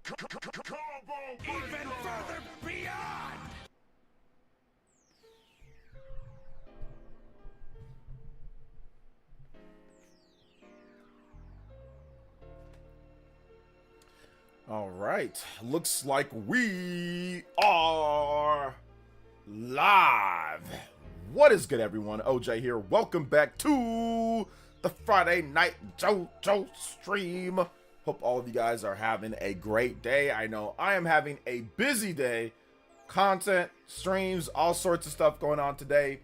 Even further beyond! All right, looks like we are live. What is good, everyone? OJ here. Welcome back to the Friday night JoJo stream. Hope all of you guys are having a great day. I know I am having a busy day. Content, streams, all sorts of stuff going on today.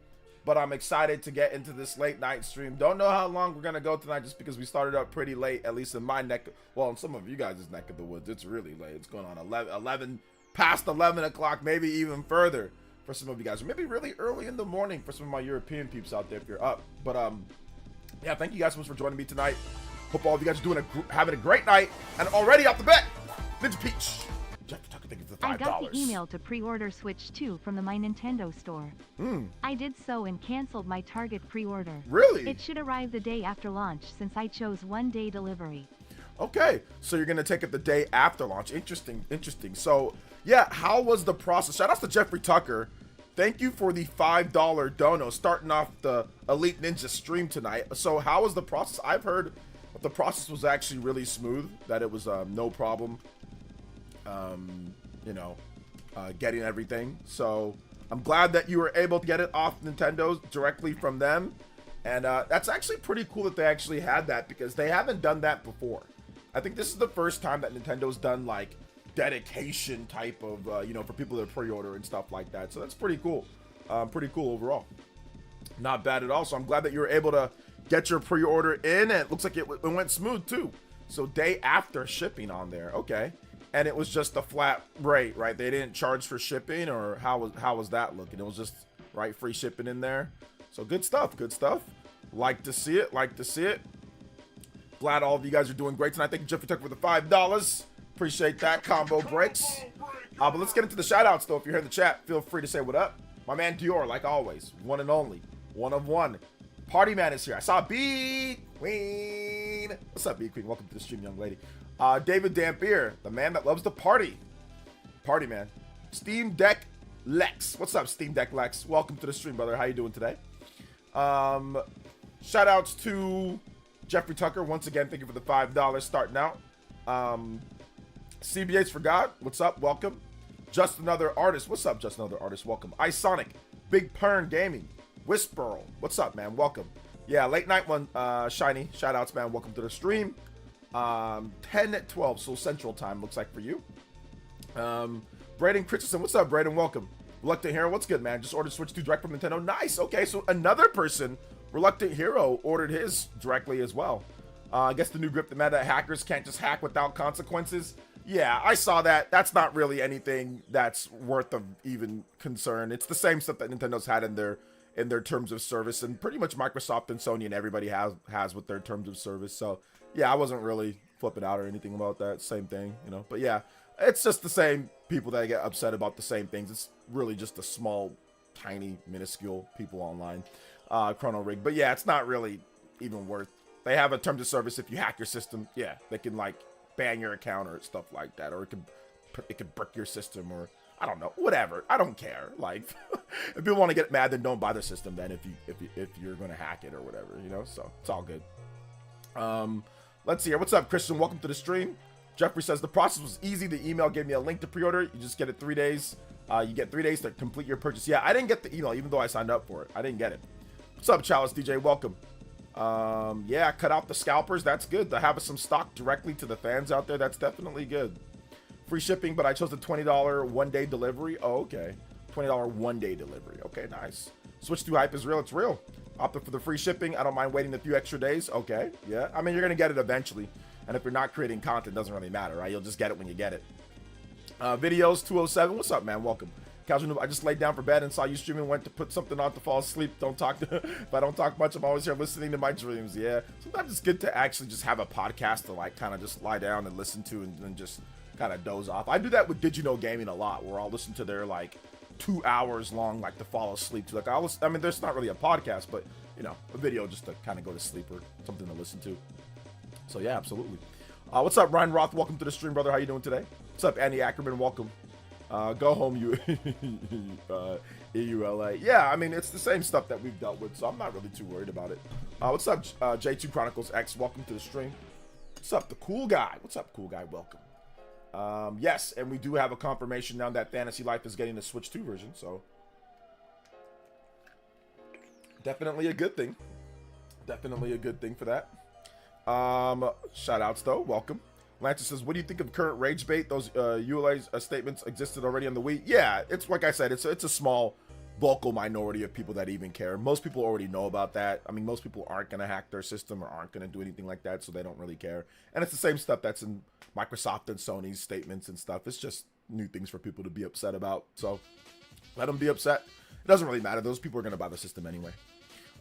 But I'm excited to get into this late night stream. Don't know how long we're going to go tonight just because we started up pretty late, at least in my neck. Well, in some of you guys' neck of the woods, it's really late. It's going on 11 past 11 o'clock, maybe even further for some of you guys. Or maybe really early in the morning for some of my European peeps out there if you're up. But yeah, thank you guys so much for joining me tonight. Hope all of you guys are having a great night. And already off the bat, Ninja Peach. I got the email to pre-order Switch 2 from the My Nintendo store. I did so and canceled my Target pre-order. Really? It should arrive the day after launch since I chose 1-day delivery. Okay, so you're going to take it the day after launch. Interesting, interesting. So, yeah, how was the process? Shout out to Jeffrey Tucker. Thank you for the $5 dono starting off the Elite Ninja stream tonight. So how was the process? I've heard the process was actually really smooth, that it was no problem. Getting everything. So I'm glad that you were able to get it off Nintendo's directly from them. And that's actually pretty cool that they actually had that because they haven't done that before. I think this is the first time that Nintendo's done like dedication type of, for people to pre-order and stuff like that. So that's pretty cool. Pretty cool overall. Not bad at all. So I'm glad that you were able to get your pre-order in, and it looks like it went smooth too. So day after shipping on there. Okay. And it was just a flat rate, right? They didn't charge for shipping, or how was that looking? It was just right free shipping in there. So good stuff, good stuff. Like to see it, like to see it. Glad all of you guys are doing great tonight. Thank you, Jeffrey Tucker, for the $5. Appreciate that. Combo breaks. But let's get into the shout outs though. If you're here in the chat, feel free to say what up. My man Dior, like always, one and only, one of one. Party Man is here. I saw B Queen. What's up, B Queen? Welcome to the stream, young lady. David Dampier, the man that loves to party. Party man. Steam Deck Lex. What's up, Steam Deck Lex? Welcome to the stream, brother. How you doing today? Shout outs to Jeffrey Tucker. Once again, thank you for the $5 starting out. CBH for God. What's up? Welcome. Just Another Artist. What's up, Just Another Artist? Welcome. iSonic. Big Pern Gaming. Whisperl. What's up, man? Welcome. Yeah, late night one, Shiny. Shout outs, man. Welcome to the stream. 10-12, so Central Time looks like for you. Braden Christensen, what's up, Braden? Welcome. Reluctant Hero, what's good, man? Just ordered Switch 2 direct from Nintendo. Nice. Okay, so another person, Reluctant Hero, ordered his directly as well. I guess the new grip that that hackers can't just hack without consequences. Yeah, I saw that. That's not really anything that's worth of even concern. It's the same stuff that Nintendo's had in their terms of service, and pretty much Microsoft and Sony and everybody has with their terms of service. So yeah, I wasn't really flipping out or anything about that. Same thing, But yeah, it's just the same people that get upset about the same things. It's really just a small, tiny, minuscule people online. Chrono Rig. But yeah, it's not really even worth. They have a terms of service. If you hack your system, yeah, they can like ban your account or stuff like that, or it could brick your system, or I don't know, whatever. I don't care. Like, if people want to get mad, then don't buy their system. Then if you're going to hack it or whatever, So it's all good. Let's see here. What's up, Christian? Welcome to the stream. Jeffrey says the process was easy. The email gave me a link to pre-order. You just get it 3 days. You get 3 days to complete your purchase. Yeah, I didn't get the email, even though I signed up for it. I didn't get it. What's up, Chalice DJ? Welcome. Yeah, cut out the scalpers. That's good. To have some stock directly to the fans out there, that's definitely good. Free shipping, but I chose the $20 1-day delivery. Oh, okay. $20 1-day delivery. Okay, nice. Switch 2 hype is real. It's real. Opted for the free shipping. I don't mind waiting a few extra days. Okay, yeah. I mean, you're going to get it eventually. And if you're not creating content, it doesn't really matter, right? You'll just get it when you get it. Videos 207. What's up, man? Welcome. Casual Noob, I just laid down for bed and saw you streaming, went to put something on to fall asleep. If I don't talk much, I'm always here listening to my dreams. Yeah. Sometimes it's good to actually just have a podcast to like kind of just lie down and listen to and just kind of doze off. I do that with Did You Know Gaming a lot, where I'll listen to their like 2 hours long, like to fall asleep to. Like I mean, there's not really a podcast, but a video just to kind of go to sleep or something to listen to. So yeah, absolutely. What's up, Ryan Roth? Welcome to the stream, brother. How you doing today? What's up, Andy Ackerman? Welcome. Go home, you EULA. Yeah, I mean, it's the same stuff that we've dealt with, so I'm not really too worried about it. What's up, J2 Chronicles X? Welcome to the stream. What's up, the cool guy? What's up, cool guy? Welcome. Yes, and we do have a confirmation now that Fantasy Life is getting the Switch 2 version, so definitely a good thing. Definitely a good thing for that. Shout outs though, welcome. Lancer says, what do you think of current rage bait? Those ULA statements existed already on the Wii. Yeah, it's like I said, it's a small vocal minority of people that even care. Most people already know about that. I mean, most people aren't going to hack their system or aren't going to do anything like that, so they don't really care. And it's the same stuff that's in Microsoft and Sony's statements and stuff. It's just new things for people to be upset about. So let them be upset. It doesn't really matter. Those people are going to buy the system anyway.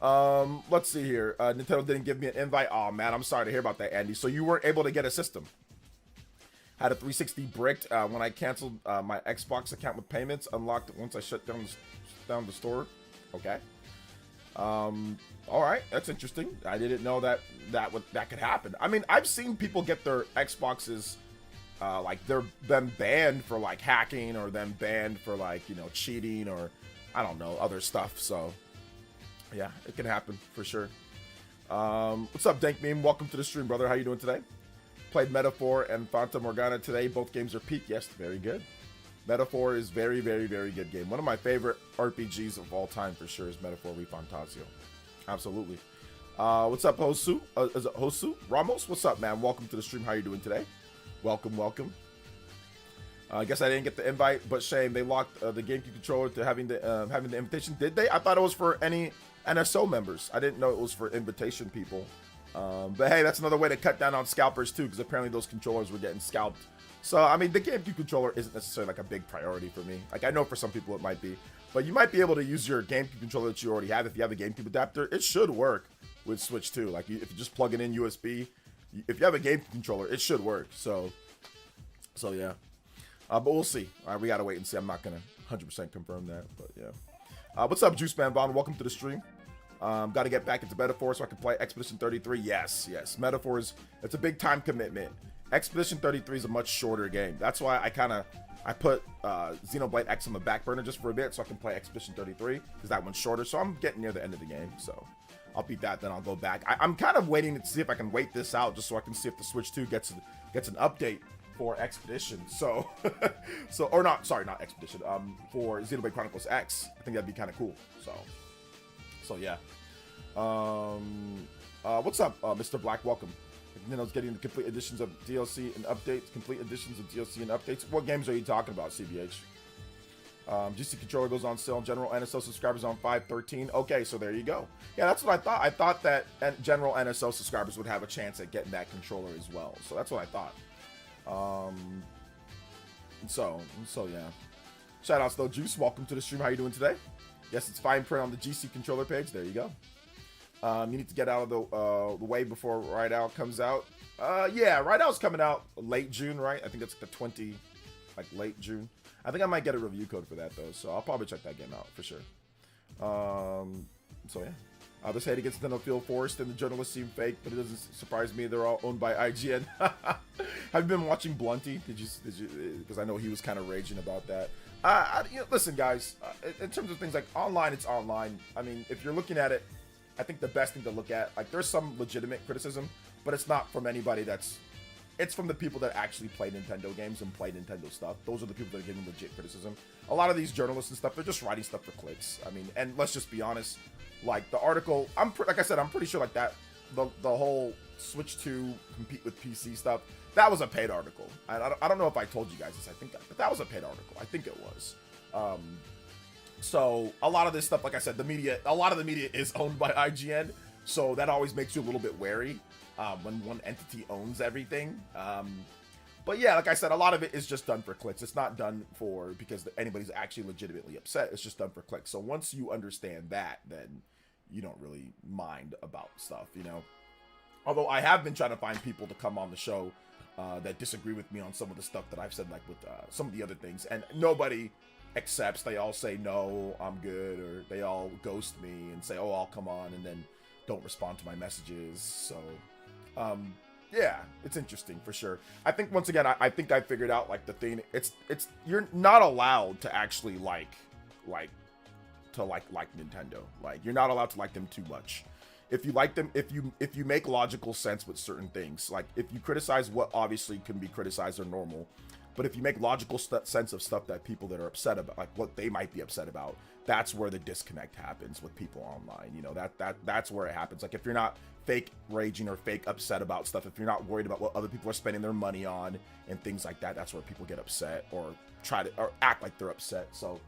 Let's see here. Nintendo didn't give me an invite. Oh man, I'm sorry to hear about that, Andy. So you weren't able to get a system. Had a 360 bricked when I canceled my Xbox account with payments. Unlocked it once I shut down the store. Okay. All right, that's interesting. I didn't know that could happen. I mean, I've seen people get their Xboxes like they're them banned for like hacking or them banned for like cheating or I don't know other stuff. So. Yeah, it can happen for sure. What's up, Dank Meme? Welcome to the stream, brother. How you doing today? Played Metaphor and Fata Morgana today. Both games are peak. Yes, very good. Metaphor is very, very, very good game. One of my favorite RPGs of all time for sure is Metaphor Refantasio. Absolutely. What's up, Hosu? Is it Hosu? Ramos? What's up, man? Welcome to the stream. How you doing today? Welcome, welcome. I guess I didn't get the invite, but shame. They locked the GameCube controller to having the invitation. Did they? I thought it was for any NSO members. I didn't know it was for invitation people. But hey, that's another way to cut down on scalpers too, because apparently those controllers were getting scalped. So, I mean, the GameCube controller isn't necessarily like a big priority for me. Like, I know for some people it might be. But you might be able to use your GameCube controller that you already have. If you have a GameCube adapter, it should work with Switch 2. Like, if you just plug it in USB, if you have a GameCube controller, it should work. So yeah. But we'll see. We got to wait and see. I'm not going to 100% confirm that, but yeah. What's up, Juice Man Bond? Welcome to the stream. Got to get back into Metaphor so I can play Expedition 33. Yes. Metaphor it's a big time commitment. Expedition 33 is a much shorter game. That's why I put Xenoblade X on the back burner just for a bit so I can play Expedition 33 because that one's shorter. So I'm getting near the end of the game. So I'll beat that, then I'll go back. I'm kind of waiting to see if I can wait this out just so I can see if the Switch 2 gets an update for Expedition. So not Expedition. For Xenoblade Chronicles X, I think that'd be kind of cool. So yeah. What's up, Mr. Black? Welcome. Nintendo's getting the complete editions of DLC and updates. Complete editions of DLC and updates. What games are you talking about, CBH? GC controller goes on sale. General NSO subscribers on 5/13. Okay, so there you go. Yeah, that's what I thought. I thought that general NSO subscribers would have a chance at getting that controller as well. So that's what I thought. So yeah. Shout outs though, Juice. Welcome to the stream. How you doing today? Yes, it's fine print on the GC controller page. There you go. You need to get out of the way before Ride Out comes out. Yeah, Ride Out's coming out late June, right? I think it's the late June. I think I might get a review code for that though, so I'll probably check that game out for sure. So yeah. This hate against Nintendo feel forced and the journalists seem fake, but it doesn't surprise me. They're all owned by IGN. Have you been watching Blunty? Did you? Because I know he was kind of raging about that. Listen, guys. In terms of things like online, it's online. I mean, if you're looking at it, I think the best thing to look at, like, there's some legitimate criticism, but it's not from anybody it's from the people that actually play Nintendo games and play Nintendo stuff. Those are the people that are giving legit criticism. A lot of these journalists and stuff, they're just writing stuff for clicks. I mean, and let's just be honest, like, the article, like I said, I'm pretty sure, like, that, the whole Switch 2 compete with PC stuff, that was a paid article. I don't know if I told you guys this, but that was a paid article. I think it was. So a lot of this stuff, like I said, a lot of the media is owned by IGN, so that always makes you a little bit wary when one entity owns everything. But yeah, like I said, a lot of it is just done for clicks. It's not done because anybody's actually legitimately upset. It's just done for clicks. So once you understand that, then you don't really mind about stuff, Although I have been trying to find people to come on the show that disagree with me on some of the stuff that I've said, like with some of the other things, and nobody accepts. They all say no, I'm good, or they all ghost me and say, oh, I'll come on, and then don't respond to my messages. So Yeah, it's interesting for sure. I think once again, I think I figured out like the thing. It's you're not allowed to actually like Nintendo. Like you're not allowed to like them too much. If you like them, if you make logical sense with certain things, like if you criticize what obviously can be criticized or normal, but if you make logical sense of stuff that people that are upset about, like what they might be upset about, that's where the disconnect happens with people online. You know, that's where it happens. Like if you're not fake raging or fake upset about stuff, if you're not worried about what other people are spending their money on and things like that, that's where people get upset or act like they're upset. So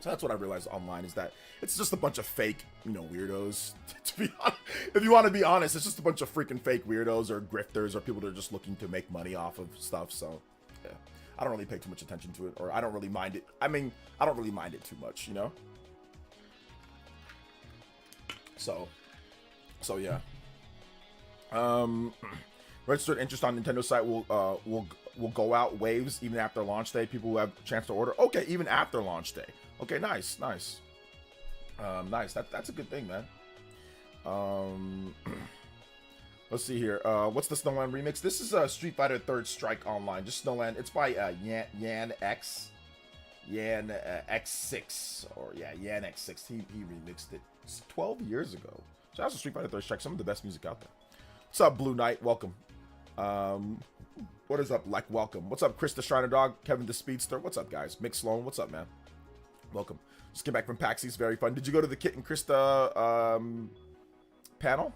that's what I realized online, is that it's just a bunch of fake, you know, weirdos. To be honest, if you want to be honest, it's just a bunch of freaking fake weirdos or grifters or people that are just looking to make money off of stuff. So yeah, I don't really pay too much attention to it, or I don't really mind it. I mean, I don't really mind it too much, you know? So yeah. Registered interest on Nintendo site will go out waves even after launch day. People who have a chance to order. Okay, even after launch day. Okay, nice. Nice. That's a good thing, man. Let's see here. What's the Snowland remix? This is Street Fighter Third Strike Online. Just Snowland. It's by Yan X6, or Yan X6. He remixed it 12 years ago. Shout out to Street Fighter Third Strike. Some of the best music out there. What's up, Blue Knight? Welcome. What is up, like, welcome. What's up, Chris the Shriner Dog? Kevin the Speedster. What's up, guys? Mick Sloan. What's up, man? Welcome. Just came back from PAX East. Very fun. Did you go to the Kit and Krista panel?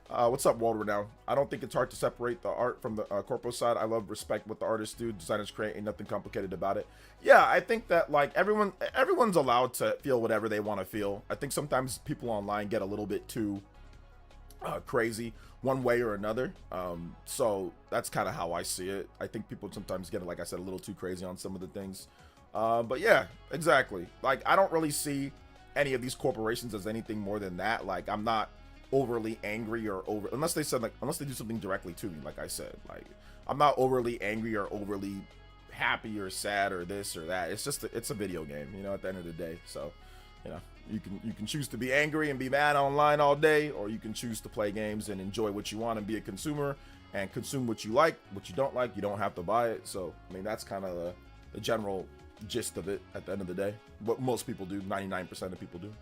What's up, World Renown? I don't think it's hard to separate the art from the corpo side. I love respect what the artists do. Designers create. Ain't nothing complicated about it. Yeah, I think that like everyone's allowed to feel whatever they want to feel. I think sometimes people online get a little bit too crazy one way or another. So that's kind of how I see it. I think people sometimes get, like I said, a little too crazy on some of the things. But yeah, exactly. Like I don't really see any of these corporations as anything more than that. Like I'm not overly angry or unless they do something directly to me, like I said. Like I'm not overly angry or overly happy or sad or this or that. It's just it's a video game, you know, at the end of the day. So, you know, you can choose to be angry and be mad online all day, or you can choose to play games and enjoy what you want and be a consumer and consume what you like. What you don't like, you don't have to buy it. So I mean, that's kind of the general gist of it at the end of the day. What most people do, 99% of people do.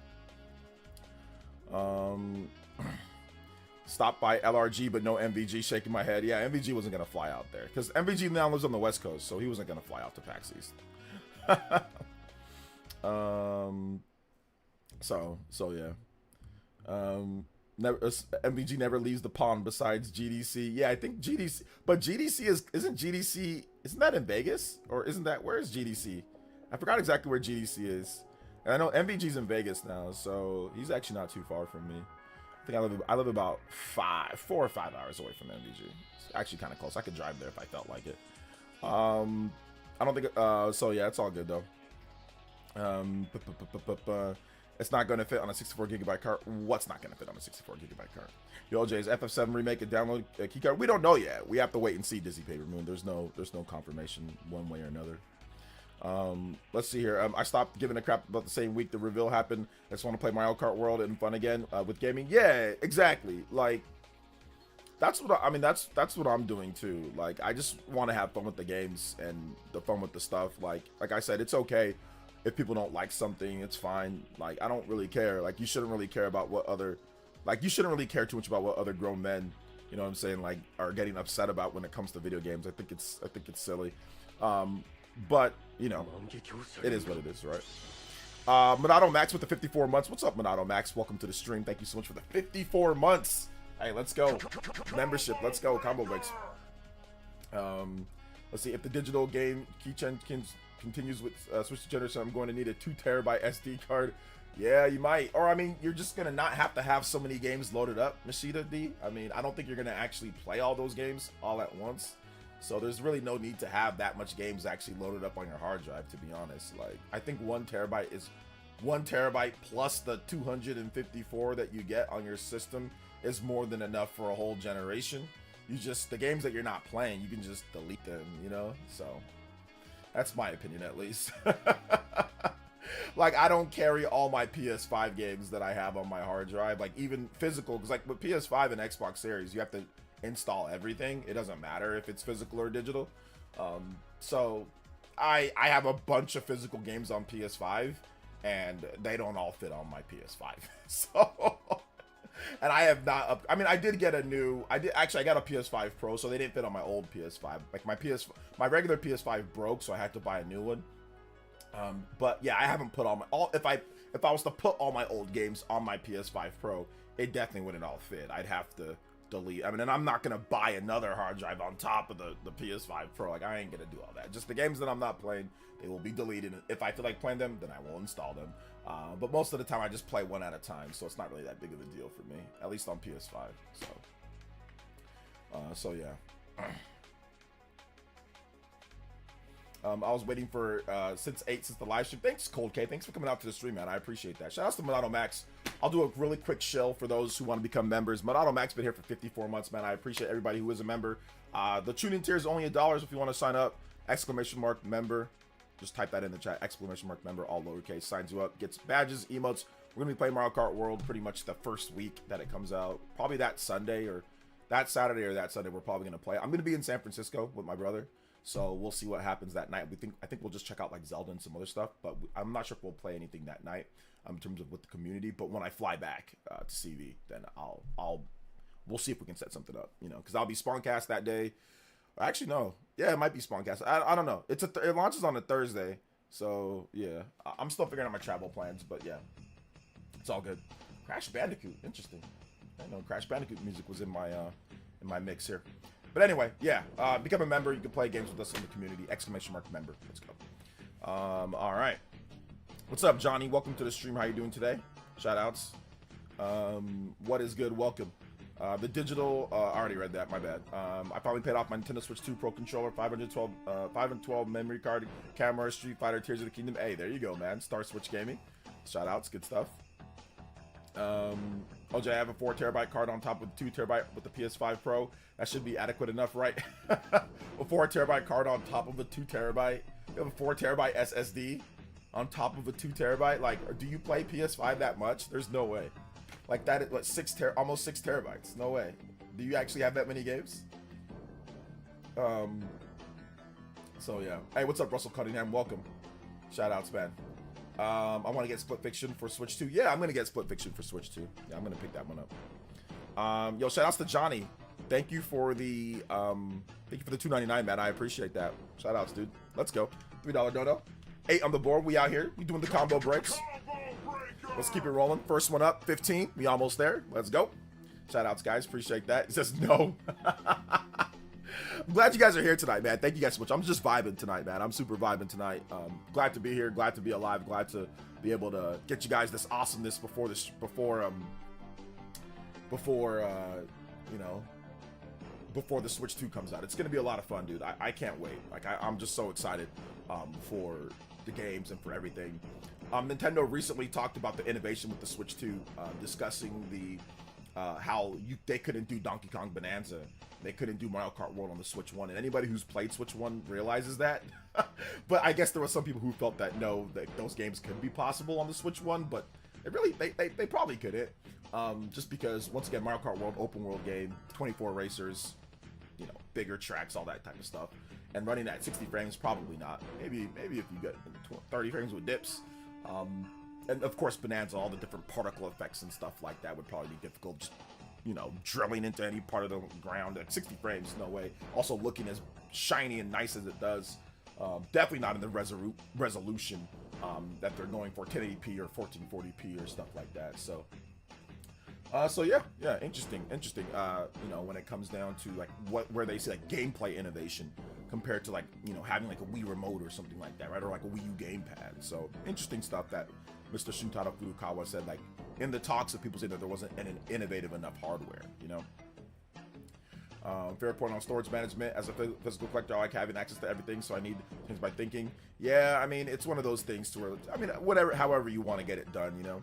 Stop by LRG, but no MVG. Shaking my head. Yeah, MVG wasn't gonna fly out there because MVG now lives on the West Coast, so he wasn't gonna fly out to PAX East. So yeah. MVG never leaves the pond besides GDC. Yeah, I think GDC, but GDC isn't that in Vegas, or isn't that, where is GDC? I forgot exactly where GDC is. And I know MVG's in Vegas now, so he's actually not too far from me. I think I live about 4 or 5 hours away from MVG. It's actually kind of close. I could drive there if I felt like it. I don't think so yeah, it's all good though. It's not going to fit on a 64 gigabyte card. What's not going to fit on a 64 gigabyte card? Yo, J's FF7 remake and download a key card. We don't know yet. We have to wait and see. Dizzy Paper Moon. There's no confirmation one way or another. Let's see here. I stopped giving a crap about the same week the reveal happened. I just want to play Mario Kart World and fun again with gaming. Yeah, exactly. Like that's what that's what I'm doing too. Like I just want to have fun with the games and the fun with the stuff. Like I said, it's okay if people don't like something. It's fine. Like I don't really care. Like you shouldn't really care about what other, like you shouldn't really care too much about what other grown men, you know what I'm saying, like are getting upset about when it comes to video games. I think it's silly. But you know, it is what it is, right? Monado Max with the 54 months. What's up, Monado Max? Welcome to the stream. Thank you so much for the 54 months. Hey, let's go. Membership. Let's go. Combo breaks. Let's see. If the digital game keychain continues with Switch to generation, I'm going to need a 2 terabyte SD card. Yeah, you might. Or I mean, you're just gonna not have to have so many games loaded up, Mashida D. I mean, I don't think you're gonna actually play all those games all at once. So there's really no need to have that much games actually loaded up on your hard drive, to be honest. Like, I think 1 terabyte is 1 terabyte plus the 254 that you get on your system is more than enough for a whole generation. You just, the games that you're not playing, you can just delete them, you know? So that's my opinion, at least. Like, I don't carry all my PS5 games that I have on my hard drive, like even physical, because like with PS5 and Xbox Series, you have to install everything. It doesn't matter if it's physical or digital. So I have a bunch of physical games on PS5, and they don't all fit on my PS5. So, and I have not. I mean, I did get a new. I got a PS5 Pro, so they didn't fit on my old PS5. Like my regular PS5 broke, so I had to buy a new one. But yeah, I haven't put all my If I was to put all my old games on my PS5 Pro, it definitely wouldn't all fit. I'd have to delete. I mean, and I'm not gonna buy another hard drive on top of the PS5 Pro. Like, I ain't gonna do all that. Just the games that I'm not playing, they will be deleted. If I feel like playing them, then I will install them. But most of the time, I just play one at a time, so it's not really that big of a deal for me, at least on PS5. So yeah. I was waiting for since the live stream. Thanks, Cold K. Thanks for coming out to the stream, man. I appreciate that. Shout out to Monado Max. I'll do a really quick shill for those who want to become members. Monado Max been here for 54 months, man. I appreciate everybody who is a member. The tuning tier is only $1 if you want to sign up. ! member. Just type that in the chat. ! member, all lowercase. Signs you up. Gets badges, emotes. We're going to be playing Mario Kart World pretty much the first week that it comes out. Probably that Sunday or that Saturday or that Sunday we're probably going to play. I'm going to be in San Francisco with my brother. So we'll see what happens that night. I think we'll just check out like Zelda and some other stuff, but I'm not sure if we'll play anything that night in terms of with the community. But when I fly back to CV, then we'll see if we can set something up, you know, because I'll be Spawncast that day. Actually, no, yeah, it might be Spawncast. I don't know. It launches on a Thursday, so yeah, I'm still figuring out my travel plans, but yeah, it's all good. Crash Bandicoot, interesting. I know Crash Bandicoot music was in my mix here. But anyway, yeah, become a member. You can play games with us in the community. ! member. Let's go. All right. What's up, Johnny? Welcome to the stream. How you doing today? Shout outs. What is good? Welcome. The digital, I already read that. My bad. I finally paid off my Nintendo Switch 2 Pro controller, 5 and 12 memory card, camera, Street Fighter, Tears of the Kingdom. Hey, there you go, man. Star Switch Gaming. Shout outs. Good stuff. OJ, I have a 4 terabyte card on top of 2 terabyte with the PS5 Pro. That should be adequate enough, right? A 4 terabyte card on top of a 2 terabyte. You have a 4 terabyte SSD on top of a 2 terabyte. Like, do you play PS5 that much? There's no way. Like that is what almost 6 terabytes. No way. Do you actually have that many games? So yeah. Hey, what's up, Russell Cunningham? Welcome. Shout outs, man. I want to get Split Fiction for Switch 2. Yeah, I'm gonna get Split Fiction for Switch 2. Yeah, I'm gonna pick that one up. Yo, shout outs to Johnny. Thank you for the $2.99, man. I appreciate that. Shout outs, dude. Let's go. $3 dono. 8 on the board. We out here. We doing the combo breaks. Let's keep it rolling. First one up, 15. We almost there. Let's go. Shout outs, guys. Appreciate that. It says no. I'm glad you guys are here tonight, man. Thank you guys so much. I'm just vibing tonight, man. I'm super vibing tonight. Glad to be here. Glad to be alive. Glad to be able to get you guys this awesomeness before the Switch 2 comes out. It's gonna be a lot of fun, dude. I can't wait. Like I'm just so excited for the games and for everything. Nintendo recently talked about the innovation with the Switch 2, discussing the how they couldn't do Donkey Kong Bonanza, they couldn't do Mario Kart World on the Switch 1, and anybody who's played Switch 1 realizes that. But I guess there were some people who felt that no, that those games could be possible on the Switch 1, but they probably couldn't. Just because, once again, Mario Kart World, open world game, 24 racers, you know, bigger tracks, all that type of stuff, and running at 60 frames, probably not. Maybe if you get 30 frames with dips. And of course, Bonanza, all the different particle effects and stuff like that would probably be difficult. Just, you know, drilling into any part of the ground at 60 frames, no way. Also looking as shiny and nice as it does. Definitely not in the resolution that they're going for, 1080p or 1440p or stuff like that. So yeah, interesting. You know, when it comes down to like where they see like gameplay innovation compared to like, you know, having like a Wii remote or something like that, right? Or like a Wii U gamepad. So interesting stuff that Mr. Shuntaro Furukawa said, like in the talks of people saying that there wasn't an innovative enough hardware, you know. Fair point on storage management. As a physical collector, I like having access to everything, so I need things by thinking. Yeah, I mean, it's one of those things to where, I mean, however you want to get it done, you know.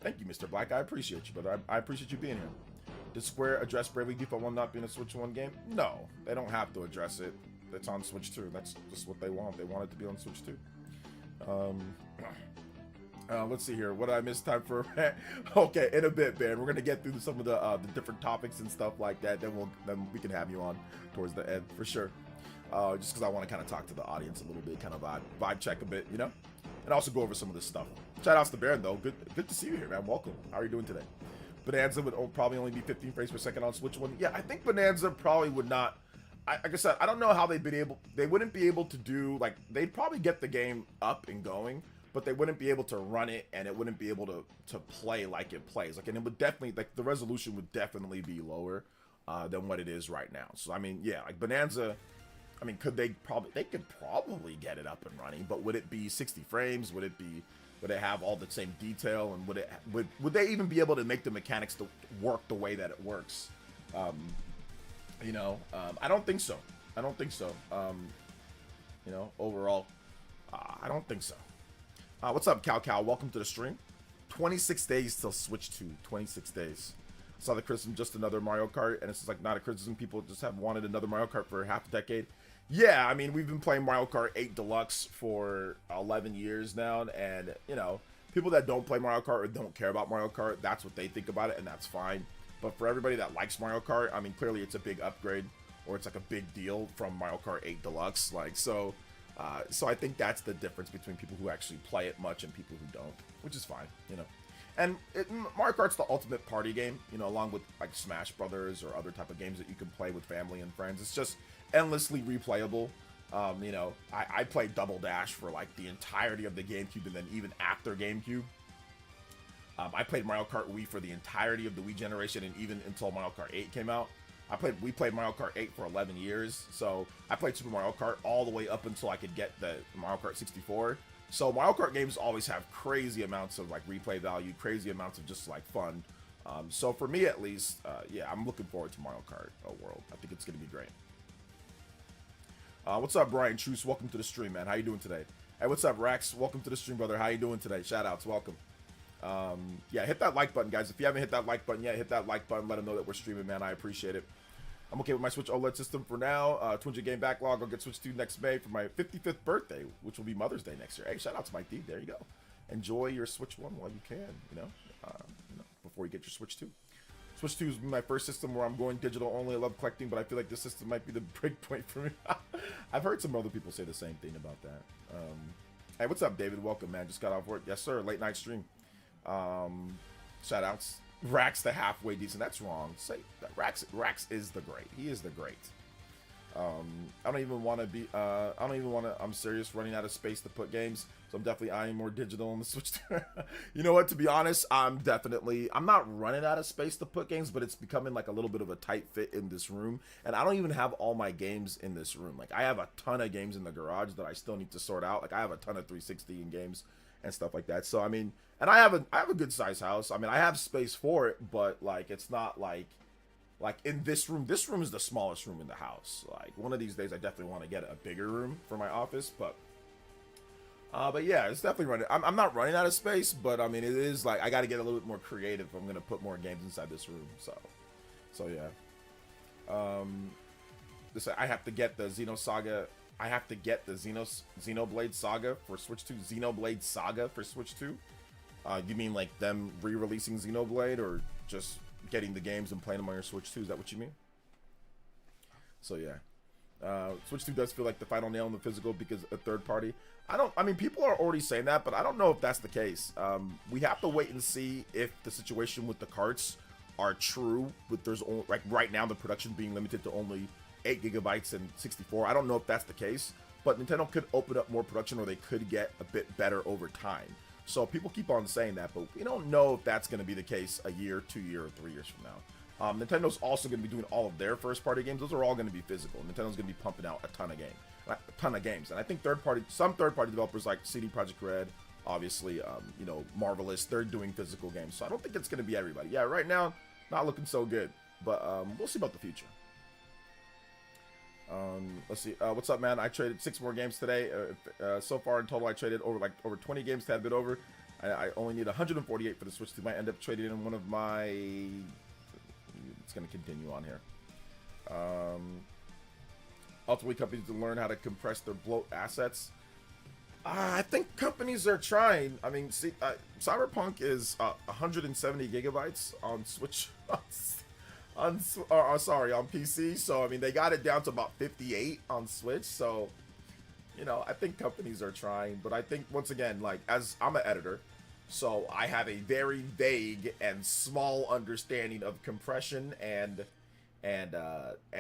Thank you, Mr. Black. I appreciate you, but I appreciate you being here. Did Square address Bravely Default 1 not being a Switch 1 game? No, they don't have to address it. It's on Switch 2. That's just what they want. They want it to be on Switch 2. Let's see here. What did I miss time for? Okay, in a bit, man. We're gonna get through some of the different topics and stuff like that. Then we can have you on towards the end for sure. Just because I want to kind of talk to the audience a little bit, kind of vibe check a bit, you know, and also go over some of this stuff. Shout outs to Baron though. Good to see you here, man. Welcome. How are you doing today? Bonanza would probably only be 15 frames per second on Switch One. Yeah, I think Bonanza probably would not. Like I said, I don't know how they wouldn't be able to do, like, they'd probably get the game up and going, but they wouldn't be able to run it, and it wouldn't be able to play like it plays. Like, and it would definitely, like, the resolution would definitely be lower than what it is right now. So I mean, yeah, like Bonanza, I mean, they could probably get it up and running, but would it be 60 frames? Would it have all the same detail, and would they even be able to make the mechanics to work the way that it works? You know, I don't think so. You know, overall, I don't think so. What's up, Cow? Welcome to the stream. 26 days till Switch 2. 26 days. Saw the criticism, just another Mario Kart, and it's just like not a criticism. People just have wanted another Mario Kart for half a decade. Yeah, I mean, we've been playing Mario Kart 8 Deluxe for 11 years now, and, you know, people that don't play Mario Kart or don't care about Mario Kart, that's what they think about it, and that's fine. But for everybody that likes Mario Kart, I mean, clearly it's a big upgrade, or it's like a big deal from Mario Kart 8 Deluxe. Like, so I think that's the difference between people who actually play it much and people who don't, which is fine, you know. And Mario Kart's the ultimate party game, you know, along with like Smash Brothers or other type of games that you can play with family and friends. It's just endlessly replayable. You know, I played Double Dash for like the entirety of the GameCube, and then even after GameCube. I played Mario Kart Wii for the entirety of the Wii generation, and even until Mario Kart 8 came out. We played Mario Kart 8 for 11 years, so I played Super Mario Kart all the way up until I could get the Mario Kart 64. So Mario Kart games always have crazy amounts of like replay value, crazy amounts of just like fun. So for me at least, yeah, I'm looking forward to Mario Kart World. I think it's gonna be great. What's up, Brian Truce? Welcome to the stream, man. How you doing today? Hey, what's up, Rex? Welcome to the stream, brother. How you doing today? Shout outs, welcome. Yeah, hit that like button, guys. If you haven't hit that like button yet, hit that like button. Let them know that we're streaming, man. I appreciate it. I'm okay with my Switch OLED system for now. 200 game backlog. I'll get Switch 2 next May for my 55th birthday, which will be Mother's Day next year. Hey, shout out to Mike D. There you go. Enjoy your Switch 1 while you can, you know, before you get your Switch 2. Switch 2 is my first system where I'm going digital only. I love collecting, but I feel like this system might be the break point for me. I've heard some other people say the same thing about that. Hey, what's up, David? Welcome, man. Just got off work. Yes, sir. Late night stream. Shout outs. Rax the halfway decent. That's wrong. Say that Rax is the great. He is the great. I don't even want to I'm serious, running out of space to put games, so I'm definitely eyeing more digital on the Switch. You know what, to be honest, I'm not running out of space to put games, but it's becoming like a little bit of a tight fit in this room, and I don't even have all my games in this room. Like, I have a ton of games in the garage that I still need to sort out. Like, I have a ton of 360 in games and stuff like that. So I mean, and I have a good size house. I mean, I have space for it, but like, it's not like in this room is the smallest room in the house. Like, one of these days I definitely want to get a bigger room for my office, but yeah, it's definitely running. I'm not running out of space, but I mean, it is like, I got to get a little bit more creative if I'm going to put more games inside this room. So yeah. I have to get the Xenoblade Saga for Switch 2. Xenoblade Saga for Switch 2? You mean like them re-releasing Xenoblade, or just getting the games and playing them on your Switch 2? Is that what you mean? So yeah. Switch 2 does feel like the final nail in the physical because a third party. I mean, people are already saying that, but I don't know if that's the case. We have to wait and see if the situation with the carts are true. With there's only, like right now, the production being limited to only 8 gigabytes and 64. I don't know if that's the case, but Nintendo could open up more production, or they could get a bit better over time. So people keep on saying that, but we don't know if that's going to be the case a year, 2 years, or 3 years from now. Nintendo's also going to be doing all of their first-party games. Those are all going to be physical. Nintendo's going to be pumping out a ton of games. And I think some third-party developers like CD Projekt Red, obviously, you know, Marvelous, they're doing physical games. So I don't think it's going to be everybody. Yeah, right now, not looking so good, but we'll see about the future. Let's see. What's up, man? I traded 6 more games today. So far in total, I traded over 20 games, tad bit over. I only need 148 for the Switch 2. Might end up trading in one of my. It's going to continue on here. Ultimately, companies to learn how to compress their bloat assets. I think companies are trying. I mean, see, Cyberpunk is 170 gigabytes on Switch, on PC. So I mean, they got it down to about 58 on Switch. So you know, I think companies are trying, but I think once again, like as I'm an editor, so I have a very vague and small understanding of compression and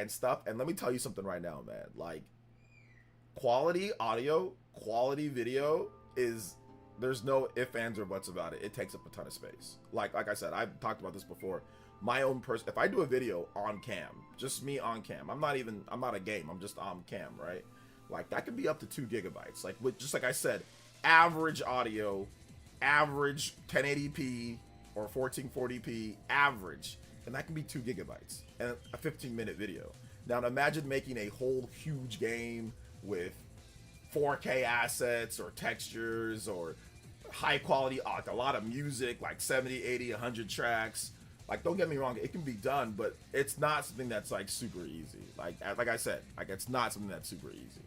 stuff. And let me tell you something right now, man. Like quality audio, quality video is there's no ifs, ands, or buts about it. It takes up a ton of space. Like I said, I've talked about this before. My own person, if I do a video on cam, just me on cam, I'm not a game, I'm just on cam, right? Like that could be up to 2 gigabytes. Like with just like I said, average audio, average 1080p or 1440p average, and that can be 2 gigabytes and a 15-minute video. Now imagine making a whole huge game with 4K assets or textures or high quality, like a lot of music, like 70, 80, 100 tracks. Like, don't get me wrong, it can be done, but it's not something that's like super easy. Like I said, like it's not something that's super easy.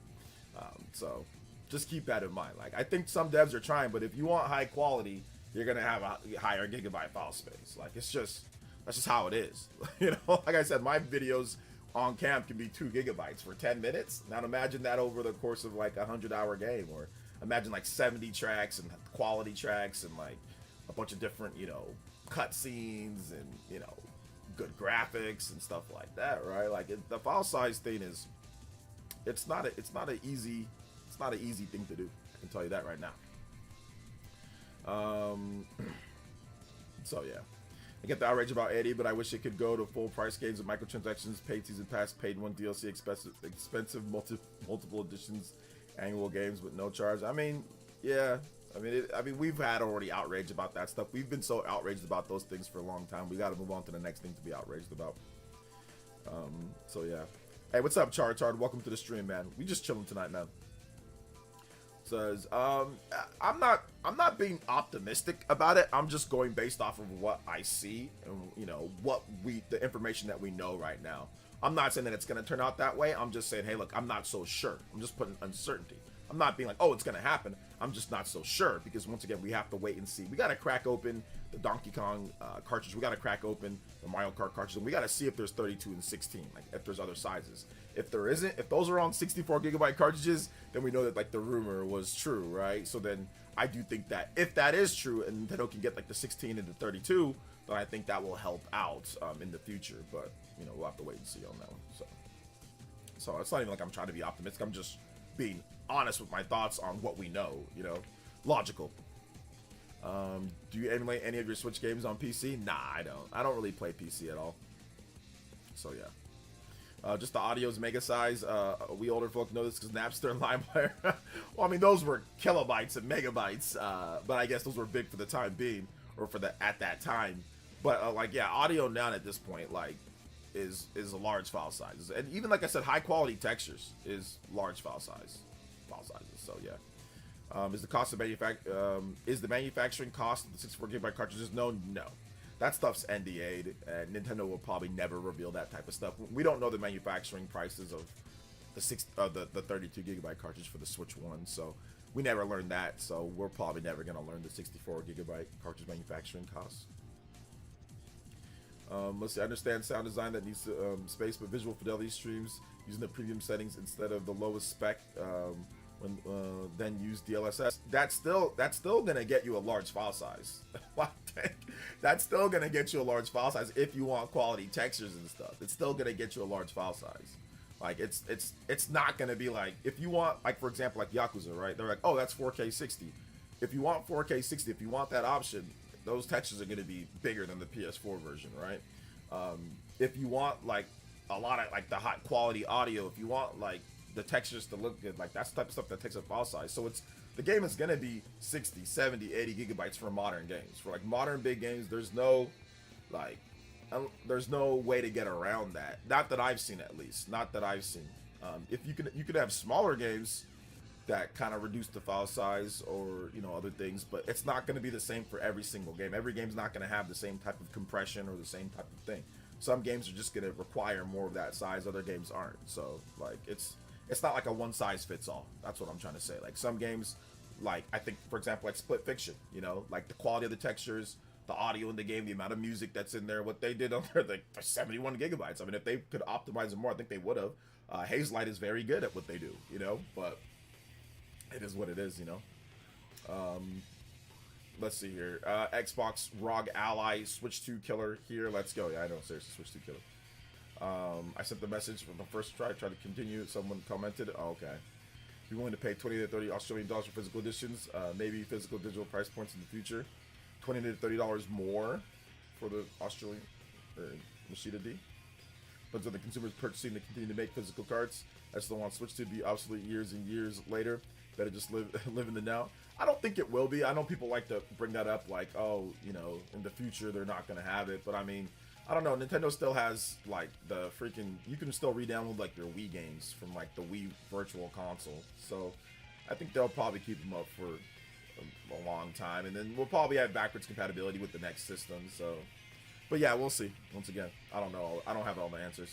So just keep that in mind. Like I think some devs are trying, but if you want high quality, you're gonna have a higher gigabyte file space. Like that's just how it is. You know, like I said, my videos on cam can be 2 gigabytes for 10 minutes. Now imagine that over the course of like a 100-hour game, or imagine like 70 tracks and quality tracks and like a bunch of different, you know, cutscenes and, you know, good graphics and stuff like that, right? Like the file size thing is, it's not an easy thing to do. I can tell you that right now. So yeah, I get the outrage about 80, but I wish it could go to full price games with microtransactions, paid season pass, paid one DLC, expensive multiple editions, annual games with no charge. I mean, yeah. I mean, we've had already outrage about that stuff. We've been so outraged about those things for a long time. We got to move on to the next thing to be outraged about. So yeah. Hey, what's up, Chard? Welcome to the stream, man. We just chilling tonight, man. Says, I'm not being optimistic about it. I'm just going based off of what I see and, you know, the information that we know right now. I'm not saying that it's going to turn out that way. I'm just saying, hey, look, I'm not so sure. I'm just putting uncertainty. I'm not being like, oh, it's going to happen. I'm just not so sure because, once again, we have to wait and see. We got to crack open the Donkey Kong cartridge. We got to crack open the Mario Kart cartridge. And we got to see if there's 32 and 16, like if there's other sizes. If there isn't, if those are on 64 gigabyte cartridges, then we know that like the rumor was true, right? So then I do think that if that is true and Nintendo can get like the 16 and the 32, then I think that will help out in the future. But, you know, we'll have to wait and see on that one. So it's not even like I'm trying to be optimistic. I'm just being honest with my thoughts on what we know, you know, logical. Do you emulate any of your Switch games on PC? Nah, I don't really play PC at all. So yeah, just the audio's mega size. We older folk know this because Napster and LimeWire. Well, I mean, those were kilobytes and megabytes, but I guess those were big for the time being, or for at that time. But like, yeah, audio now at this point, like, is a large file size, and even like I said, high quality textures is large file sizes. So yeah, is the manufacturing cost of the 64 gigabyte cartridges? No. That stuff's NDA'd, and Nintendo will probably never reveal that type of stuff. We don't know the manufacturing prices of the 32 gigabyte cartridge for the Switch 1, so we never learned that. So we're probably never gonna learn the 64 gigabyte cartridge manufacturing costs. Let's see, I understand sound design that needs space, but visual fidelity streams using the premium settings instead of the lowest spec, then use DLSS. That's still gonna get you a large file size. That's still gonna get you a large file size if you want quality textures and stuff. It's still gonna get you a large file size. Like it's not gonna be like, if you want, like, for example, like Yakuza, right? They're like, oh, that's 4K 60. If you want 4K 60, if you want that option, those textures are going to be bigger than the PS4 version, right? If you want like a lot of like the high quality audio, if you want like the textures to look good, like that's the type of stuff that takes up file size. So the game is going to be 60, 70, 80 gigabytes for modern games. For like modern big games, there's no way to get around that. Not that I've seen, at least. Not that I've seen. If you could have smaller games that kind of reduce the file size, or, you know, other things, but it's not going to be the same for every single game. Every game's not going to have the same type of compression or the same type of thing. Some games are just going to require more of that size, other games aren't. So like it's not like a one size fits all. That's what I'm trying to say. Like some games like, I think, for example, like Split Fiction, you know, like the quality of the textures, the audio in the game, the amount of music that's in there, what they did on there, like 71 gigabytes. I mean, if they could optimize it more, I think they would have. Hazelight is very good at what they do, you know, but it is what it is, you know. Let's see here. Xbox ROG Ally Switch 2 killer here. Let's go. Yeah, I know, seriously, Switch 2 killer. I sent the message from the first try. Tried to continue. Someone commented. Oh, okay. You're willing to pay 20 to 30 Australian dollars for physical editions. Maybe physical digital price points in the future. $20 to $30 more for the Australian or Machida D. But so the consumers purchasing to continue to make physical cards. I still want Switch to be obsolete years and years later. Better just live in the now. I don't think it will be. I know people like to bring that up, like, oh, you know, in the future they're not gonna have it. But I mean, I don't know. Nintendo still has like the freaking. You can still re-download like their Wii games from like the Wii Virtual Console. So I think they'll probably keep them up for a long time, and then we'll probably have backwards compatibility with the next system. So, but yeah, we'll see. Once again, I don't know. I don't have all the answers.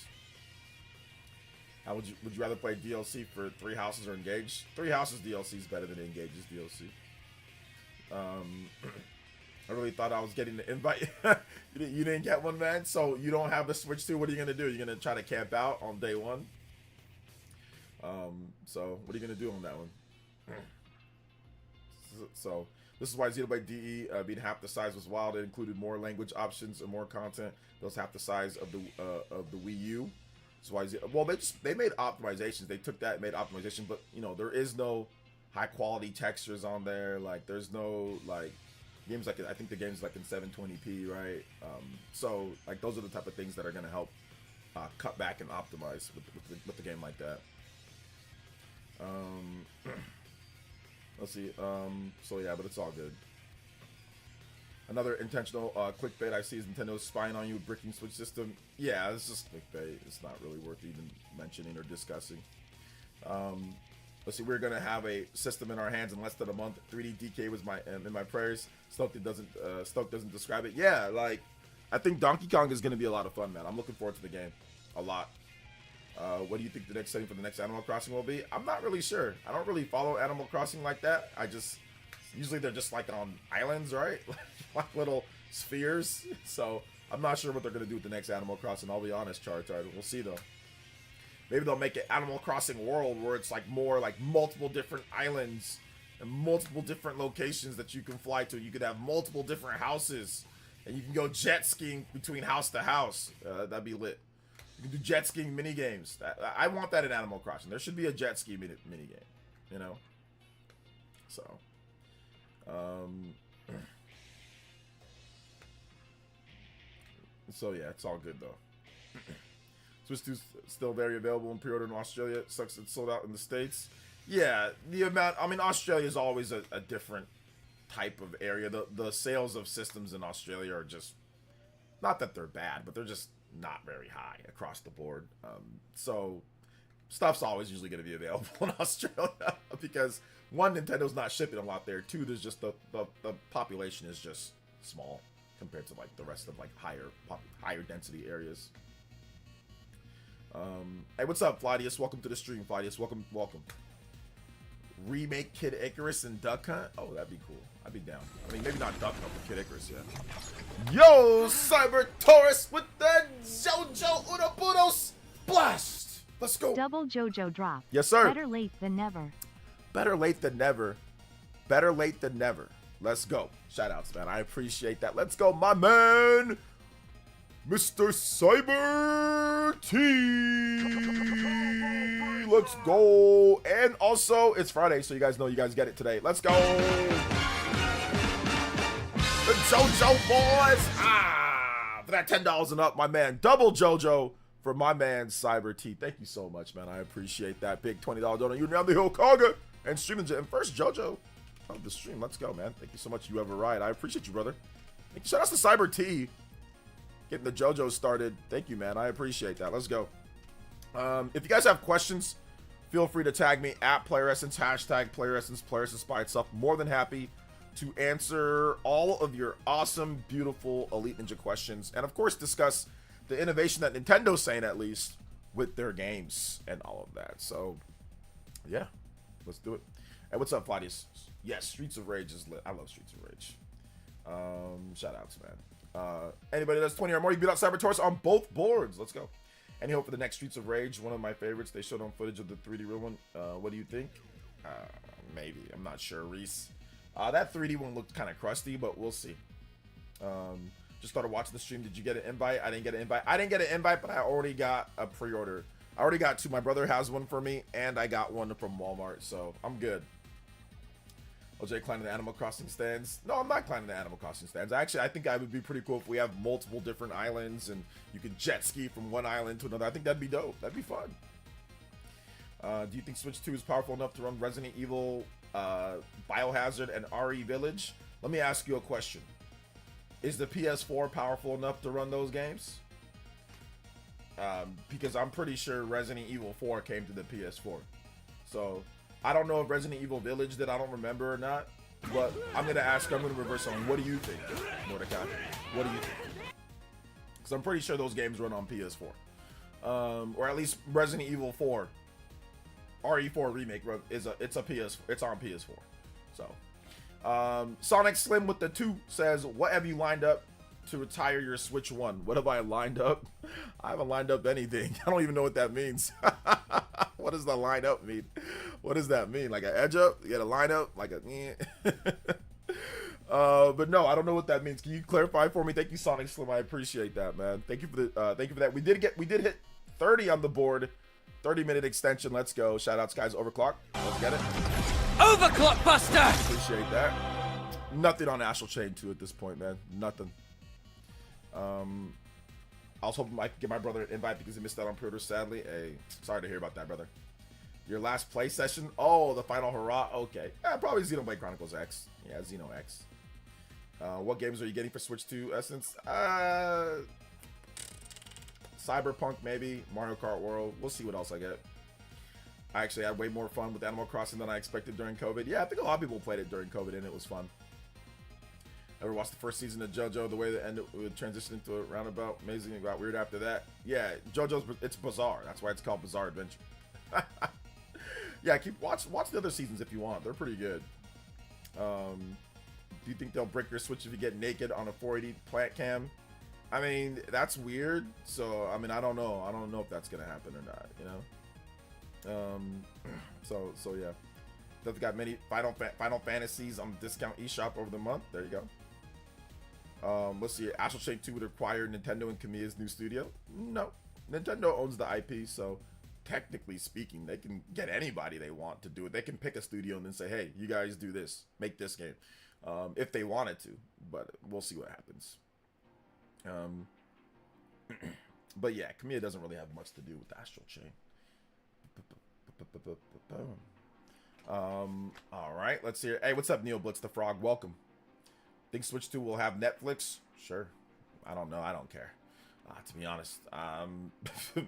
How would you rather play DLC for Three Houses or Engage? Three Houses DLC is better than Engage's DLC. I really thought I was getting the invite. You didn't get one, man. So you don't have a Switch 2. What are you gonna do? You're gonna try to camp out on day one. So what are you gonna do on that one? So this is why Xenoblade DE being half the size was wild. It included more language options and more content. That was half the size of the Wii U. So why well, they made optimizations. They took that and made optimization, but you know, there is no high quality textures on there. Like there's no like games like, I think the game's like in 720p, right? So like those are the type of things that are gonna help cut back and optimize with the game like that. Let's see. So yeah, but it's all good. Another intentional clickbait I see is Nintendo spying on you with bricking Switch system. Yeah, it's just clickbait. It's not really worth even mentioning or discussing. Let's see. We're gonna have a system in our hands in less than a month. 3D DK was in my prayers. Stoke doesn't describe it. Yeah, like I think Donkey Kong is gonna be a lot of fun, man. I'm looking forward to the game a lot. What do you think the next setting for the next Animal Crossing will be? I'm not really sure. I don't really follow Animal Crossing like that. Usually they're just like on islands, right? Like little spheres. So I'm not sure what they're gonna do with the next Animal Crossing. I'll be honest, Charizard. We'll see though. Maybe they'll make it Animal Crossing World where it's like more like multiple different islands and multiple different locations that you can fly to. You could have multiple different houses and you can go jet skiing between house to house. That'd be lit. You can do jet skiing mini games. I want that in Animal Crossing. There should be a jet ski mini game, you know. So, so yeah, it's all good though. Switch 2 still very available in pre-order in Australia. It sucks it's sold out in the States. Yeah, the amount. I mean, Australia is always a different type of area. The sales of systems in Australia are just not that they're bad, but they're just not very high across the board. So stuff's always usually going to be available in Australia because one, Nintendo's not shipping a lot there. Two, there's just the population is just small compared to like the rest of like higher density areas. Hey, what's up, Fladius? Welcome to the stream, Fladius. Welcome. Remake Kid Icarus and Duck Hunt? Oh, that'd be cool. I'd be down. I mean, maybe not Duck Hunt, but Kid Icarus, yeah. Yo, Cyber Taurus with the JoJo Unabudos blast. Let's go. Double JoJo drop. Yes, sir. Better late than never. Better late than never. Better late than never. Let's go. Shoutouts, man. I appreciate that. Let's go, my man. Mr. Cyber T. Let's go. And also, it's Friday, so you guys know you guys get it today. Let's go. The JoJo boys. For that $10 and up, my man. Double JoJo for my man, Cyber T. Thank you so much, man. I appreciate that. Big $20 donor. You're now the Hokaga. And streaming and first JoJo of the stream. Let's go, man. Thank you so much. You have a ride. I appreciate you, brother. Thank you. Shout out to Cyber T. Getting the JoJo started. Thank you, man. I appreciate that. Let's go. If you guys have questions, feel free to tag me at PlayerEssence, hashtag PlayerEssence, PlayerEssence by itself. More than happy to answer all of your awesome, beautiful Elite Ninja questions. And of course, discuss the innovation that Nintendo's saying, at least, with their games and all of that. So, yeah, let's do it. Hey, what's up, Flighties? Yes, Streets of Rage is lit. I love Streets of Rage. Shout outs, man. Anybody that's 20 or more, you beat out Cybertaurus on both boards. Let's go. Any hope for the next Streets of Rage? One of my favorites. They showed on footage of the 3D real one. What do you think? Maybe. I'm not sure, Reese. That 3D one looked kind of crusty, but we'll see. Just started watching the stream. Did you get an invite? I didn't get an invite. I didn't get an invite, but I already got a pre-order. I already got 2. My brother has one for me, and I got one from Walmart, so I'm good. OJ climbing the Animal Crossing stands. No, I'm not climbing the Animal Crossing stands. Actually, I think I would be pretty cool if we have multiple different islands and you can jet ski from one island to another. I think that'd be dope. That'd be fun. Do you think Switch 2 is powerful enough to run Resident Evil, Biohazard, and RE Village? Let me ask you a question. Is the PS4 powerful enough to run those games? Because I'm pretty sure Resident Evil 4 came to the PS4. So I don't know if Resident Evil Village did. I don't remember or not. But I'm going to ask, I'm going to reverse on. What do you think, Mordecai? What do you think? Because I'm pretty sure those games run on PS4. Or at least Resident Evil 4. RE4 remake it's on PS4. So Sonic Slim with the 2 says, what have you lined up to retire your Switch 1? What have I lined up? I haven't lined up anything. I don't even know what that means. What does the line up mean? What does that mean? Like an edge up? You got a line up? Like a but no, I don't know what that means. Can you clarify for me? Thank you, Sonic Slim. I appreciate that, man. Thank you for that. We did hit 30 on the board. 30-minute extension. Let's go. Shout outs, guys. Overclock. Let's get it. Overclock Buster! Appreciate that. Nothing on Astral Chain 2 at this point, man. Nothing. I was hoping I could get my brother an invite because he missed out on pre-order, sadly. Hey, sorry to hear about that, brother. Your last play session? Oh, the final hurrah? Okay. Probably Xenoblade Chronicles X. Yeah, Xeno X. What games are you getting for Switch 2, Essence? Cyberpunk, maybe. Mario Kart World. We'll see what else I get. I actually had way more fun with Animal Crossing than I expected during COVID. Yeah, I think a lot of people played it during COVID, and it was fun. Ever watched the first season of JoJo? The way that ended would transition into a roundabout. Amazing. It got weird after that. Yeah, JoJo's, it's bizarre. That's why it's called Bizarre Adventure. Yeah, watch the other seasons if you want. They're pretty good. Do you think they'll break your Switch if you get naked on a 480 plant cam? I mean, that's weird. So, I mean, I don't know. I don't know if that's gonna happen or not. You know. So yeah. They've got many Final Fantasies on discount eShop over the month. There you go. Let's see. Astral Chain 2 would require Nintendo and Kamiya's new studio. No, Nintendo owns the IP, so technically speaking, they can get anybody they want to do it. They can pick a studio and then say, "Hey, you guys do this, make this game," if they wanted to. But we'll see what happens. But yeah, Kamiya doesn't really have much to do with the Astral Chain. All right, let's hear. Hey, what's up, Neo Blitz the Frog? Welcome. Think Switch 2 will have Netflix? Sure. I don't know. I don't care. To be honest,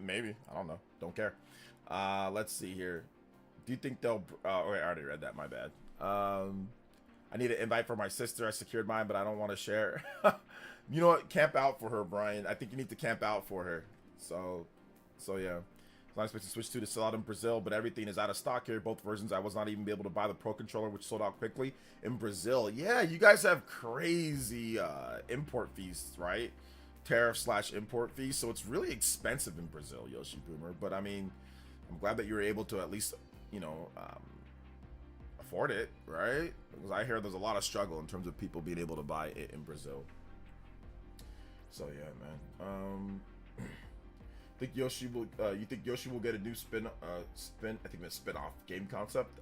maybe. I don't know. Don't care. Let's see here. Do you think they'll? Wait, I already read that. My bad. I need an invite for my sister. I secured mine, but I don't want to share. You know what? Camp out for her, Brian. I think you need to camp out for her. So yeah. I expected Switch 2 to sell out in Brazil, but everything is out of stock here. Both versions, I was not even able to buy the Pro Controller, which sold out quickly in Brazil. Yeah, you guys have crazy import fees, right? Tariff/import fees, so it's really expensive in Brazil, Yoshi Boomer. But I mean, I'm glad that you were able to at least, you know, afford it, right? Because I hear there's a lot of struggle in terms of people being able to buy it in Brazil. So yeah, man. Think Yoshi will? You think Yoshi will get a new spin? I think it's spin-off game concept.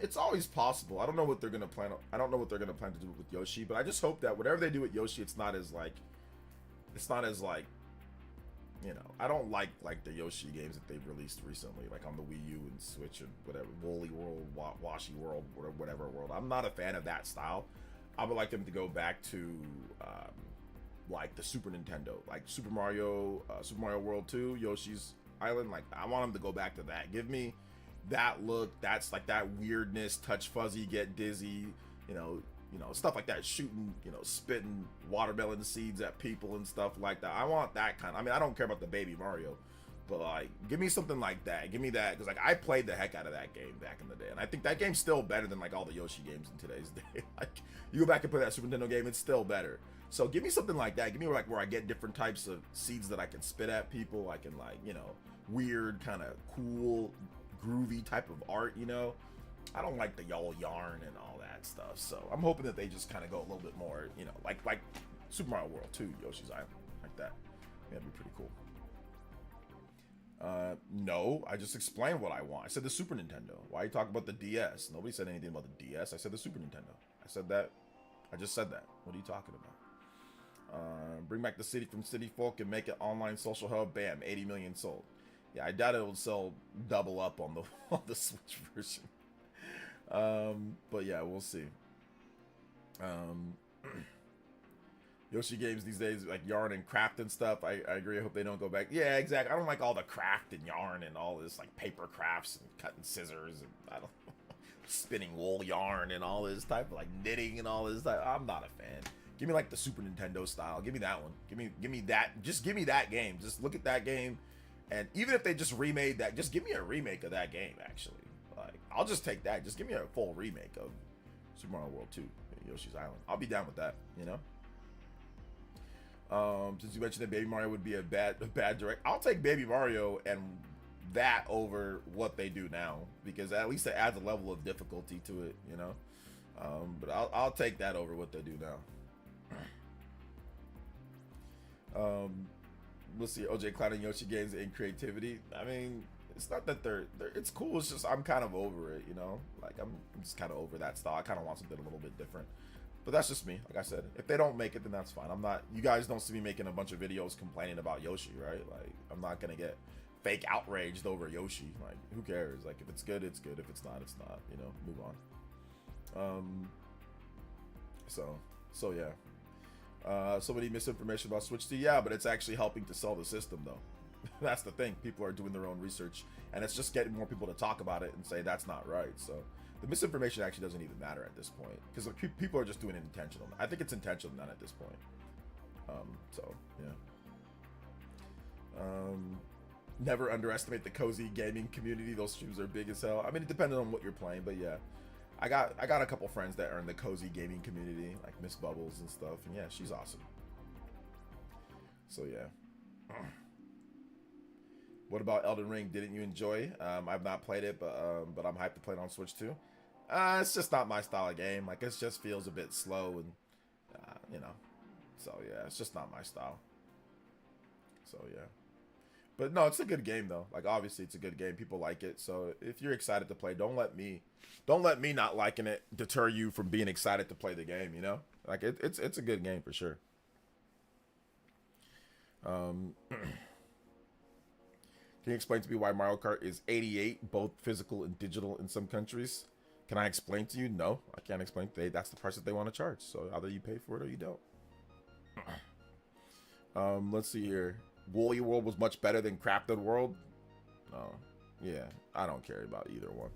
It's always possible. I don't know what they're gonna plan. I don't know what they're gonna plan to do with Yoshi, but I just hope that whatever they do with Yoshi, it's not as like, you know. I don't like the Yoshi games that they've released recently, like on the Wii U and Switch and whatever, Woolly World, Washi World, whatever world. I'm not a fan of that style. I would like them to go back to like the Super Nintendo, like Super Mario World 2, Yoshi's Island. Like, I want them to go back to that. Give me that look. That's like that weirdness, touch fuzzy, get dizzy, you know, stuff like that, shooting, you know, spitting watermelon seeds at people and stuff like that. I want that kind. I mean, I don't care about the Baby Mario But like, give me something like that. Give me that, because like I played the heck out of that game back in the day, and I think that game's still better than like all the Yoshi games in today's day. Like, you go back and play that Super Nintendo game, it's still better. So give me something like that. Give me like where I get different types of seeds that I can spit at people. I can like, you know, weird kind of cool, groovy type of art. You know, I don't like the y'all yarn and all that stuff. So I'm hoping that they just kind of go a little bit more, you know, like Super Mario World 2, Yoshi's Island, like that. Yeah, that'd be pretty cool. No, I just explained what I want. I said the Super Nintendo. Why are you talking about the DS? Nobody said anything about the DS. I said the Super Nintendo. I said that. I just said that. What are you talking about? Bring back the city from City Folk and make it online social hub. Bam, 80 million sold. Yeah, I doubt it will sell double up on the on the Switch version. But yeah, we'll see. Yoshi games these days, like yarn and craft and stuff. I agree. I hope they don't go back. Yeah, exactly. I don't like all the craft and yarn and all this like paper crafts and cutting scissors and I don't spinning wool yarn and all this type of like knitting and all this type. I'm not a fan. Give me like the Super Nintendo style. Give me that one. Give me that. Just give me that game. Just look at that game, and even if they just remade that, just give me a remake of that game. Actually, like I'll just take that. Just give me a full remake of Super Mario World 2, Yoshi's Island. I'll be down with that. You know. Since you mentioned that Baby Mario would be a bad direct, I'll take Baby Mario and that over what they do now, because at least it adds a level of difficulty to it, you know. But I'll take that over what they do now. Let's see, OJ clowning Yoshi games and creativity. I mean, it's not that they're it's cool. It's just I'm kind of over it, you know. Like I'm just kind of over that style. I kind of want something a little bit different. But that's just me. Like I said, if they don't make it, then that's fine. I'm not. You guys don't see me making a bunch of videos complaining about Yoshi, right? Like I'm not gonna get fake outraged over Yoshi. Like who cares? Like if it's good, it's good. If it's not, it's not. You know, move on. So yeah. Somebody misinformation about Switch 2. Yeah, but it's actually helping to sell the system though. That's the thing. People are doing their own research, and it's just getting more people to talk about it and say that's not right. So the misinformation actually doesn't even matter at this point, because like, people are just doing it intentional. I think it's intentional none at this point. So yeah. Never underestimate the cozy gaming community. Those streams are big as hell. I mean, it depends on what you're playing, but yeah. I got a couple friends that are in the cozy gaming community, like Miss Bubbles and stuff, and yeah, she's awesome. So yeah. What about Elden Ring? Didn't you enjoy? I've not played it, but I'm hyped to play it on Switch too. It's just not my style of game. Like it just feels a bit slow, and you know. So yeah, it's just not my style. So yeah. But no, it's a good game though. Like obviously it's a good game. People like it. So if you're excited to play, don't let me not liking it deter you from being excited to play the game, you know? Like it's a good game for sure. Can you explain to me why Mario Kart is 88, both physical and digital in some countries? Can I explain to you? No, I can't explain. That's the price that they want to charge. So either you pay for it or you don't. Let's see here. Woolly World was much better than Crafted World. Oh, yeah. I don't care about either one.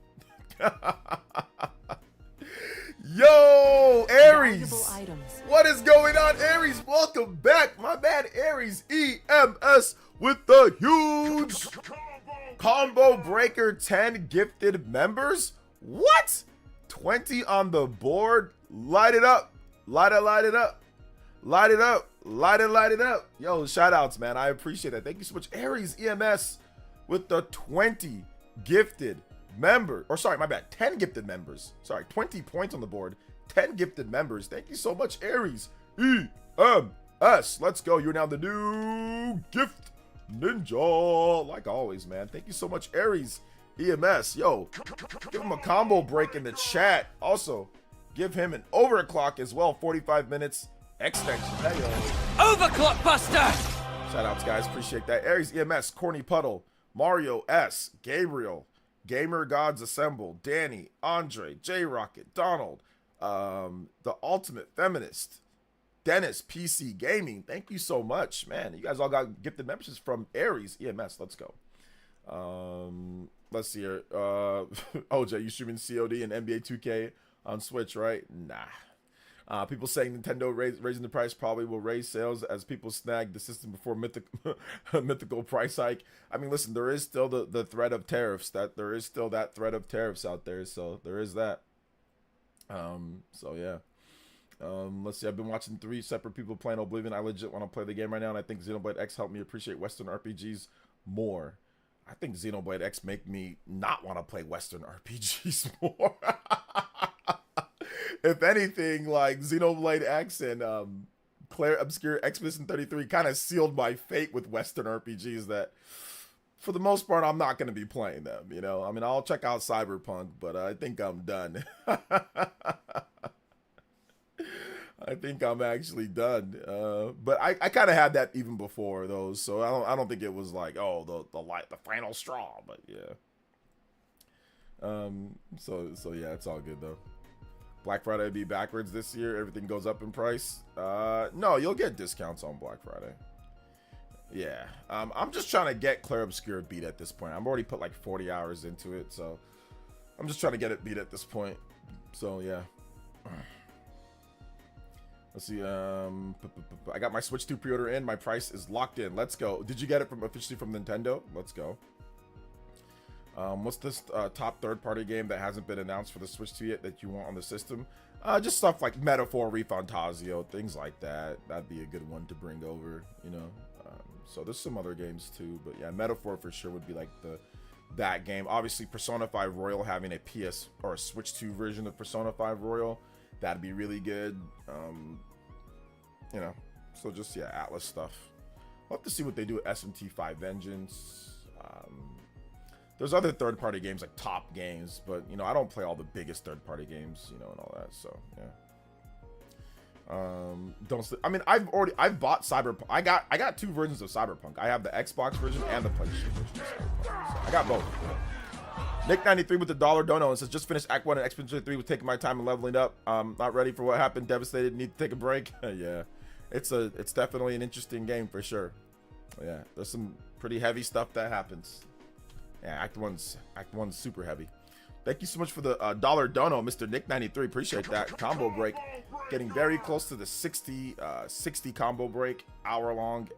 Yo, Aries. What is going on, Aries? Welcome back. My man, Aries EMS with the huge combo breaker 10 gifted members. What? 20 on the board. Light it up. Light it up. Light it up. Light it up. Yo, shout outs, man. I appreciate that. Thank you so much. Aries EMS with the 20 gifted member. Or sorry, my bad. 10 gifted members. Sorry, 20 points on the board. 10 gifted members. Thank you so much, Aries EMS. Let's go. You're now the new gift ninja. Like always, man. Thank you so much, Aries EMS. Yo, give him a combo break in the chat. Also, give him an overclock as well. 45 minutes. Extension. Hey, yo. Overclock Buster! Shout outs, guys. Appreciate that. Aries EMS, Corny Puddle, Mario S, Gabriel, Gamer Gods Assemble, Danny, Andre, J Rocket, Donald, the Ultimate Feminist, Dennis, PC Gaming. Thank you so much, man. You guys all got gifted memberships from Aries EMS. Let's go. Let's see here. OJ, you streaming COD and NBA 2K on Switch, right? Nah. People saying Nintendo raising the price probably will raise sales as people snag the system before mythical price hike. I mean, listen, there is still the threat of tariffs. There is still that threat of tariffs out there. So there is that. So yeah. Let's see. I've been watching 3 separate people playing Oblivion. I legit want to play the game right now, and I think Xenoblade X helped me appreciate Western RPGs more. I think Xenoblade X make me not want to play Western RPGs more. If anything, like Xenoblade X and Claire Obscure Expedition 33 kind of sealed my fate with Western RPGs that, for the most part, I'm not going to be playing them, you know? I mean, I'll check out Cyberpunk, but I think I'm done. I think I'm actually done. But I kind of had that even before those, so I don't think it was like, oh, the final straw, but yeah. So yeah, it's all good though. Black Friday will be backwards this year. Everything goes up in price. No, you'll get discounts on Black Friday. Yeah. I'm just trying to get Claire Obscure beat at this point. I've already put like 40 hours into it, so I'm just trying to get it beat at this point. So yeah. Let's see. I got my Switch 2 pre-order in. My price is locked in. Let's go. Did you get it officially from Nintendo? Let's go. What's this top third-party game that hasn't been announced for the Switch 2 yet that you want on the system? Just stuff like Metaphor, Refantasio, things like that. That'd be a good one to bring over, you know. So there's some other games too, but yeah, Metaphor for sure would be like that game. Obviously, Persona 5 Royal having a PS or a Switch 2 version of Persona 5 Royal, that'd be really good. You know, so just yeah, Atlas stuff. I'll have to see what they do with SMT5 Vengeance. There's other third-party games like Top Games, but you know I don't play all the biggest third-party games, you know, and all that. So yeah. I mean, I've bought Cyberpunk. I got 2 versions of Cyberpunk. I have the Xbox version and the PlayStation version of Cyberpunk. So I got both. Nick93 with the $1 dono and says, just finished Act 1 and Expedition 3 with taking my time and leveling up. Not ready for what happened. Devastated. Need to take a break. Yeah, it's definitely an interesting game for sure. Yeah, there's some pretty heavy stuff that happens. Yeah, Act 1's super heavy. Thank you so much for the $1 dono, Mr. Nick93. Appreciate that. Combo break. Getting very close to the 60 combo break, hour-long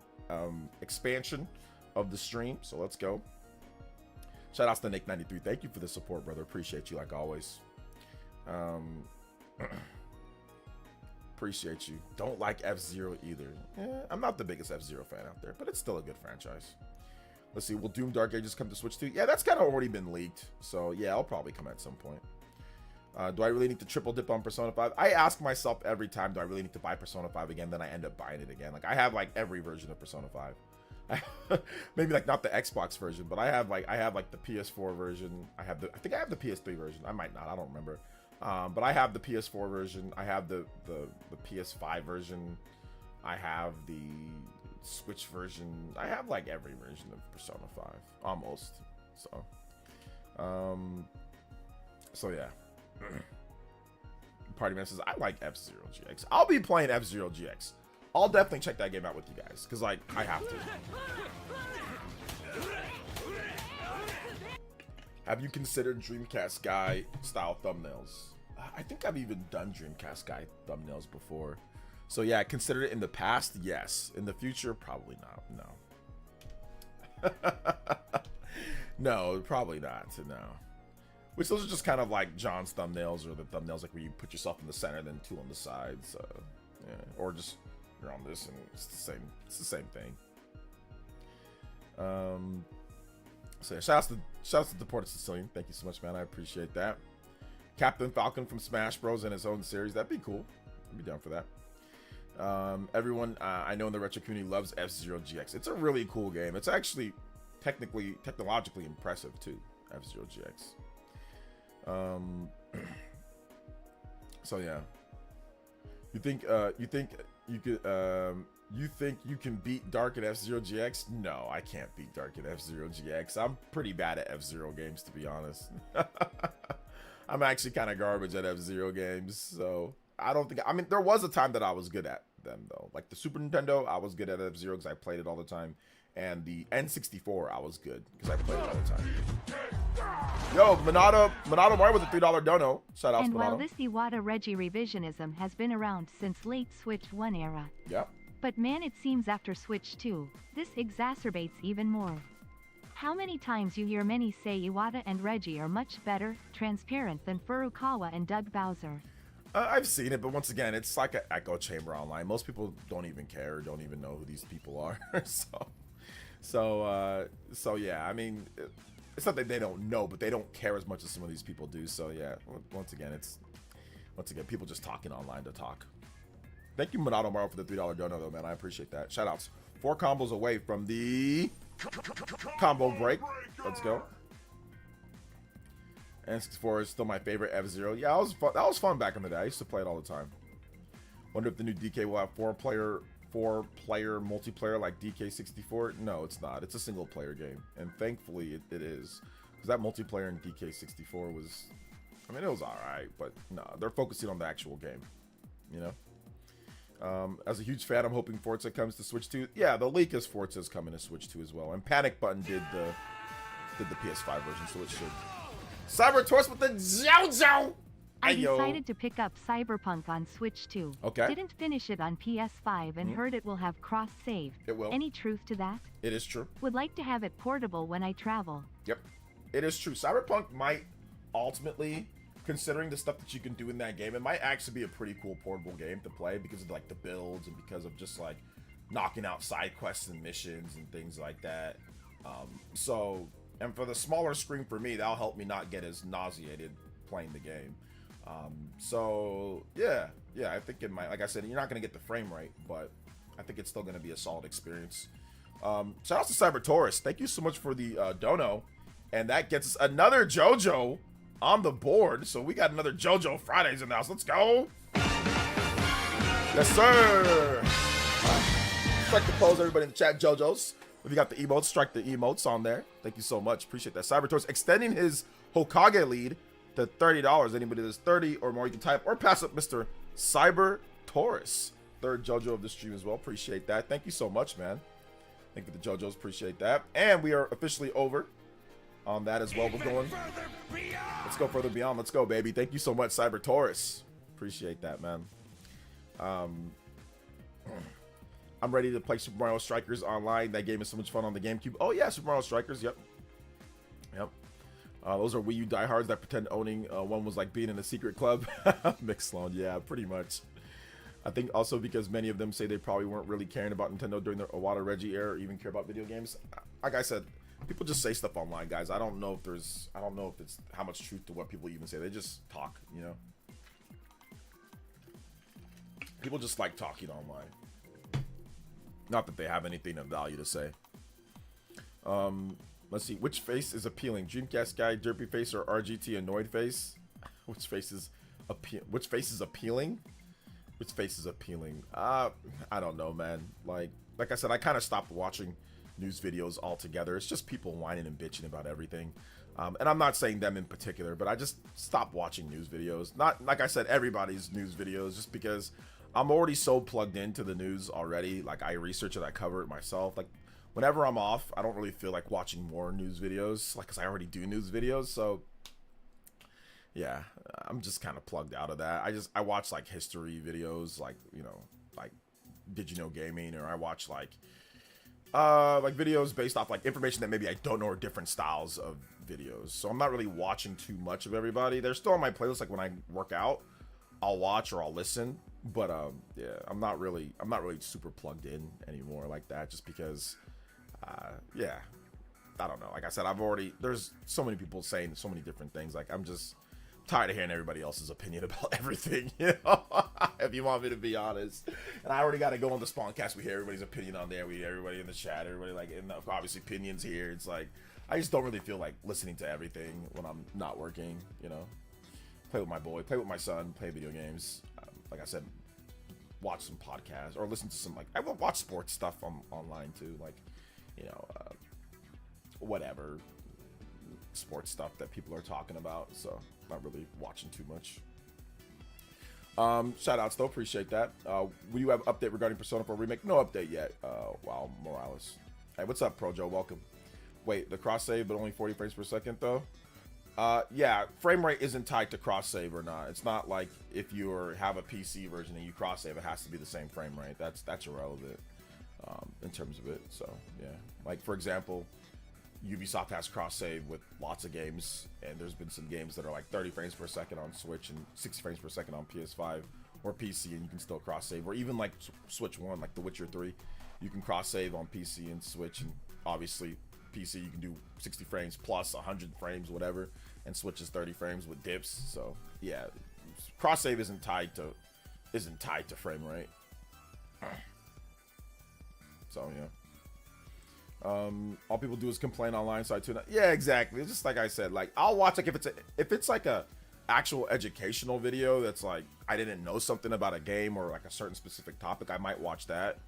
expansion of the stream. So let's go. Shout outs to Nick93. Thank you for the support, brother. Appreciate you like always. Appreciate you. Don't like F-Zero either. I'm not the biggest F-Zero fan out there, but it's still a good franchise. Let's see, will Doom Dark Ages come to Switch 2? Yeah, that's kind of already been leaked. So yeah, I'll probably come at some point. Do I really need to triple dip on Persona 5? I ask myself every time, do I really need to buy Persona 5 again? Then I end up buying it again. Like I have like every version of Persona 5. Maybe like not the Xbox version, but I have like the PS4 version. I think I have the PS3 version. I might not. I don't remember. But I have the PS4 version. I have the PS5 version. I have the Switch version. I have like every version of Persona 5 almost. So yeah. Party Man says I like F-Zero GX. I'll be playing F-Zero GX. I'll definitely check that game out with you guys because like I have to. Have you considered Dreamcast guy style thumbnails? I think I've even done Dreamcast guy thumbnails before. So yeah, I considered it in the past, yes. In the future, probably not. No. No, probably not. No. Which those are just kind of like John's thumbnails, or the thumbnails like where you put yourself in the center, then 2 on the sides. Yeah. Or just you're on this, and it's the same. It's the same thing. So yeah, shout outs to Deported Sicilian. Thank you so much, man. I appreciate that. Captain Falcon from Smash Bros. In his own series. That'd be cool. I'd be down for that. Everyone I know in the retro community loves F-Zero GX. It's a really cool game. It's actually technologically impressive too. F-Zero GX. So yeah. You think you can beat Dark at F-Zero GX? No, I can't beat Dark at F-Zero GX. I'm pretty bad at F-Zero games, to be honest. I'm actually kind of garbage at F-Zero games, so I don't think. I mean, there was a time that I was good at them though. Like the Super Nintendo, I was good at F-Zero because I played it all the time, and the N64, I was good because I played it all the time. Yo, Monado Mario with a $3 dono. Shout out to And Monado. while this Iwata Reggie revisionism has been around since late Switch 1 era, Yep. but man, it seems after Switch 2, this exacerbates even more. How many times you hear many say Iwata and Reggie are much better, transparent than Furukawa and Doug Bowser. I've seen it, but once again, it's like an echo chamber online. Most people don't even care, don't even know who these people are. so yeah, I mean, it's not that they don't know, but they don't care as much as some of these people do. So yeah, once again, people just talking online to talk. Thank you, Monado Mario, for the $3 dono, though, man. I appreciate that. Shout outs. 4 combos away from the combo break. Let's go. N64 is still my favorite F-Zero. Yeah, that was fun back in the day. I used to play it all the time. Wonder if the new DK will have four-player multiplayer like DK64. No, it's not. It's a single-player game, and thankfully it is, because that multiplayer in DK64 was, I mean, it was all right, but no, they're focusing on the actual game, you know. As a huge fan, I'm hoping Forza comes to Switch 2. Yeah, the leak is Forza's coming to Switch 2 as well, and Panic Button did the PS5 version, so it should. Cyber Torch with the JoJo! I decided to pick up Cyberpunk on Switch 2. Okay. Didn't finish it on PS5 and heard it will have cross-save. It will. Any truth to that? It is true. Would like to have it portable when I travel. Yep. It is true. Cyberpunk might ultimately, considering the stuff that you can do in that game, it might actually be a pretty cool portable game to play because of like the builds and because of just like knocking out side quests and missions and things like that. And for the smaller screen for me, that'll help me not get as nauseated playing the game. Yeah, I think it might, like I said, you're not going to get the frame rate, but I think it's still going to be a solid experience. Shout out to Cyber Taurus. Thank you so much for the dono. And that gets us another JoJo on the board. So we got another JoJo Fridays in the house. Let's go. Yes, sir. Strike the pose, everybody in the chat, JoJo's. If you got the emotes, strike the emotes on there. Thank you so much. Appreciate that. Cyber Taurus extending his Hokage lead to $30. Anybody that's 30 or more, you can type or pass up Mr. Cyber Taurus. Third JoJo of the stream as well. Appreciate that. Thank you so much, man. Thank you for the JoJos. Appreciate that. And we are officially over on that as well. We're going. Let's go further beyond. Let's go, baby. Thank you so much, Cyber Taurus. Appreciate that, man. I'm ready to play Super Mario Strikers online. That game is so much fun on the GameCube. Oh yeah, Super Mario Strikers. Yep. Those are Wii U diehards that pretend owning one was like being in a secret club. Mixed loan, yeah, pretty much. I think also because many of them say they probably weren't really caring about Nintendo during the Iwata Reggie era or even care about video games. Like I said, people just say stuff online, guys. I don't know if it's how much truth to what people even say. They just talk, you know. People just like talking online. Not that they have anything of value to say. Let's see. Which face is appealing? Dreamcast guy, derpy face, or RGT annoyed face? Which face is appealing? Which face is appealing? I don't know, man. Like I said, I kind of stopped watching news videos altogether. It's just people whining and bitching about everything. And I'm not saying them in particular, but I just stopped watching news videos. Not, like I said, everybody's news videos, just because I'm already so plugged into the news already. Like, I research it, I cover it myself. Like, whenever I'm off, I don't really feel like watching more news videos, like, because I already do news videos. So yeah, I'm just kind of plugged out of that. I watch like history videos, like, you know, like Did You Know Gaming, or I watch like videos based off like information that maybe I don't know, or different styles of videos. So I'm not really watching too much of everybody. They're still on my playlist. Like when I work out, I'll watch or I'll listen. But yeah, I'm not really super plugged in anymore like that, just because yeah, I don't know. Like I said, there's so many people saying so many different things. Like, I'm just tired of hearing everybody else's opinion about everything, you know. If you want me to be honest. And I already got to go on the Spawncast. We hear everybody's opinion on there. We hear everybody in the chat, everybody like, and obviously opinions here. It's like, I just don't really feel like listening to everything when I'm not working, you know. Play with my boy, play with my son, play video games. Like I said, watch some podcasts or listen to some, like, I will watch sports stuff online too, like, you know, whatever sports stuff that people are talking about. So not really watching too much. Shout outs though, appreciate that. Will you have update regarding Persona 4 remake? No update yet. Wow, Morales. Hey, what's up, Pro Joe? Welcome. Wait, the cross save, but only 40 frames per second though. Yeah, frame rate isn't tied to cross save or not. It's not like if you have a PC version and you cross save, it has to be the same frame rate. That's irrelevant in terms of it. So yeah, like for example, Ubisoft has cross save with lots of games, and there's been some games that are like 30 frames per second on Switch and 60 frames per second on PS5 or PC, and you can still cross save. Or even like Switch One, like The Witcher 3, you can cross save on PC and Switch, and obviously PC you can do 60 frames plus 100 frames, whatever, and Switch is 30 frames with dips. So yeah, cross save isn't tied to frame rate. So yeah, all people do is complain online, so I tune out. Yeah, exactly. It's just like I said, like I'll watch, like if it's like a actual educational video that's like I didn't know something about a game or like a certain specific topic, I might watch that.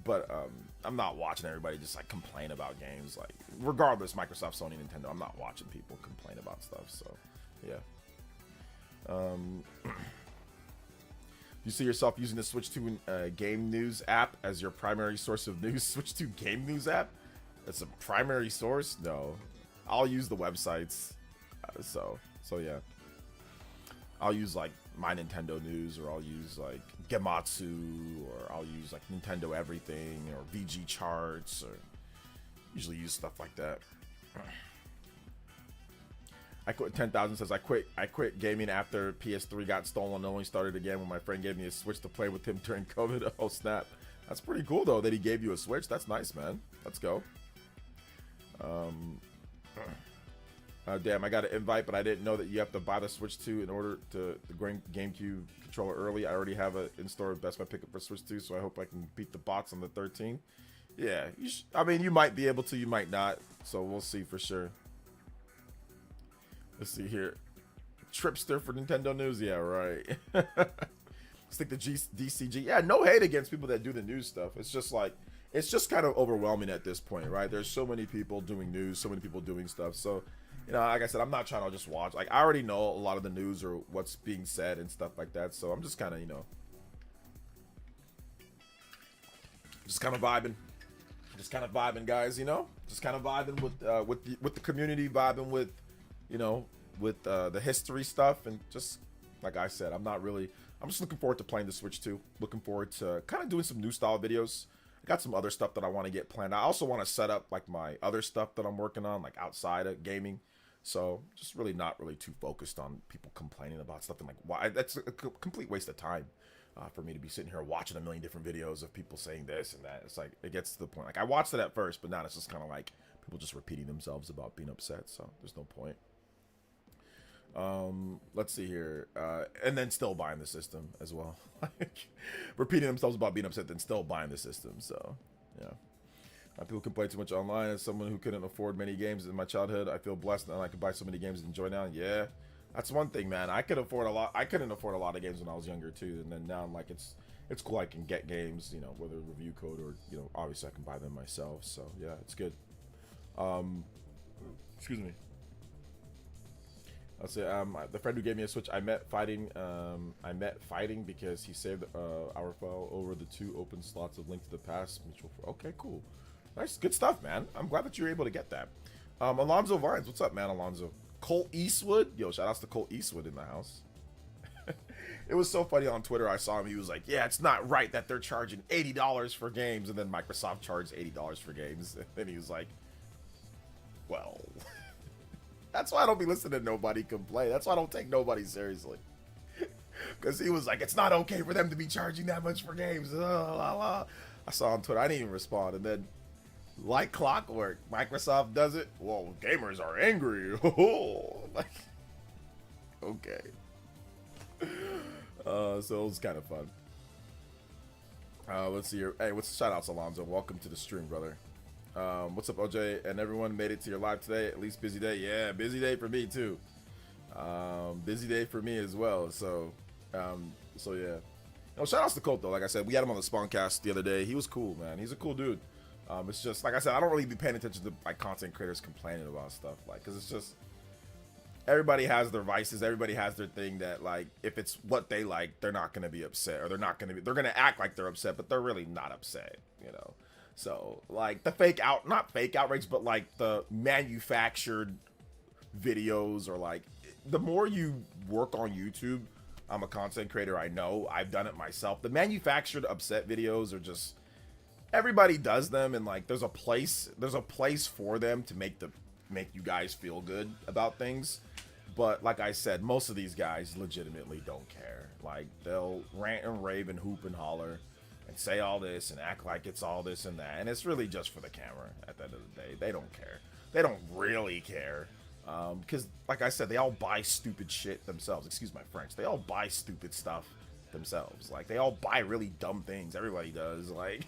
But I'm not watching everybody just like complain about games. Like regardless, Microsoft, Sony, Nintendo, I'm not watching people complain about stuff. So yeah. You see yourself using the Switch 2 game news app as your primary source of news? Switch 2 game news app? That's a primary source? No, I'll use the websites. So yeah, I'll use like My Nintendo News, or I'll use like Gematsu, or I'll use like Nintendo Everything or VG Charts, or usually use stuff like that. I quit 10,000 says I quit gaming after PS3 got stolen and only started again when my friend gave me a Switch to play with him during COVID. Oh snap. That's pretty cool though that he gave you a Switch. That's nice, man. Let's go. Damn, I got an invite, but I didn't know that you have to buy the Switch 2 in order to the GameCube controller early. I already have a in-store Best Buy pickup for Switch 2, so I hope I can beat the bots on the 13. Yeah, I mean, you might be able to, you might not. So we'll see for sure. Let's see here. Tripster for Nintendo News. Yeah, right. Stick to DCG. Yeah, no hate against people that do the news stuff. It's just like, it's just kind of overwhelming at this point, right? There's so many people doing news, so many people doing stuff. So, you know, like I said, I'm not trying to just watch. Like, I already know a lot of the news or what's being said and stuff like that. So I'm just kind of, you know, just kind of vibing. Just kind of vibing, guys, you know? Just kind of vibing with the community, vibing with, you know, with the history stuff, and just like I said, I'm just looking forward to playing the Switch 2. Looking forward to kind of doing some new style videos. I got some other stuff that I want to get planned. I also want to set up like my other stuff that I'm working on, like outside of gaming. So just really not really too focused on people complaining about stuff, and like why that's a complete waste of time for me to be sitting here watching a million different videos of people saying this and that. It's like it gets to the point. Like I watched it at first, but now it's just kind of like people just repeating themselves about being upset. So there's no point. Let's see here, and then still buying the system as well. Like repeating themselves about being upset, then still buying the system. So yeah, people complain too much online. As someone who couldn't afford many games in my childhood, I feel blessed and I can buy so many games and enjoy now. Yeah, that's one thing, man. I couldn't afford a lot of games when I was younger too, and then now I'm like, it's cool. I can get games, you know, whether review code or, you know, obviously I can buy them myself. So yeah, it's good. Excuse me. I'll say the friend who gave me a Switch I met fighting because he saved our file over the 2 open slots of Link to the Past mutual. Okay, cool, nice, good stuff, man. I'm glad that you were able to get that. Alonzo Vines, what's up, man? Alonzo. Colt Eastwood, yo, shout outs to Colt Eastwood in the house. It was so funny on Twitter. I saw him. He was like, "Yeah, it's not right that they're charging $80 for games, and then Microsoft charged $80 for games." And then he was like, "Well." That's why I don't be listening to nobody complain. That's why I don't take nobody seriously. Because he was like, it's not okay for them to be charging that much for games. I saw on Twitter. I didn't even respond. And then, like clockwork, Microsoft does it. Well, gamers are angry. Like, okay. So it was kind of fun. Let's see here. Hey, shout outs, Alonzo. Welcome to the stream, brother. What's up, OJ and everyone? Made it to your live today. At least busy day. Yeah, busy day for me too. Busy day for me as well. So yeah. No, shout outs to Colt though. Like I said, we had him on the Spawncast the other day. He was cool, man. He's a cool dude. It's just like I said, I don't really be paying attention to like content creators complaining about stuff, like, because it's just everybody has their vices. Everybody has their thing that, like, if it's what they like, they're not gonna be upset, or they're gonna act like they're upset, but they're really not upset, you know. So, like, the not fake outrage, but like the manufactured videos or like the more you work on YouTube. I'm a content creator. I know I've done it myself. The manufactured upset videos are just everybody does them, and like there's a place for them to make you guys feel good about things. But like I said, most of these guys legitimately don't care. Like they'll rant and rave and hoop and holler and say all this and act like it's all this and that, and it's really just for the camera. At the end of the day, they don't care. They don't really care. Because like I said, they all buy stupid shit themselves. Excuse my French. They all buy stupid stuff themselves. Like they all buy really dumb things. Everybody does. Like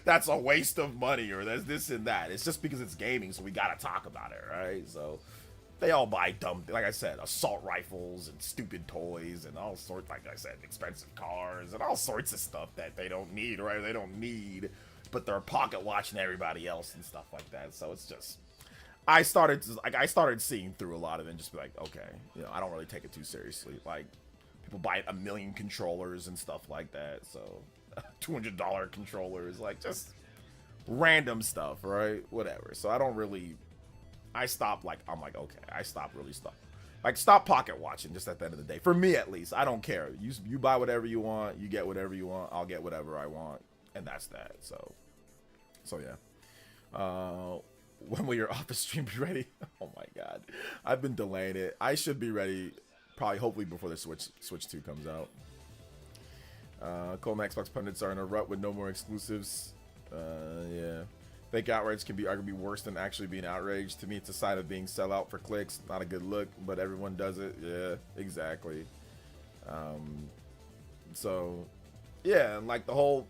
that's a waste of money, or there's this and that. It's just because it's gaming, so we gotta talk about it, right? So they all buy dumb, like I said, assault rifles and stupid toys and all sorts, like I said, expensive cars and all sorts of stuff that they don't need, right? They don't need, but they're pocket watching everybody else and stuff like that. So it's just, I started seeing through a lot of it and just be like, okay, you know, I don't really take it too seriously. Like, people buy 1 million controllers and stuff like that, so $200 controllers, like just random stuff, right? Whatever. So I don't really, I stopped, like, I'm like, okay, I stopped really stuff. Like, stop pocket watching just at the end of the day. For me, at least, I don't care. You buy whatever you want, you get whatever you want, I'll get whatever I want, and that's that. So yeah. When will your office stream be ready? Oh my god, I've been delaying it. I should be ready, probably, hopefully before the Switch 2 comes out. Coleman Xbox pundits are in a rut with no more exclusives. Yeah. Fake outrage can be arguably worse than actually being outraged. To me, it's a sign of being sellout for clicks. Not a good look, but everyone does it. Yeah, exactly. So, yeah, and like the whole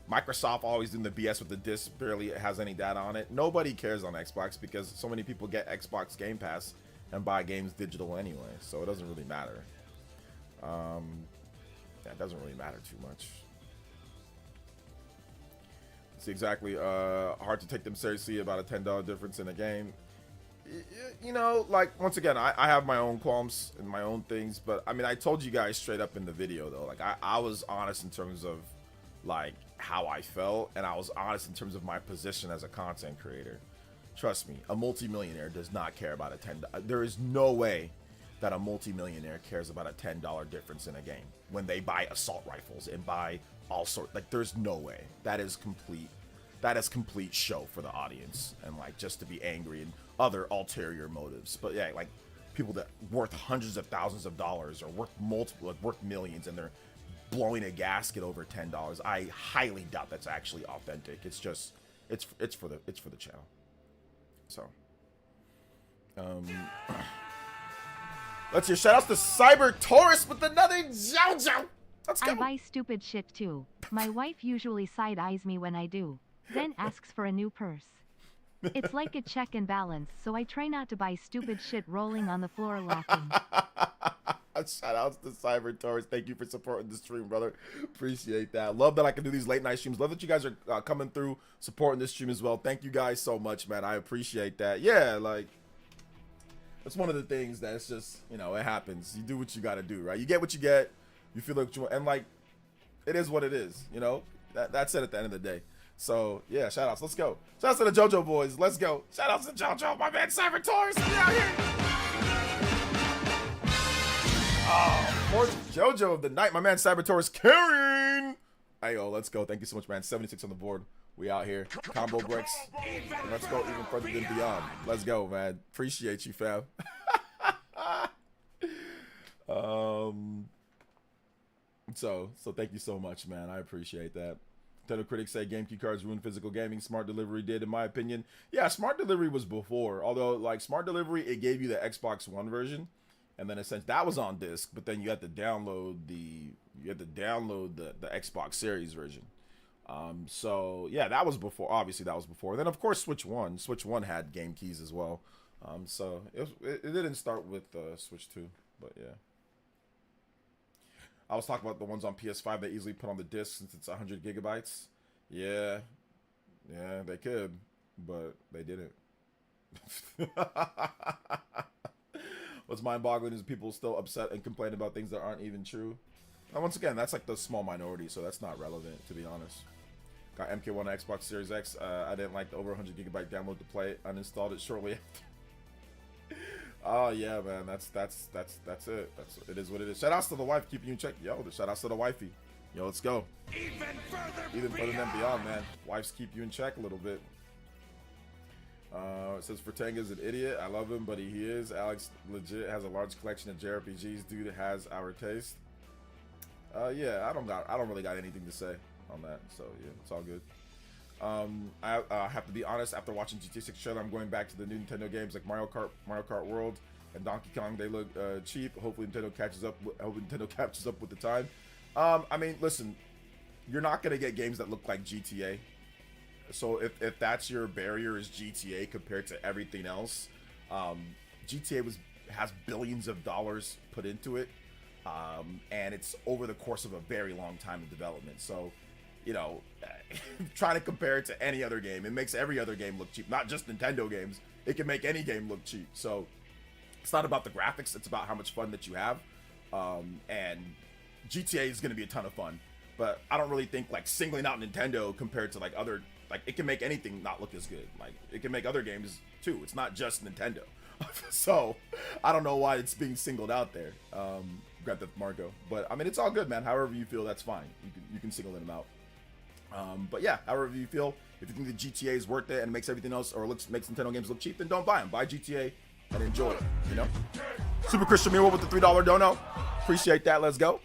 Microsoft always doing the BS with the disc, barely has any data on it. Nobody cares on Xbox because so many people get Xbox Game Pass and buy games digital anyway, so it doesn't really matter. Yeah, it doesn't really matter too much. It's exactly hard to take them seriously about a $10 difference in a game. You know, like, once again, I have my own qualms and my own things, but I mean, I told you guys straight up in the video though, like I was honest in terms of like how I felt, and I was honest in terms of my position as a content creator. Trust me, a multimillionaire does not care about a $10. There is no way that a multimillionaire cares about a $10 difference in a game when they buy assault rifles and buy all sorts. Like, there's no way. That is complete show for the audience, and like just to be angry and other ulterior motives. But yeah, like people that worth hundreds of thousands of dollars or worth multiple, like worth millions, and they're blowing a gasket over $10. I highly doubt that's actually authentic. It's just it's for the channel. So let's hear shout outs to Cyber Taurus with another JoJo. Let's go. I buy stupid shit too. My wife usually side eyes me when I do, then asks for a new purse. It's like a check and balance, so I try not to buy stupid shit rolling on the floor laughing. Shout outs to Cyber Taurus. Thank you for supporting the stream, brother. Appreciate that. Love that I can do these late night streams. Love that you guys are coming through, supporting this stream as well. Thank you guys so much, man. I appreciate that. Yeah, like, that's one of the things that's just, you know, it happens. You do what you got to do, right? You get what you get. You feel like you want, and like, it is what it is, you know? That's it at the end of the day. So, yeah, shout outs. Let's go. Shout outs to the JoJo boys. Let's go. Shout outs to JoJo, my man, Cyber Taurus. We out here. Oh, fourth JoJo of the night, my man Cyber Taurus carrying. Ayo, let's go. Thank you so much, man. 76 on the board. We out here. Combo bricks. And let's go even further than beyond. Let's go, man. Appreciate you, fam. So thank you so much, man. I appreciate that. Nintendo critics say GameCube cards ruined physical gaming. Smart delivery did, in my opinion. Yeah, smart delivery was before. Although, like, smart delivery, it gave you the Xbox One version. And then essentially that was on disc, but then you had to download the Xbox Series version. So yeah, that was before. Obviously, that was before. Then of course Switch One had game keys as well. So it didn't start with Switch 2, but yeah. I was talking about the ones on PS5 that easily put on the disc since it's 100 gigabytes. Yeah, they could, but they didn't. What's mind-boggling is people still upset and complain about things that aren't even true. And once again, that's like the small minority, so that's not relevant, to be honest. Got MK1 on Xbox Series X. I didn't like the over 100 gigabyte download to play it. Uninstalled it shortly after. Oh yeah, man. That's it. It is what it is. Shout outs to the wife keeping you in check. Yo, the shout outs to the wifey. Yo, let's go. Even further than beyond, man. Wives keep you in check a little bit. It says Fertanga's an idiot. I love him, but he is. Alex legit has a large collection of JRPGs. Dude has our taste. Yeah, I don't really got anything to say on that. So yeah, it's all good. I have to be honest. After watching GTA 6 trailer, I'm going back to the new Nintendo games like Mario Kart World, and Donkey Kong. They look cheap. Hopefully Nintendo catches up. Hopefully Nintendo catches up with the time. I mean, listen, you're not gonna get games that look like GTA. So if that's your barrier is GTA compared to everything else, GTA has billions of dollars put into it, and it's over the course of a very long time of development. So, you know, trying to compare it to any other game, it makes every other game look cheap. Not just Nintendo games. It can make any game look cheap. So it's not about the graphics. It's about how much fun that you have. And GTA is going to be a ton of fun. But I don't really think like singling out Nintendo compared to like other, like it can make anything not look as good. Like it can make other games too. It's not just Nintendo. So I don't know why it's being singled out there. Grand Theft Marco. But I mean, it's all good, man. However you feel, that's fine. You can single them out. But yeah, however you feel, if you think the GTA is worth it and makes everything else or makes Nintendo games look cheap, then don't buy them. Buy GTA and enjoy it, you know? Super Christian Miro with the $3 dono. Appreciate that. Let's go.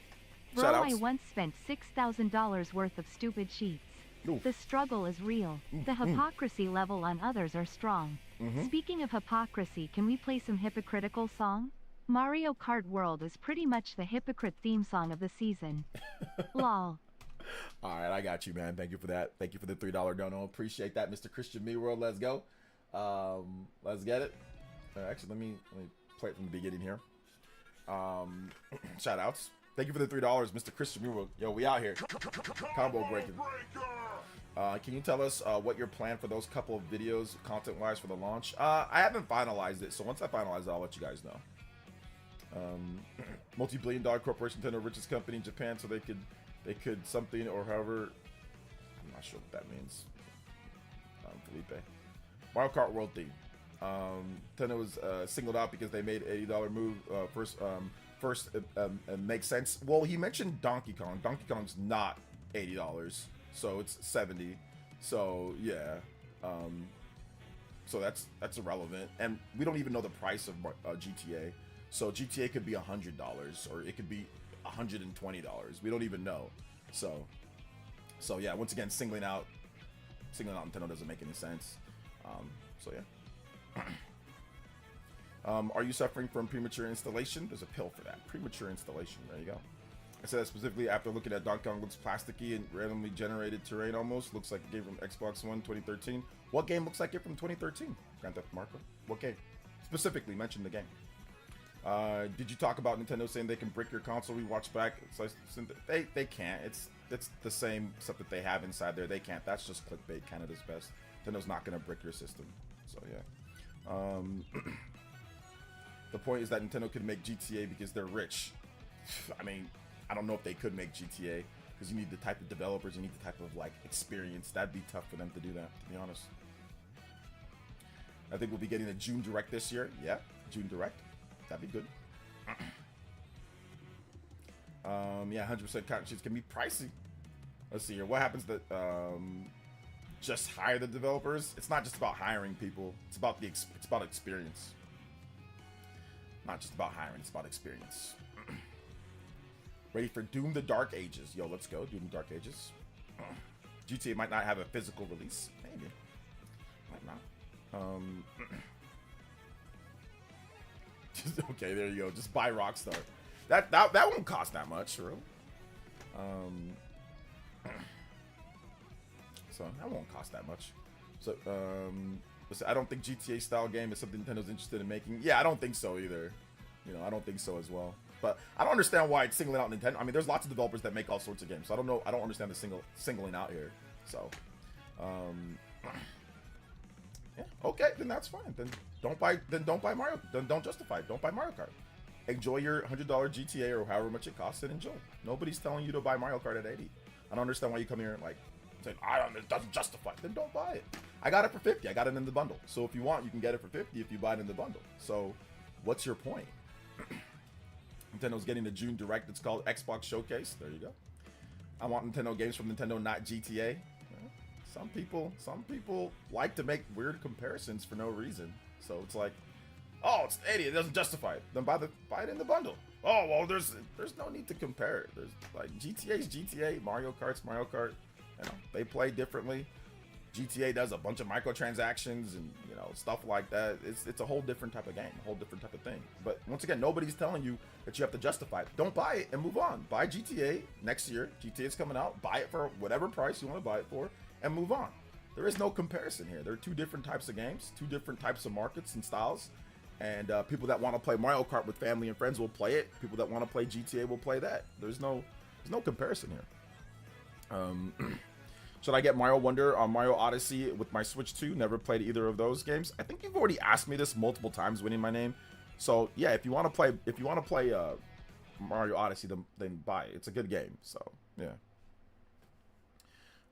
Bro, I once spent $6,000 worth of stupid sheets. Oof. The struggle is real. The hypocrisy level on others are strong. Speaking of hypocrisy, can we play some hypocritical song? Mario Kart World is pretty much the hypocrite theme song of the season. Lol. All right, I got you, man. Thank you for that. Thank you for the $3 dono. Appreciate that, Mr. Christian Me World. Let's go. Let's get it. Actually, let me play it from the beginning here. Shout outs. Thank you for the $3, Mr. Christian Me World. Yo, we out here. Combo breaking. Can you tell us what your plan for those couple of videos, content-wise, for the launch? I haven't finalized it, so once I finalize it, I'll let you guys know. Multi-billion-dollar corporation, Nintendo, richest company in Japan, so they could something or however. I'm not sure what that means. Felipe. Mario Kart World theme. Nintendo was singled out because they made $80 move first. It makes sense. Well, he mentioned Donkey Kong. Donkey Kong's not $80, so it's $70. So yeah. So that's irrelevant, and we don't even know the price of GTA. So GTA could be $100 or it could be $120. We don't even know. So yeah, once again, singling out Nintendo doesn't make any sense. So yeah. Are you suffering from premature installation? There's a pill for that. Premature installation. There you go. I said that specifically after looking at Donkey Kong. Looks plasticky and randomly generated terrain almost. Looks like a game from Xbox One 2013. What game looks like it from 2013? Grand Theft Marco. What game? Specifically mention the game. Did you talk about Nintendo saying they can brick your console rewatch back? They can't. It's the same stuff that they have inside there. They can't. That's just clickbait. Canada's best. Nintendo's not gonna brick your system. So yeah. The point is that Nintendo could make GTA because they're rich. I mean, I don't know if they could make GTA because you need the type of developers, you need the type of like experience. That'd be tough for them to do that, to be honest. I think we'll be getting a June Direct this year. Yeah, June Direct. That'd be good. Yeah, 100% cotton sheets can be pricey. Let's see here. What happens that just hire the developers? It's not just about hiring people. It's about experience. Not just about hiring. It's about experience. Ready for Doom the Dark Ages? Yo, let's go. Doom the Dark Ages. GTA might not have a physical release. Maybe. Might not. Okay, there you go. Just buy Rockstar. That won't cost that much, really. So that won't cost that much. So listen, I don't think GTA style game is something Nintendo's interested in making. Yeah, I don't think so either. You know, I don't think so as well. But I don't understand why it's singling out Nintendo. I mean, there's lots of developers that make all sorts of games. So I don't know. I don't understand the singling out here. So, yeah, okay, then that's fine. Then don't buy Mario. Then don't justify it. Don't buy Mario Kart. Enjoy your $100 GTA or however much it costs and enjoy. Nobody's telling you to buy Mario Kart at 80. I don't understand why you come here and like say it doesn't justify it. Then don't buy it. I got it for 50. I got it in the bundle. So if you want, you can get it for 50 if you buy it in the bundle. So what's your point? Nintendo's getting the June Direct. It's called Xbox Showcase. There you go. I want Nintendo games from Nintendo, not GTA. Some people like to make weird comparisons for no reason. So it's like, oh, it's 80. It doesn't justify it. Then buy it in the bundle. Oh well, there's no need to compare it. There's like GTA's GTA, Mario Kart's Mario Kart. You know, they play differently. GTA does a bunch of microtransactions and stuff like that. It's a whole different type of game, a whole different type of thing. But once again, nobody's telling you that you have to justify it. Don't buy it and move on. Buy GTA next year. GTA is coming out. Buy it for whatever price you want to buy it for and move on. There is no comparison here. There are two different types of games, two different types of markets and styles. And people that want to play Mario Kart with family and friends will play it. People that want to play GTA will play that. There's no comparison here. Should I get Mario Wonder on Mario Odyssey with my Switch 2? Never played either of those games. I think you've already asked me this multiple times, winning my name. So yeah, if you want to play Mario Odyssey, then buy it. It's a good game. So yeah.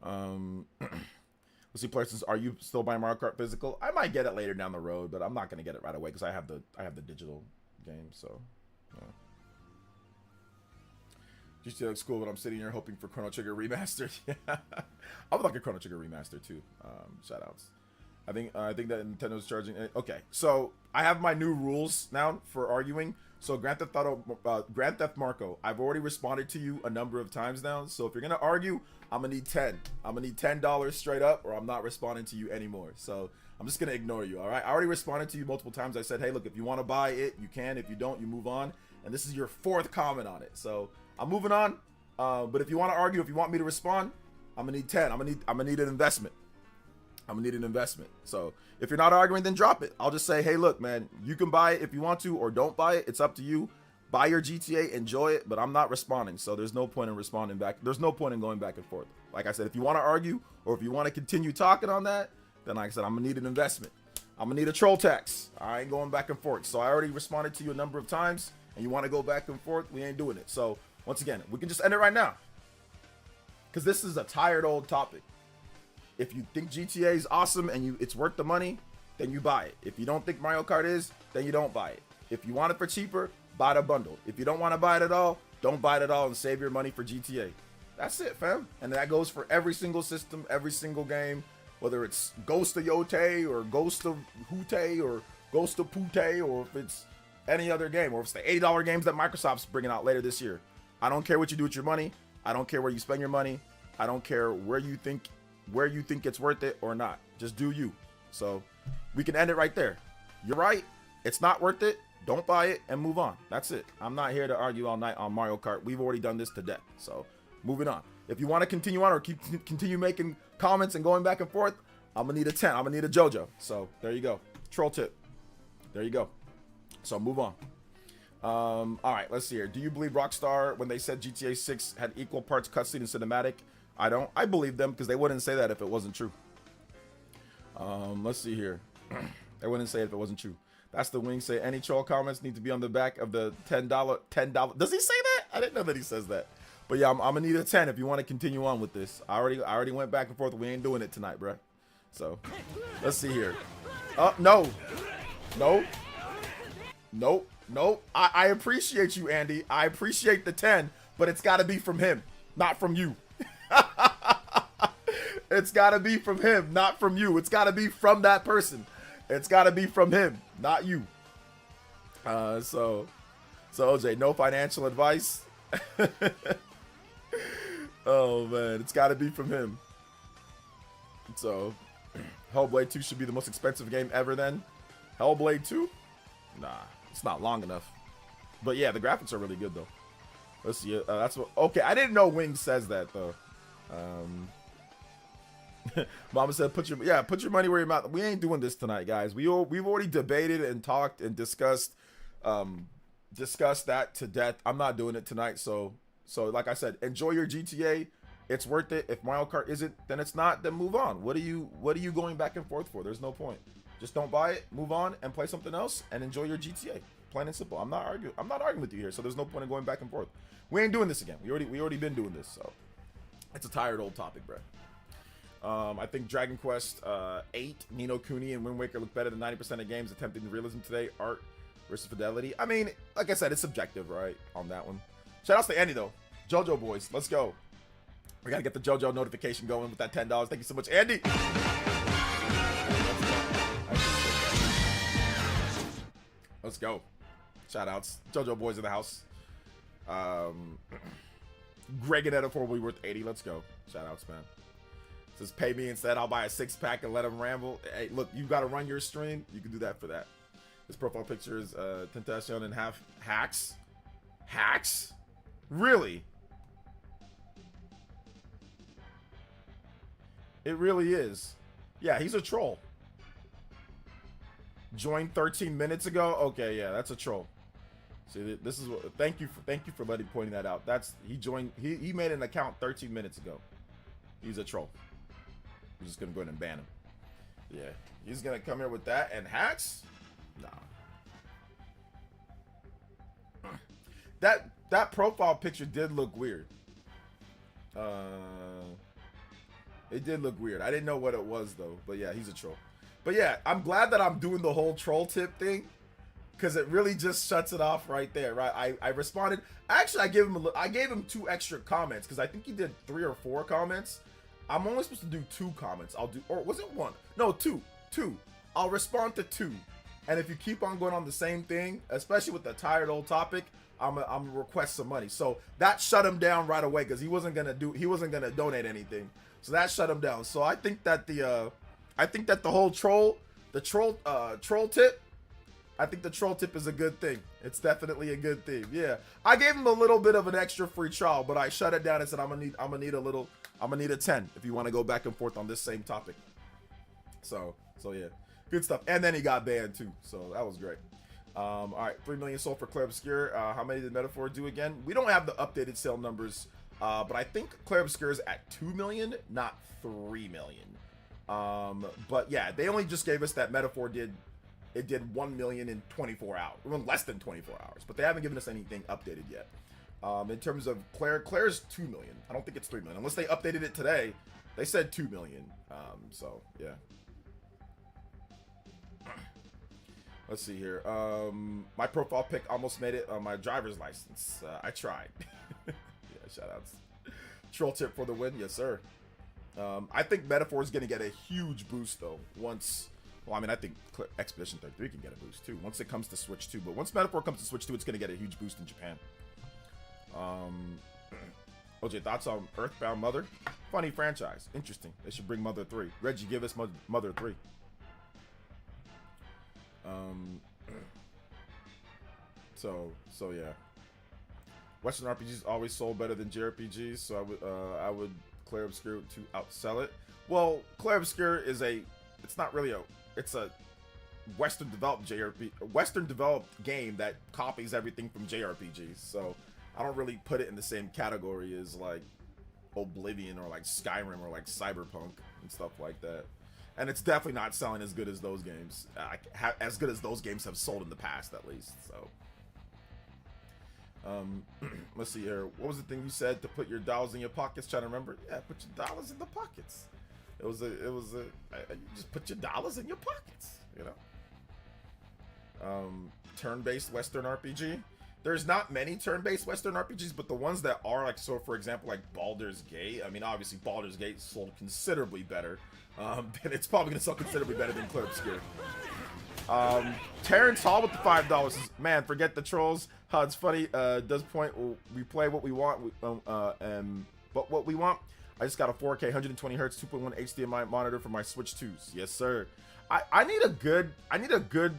Let's see, places. Are you still buying Mario Kart physical? I might get it later down the road, but I'm not gonna get it right away because I have the digital game. So. Yeah. GTA looks cool, but I'm sitting here hoping for Chrono Trigger remastered. Yeah, I would like a Chrono Trigger remaster too. Shoutouts. I think that Nintendo's charging. Okay, so I have my new rules now for arguing. So Grand Theft Marco, I've already responded to you a number of times now. So if you're gonna argue, I'm gonna need 10. I'm gonna need $10 straight up, or I'm not responding to you anymore. So I'm just gonna ignore you. All right. I already responded to you multiple times. I said, hey, look, if you want to buy it, you can. If you don't, you move on. And this is your 4th comment on it. So I'm moving on. But if you want to argue, if you want me to respond, I'm gonna need 10. I'm gonna need an investment. I'm gonna need an investment. So if you're not arguing, then drop it. I'll just say, hey, look, man, you can buy it if you want to, or don't buy it. It's up to you. Buy your GTA, enjoy it, but I'm not responding. So there's no point in responding back. There's no point in going back and forth. Like I said, if you want to argue or if you want to continue talking on that, then like I said, I'm gonna need an investment. I'm gonna need a troll tax. I ain't going back and forth. So I already responded to you a number of times, and you want to go back and forth, we ain't doing it. So once again, we can just end it right now, because this is a tired old topic. If you think GTA is awesome and it's worth the money, then you buy it. If you don't think Mario Kart is, then you don't buy it. If you want it for cheaper, buy the bundle. If you don't want to buy it at all, don't buy it at all and save your money for GTA. That's it, fam. And that goes for every single system, every single game, whether it's Ghost of Yote or Ghost of Hute or Ghost of Pute, or if it's any other game, or if it's the $80 games that Microsoft's bringing out later this year. I don't care what you do with your money. I don't care where you spend your money. I don't care where you think it's worth it or not. Just do you. So we can end it right there. You're right. It's not worth it. Don't buy it and move on. That's it. I'm not here to argue all night on Mario Kart. We've already done this to death. So moving on. If you want to continue on or continue making comments and going back and forth, I'm going to need a 10. I'm going to need a JoJo. So there you go. Troll tip. There you go. So move on. All right, let's see here. Do you believe Rockstar when they said GTA 6 had equal parts cutscene and cinematic? I don't. I believe them because they wouldn't say that if it wasn't true. Let's see here. They wouldn't say it if it wasn't true. That's the wing say any troll comments need to be on the back of the $10. Does he say that? I didn't know that he says that. But yeah, I'm gonna need a 10 if you want to continue on with this. I already went back and forth. We ain't doing it tonight, bruh. So let's see here. No. I appreciate you, Andy. I appreciate the 10, but it's got to be from him, not from you. It's got to be from him, not from you. It's got to be from that person. It's got to be from him, not you. So OJ, no financial advice. Oh man, it's got to be from him. So Hellblade 2 should be the most expensive game ever then. Hellblade 2? Nah, it's not long enough. But yeah, the graphics are really good though. Let's see. That's what. Okay, I didn't know Wing says that though. Mama said, put your money where your mouth. We ain't doing this tonight, guys. We've already debated and talked and discussed that to death. I'm not doing it tonight. So like I said, enjoy your GTA. It's worth it. If Mario Kart isn't, then it's not. Then move on. What are you going back and forth for? There's no point. Just don't buy it. Move on and play something else and enjoy your GTA. Plain and simple. I'm not arguing with you here. So there's no point in going back and forth. We ain't doing this again. We already been doing this. So it's a tired old topic, bro. I think Dragon Quest 8, Ni no Kuni, and Wind Waker look better than 90% of games attempting realism today. Art versus fidelity. I mean, like I said, it's subjective, right? On that one. Shout outs to Andy though. JoJo boys, let's go. We gotta get the JoJo notification going with that $10. Thank you so much, Andy. Let's go. Shout outs. JoJo boys in the house. Greg and Edda 4 will be worth 80. Let's go. Shout outs, man. Says pay me instead. I'll buy a 6-pack and let him ramble. Hey, look, you gotta run your stream. You can do that for that. His profile picture is Tentacion and half hacks. Hacks? Really? It really is. Yeah, he's a troll. Joined 13 minutes ago. Okay, yeah, that's a troll. See, this is what. Thank you for pointing that out. That's he joined. He made an account 13 minutes ago. He's a troll. We're just gonna go ahead and ban him. Yeah, he's gonna come here with that and hacks. Nah. That profile picture did look weird. It did look weird. I didn't know what it was though. But yeah, he's a troll. But yeah, I'm glad that I'm doing the whole troll tip thing, because it really just shuts it off right there, right? I responded. Actually, I gave him 2 extra comments because I think he did 3 or 4 comments. I'm only supposed to do 2 comments. Or was it 1? No, 2. I'll respond to 2. And if you keep on going on the same thing, especially with the tired old topic, I'm gonna request some money. So that shut him down right away because he wasn't gonna donate anything. So that shut him down. So I think that the whole troll tip, I think the troll tip is a good thing. It's definitely a good thing. Yeah, I gave him a little bit of an extra free trial, but I shut it down and said I'm gonna need a 10 if you want to go back and forth on this same topic. So yeah, good stuff. And then he got banned too, so that was great. All right, 3 million sold for Claire Obscure. How many did Metaphor do again? We don't have the updated sale numbers, but I think Claire Obscure is at 2 million, not 3 million. But yeah, they only just gave us that Metaphor did 1 million in 24 hours, well, less than 24 hours, but they haven't given us anything updated yet. In terms of Claire's 2 million. I don't think it's 3 million unless they updated it today. They said 2 million. So yeah. Let's see here. My profile pic almost made it on my driver's license. I tried. Yeah, shout outs. Troll tip for the win. Yes, sir. I think Metaphor is going to get a huge boost though once. Well, I mean, I think Expedition 33 can get a boost too once it comes to Switch 2. But once Metaphor comes to Switch 2, it's going to get a huge boost in Japan. OJ, thoughts on Earthbound Mother? Funny franchise. Interesting. They should bring Mother 3. Reggie, give us Mother 3. So yeah. Western RPGs always sold better than JRPGs, so I would Claire Obscure to outsell it. Well, Claire Obscure is it's not really it's a Western developed game that copies everything from JRPGs. So I don't really put it in the same category as like Oblivion or like Skyrim or like Cyberpunk and stuff like that. And it's definitely not selling as good as those games. As good as those games have sold in the past, at least. So, let's see here. What was the thing you said to put your dollars in your pockets? Trying to remember. Yeah, put your dollars in the pockets. You just put your dollars in your pockets. You know. Turn-based Western RPG. There's not many turn-based Western RPGs, but the ones that are like, so for example, like Baldur's Gate. I mean, obviously Baldur's Gate sold considerably better. Then it's probably gonna sell considerably better than Claire Obscure. Terrence Hall with the $5 says, man, forget the trolls. It's funny. Does point. We play what we want. But what we want. I just got a 4K 120 Hz 2.1 HDMI monitor for my Switch 2s. Yes, sir. I need a good OLED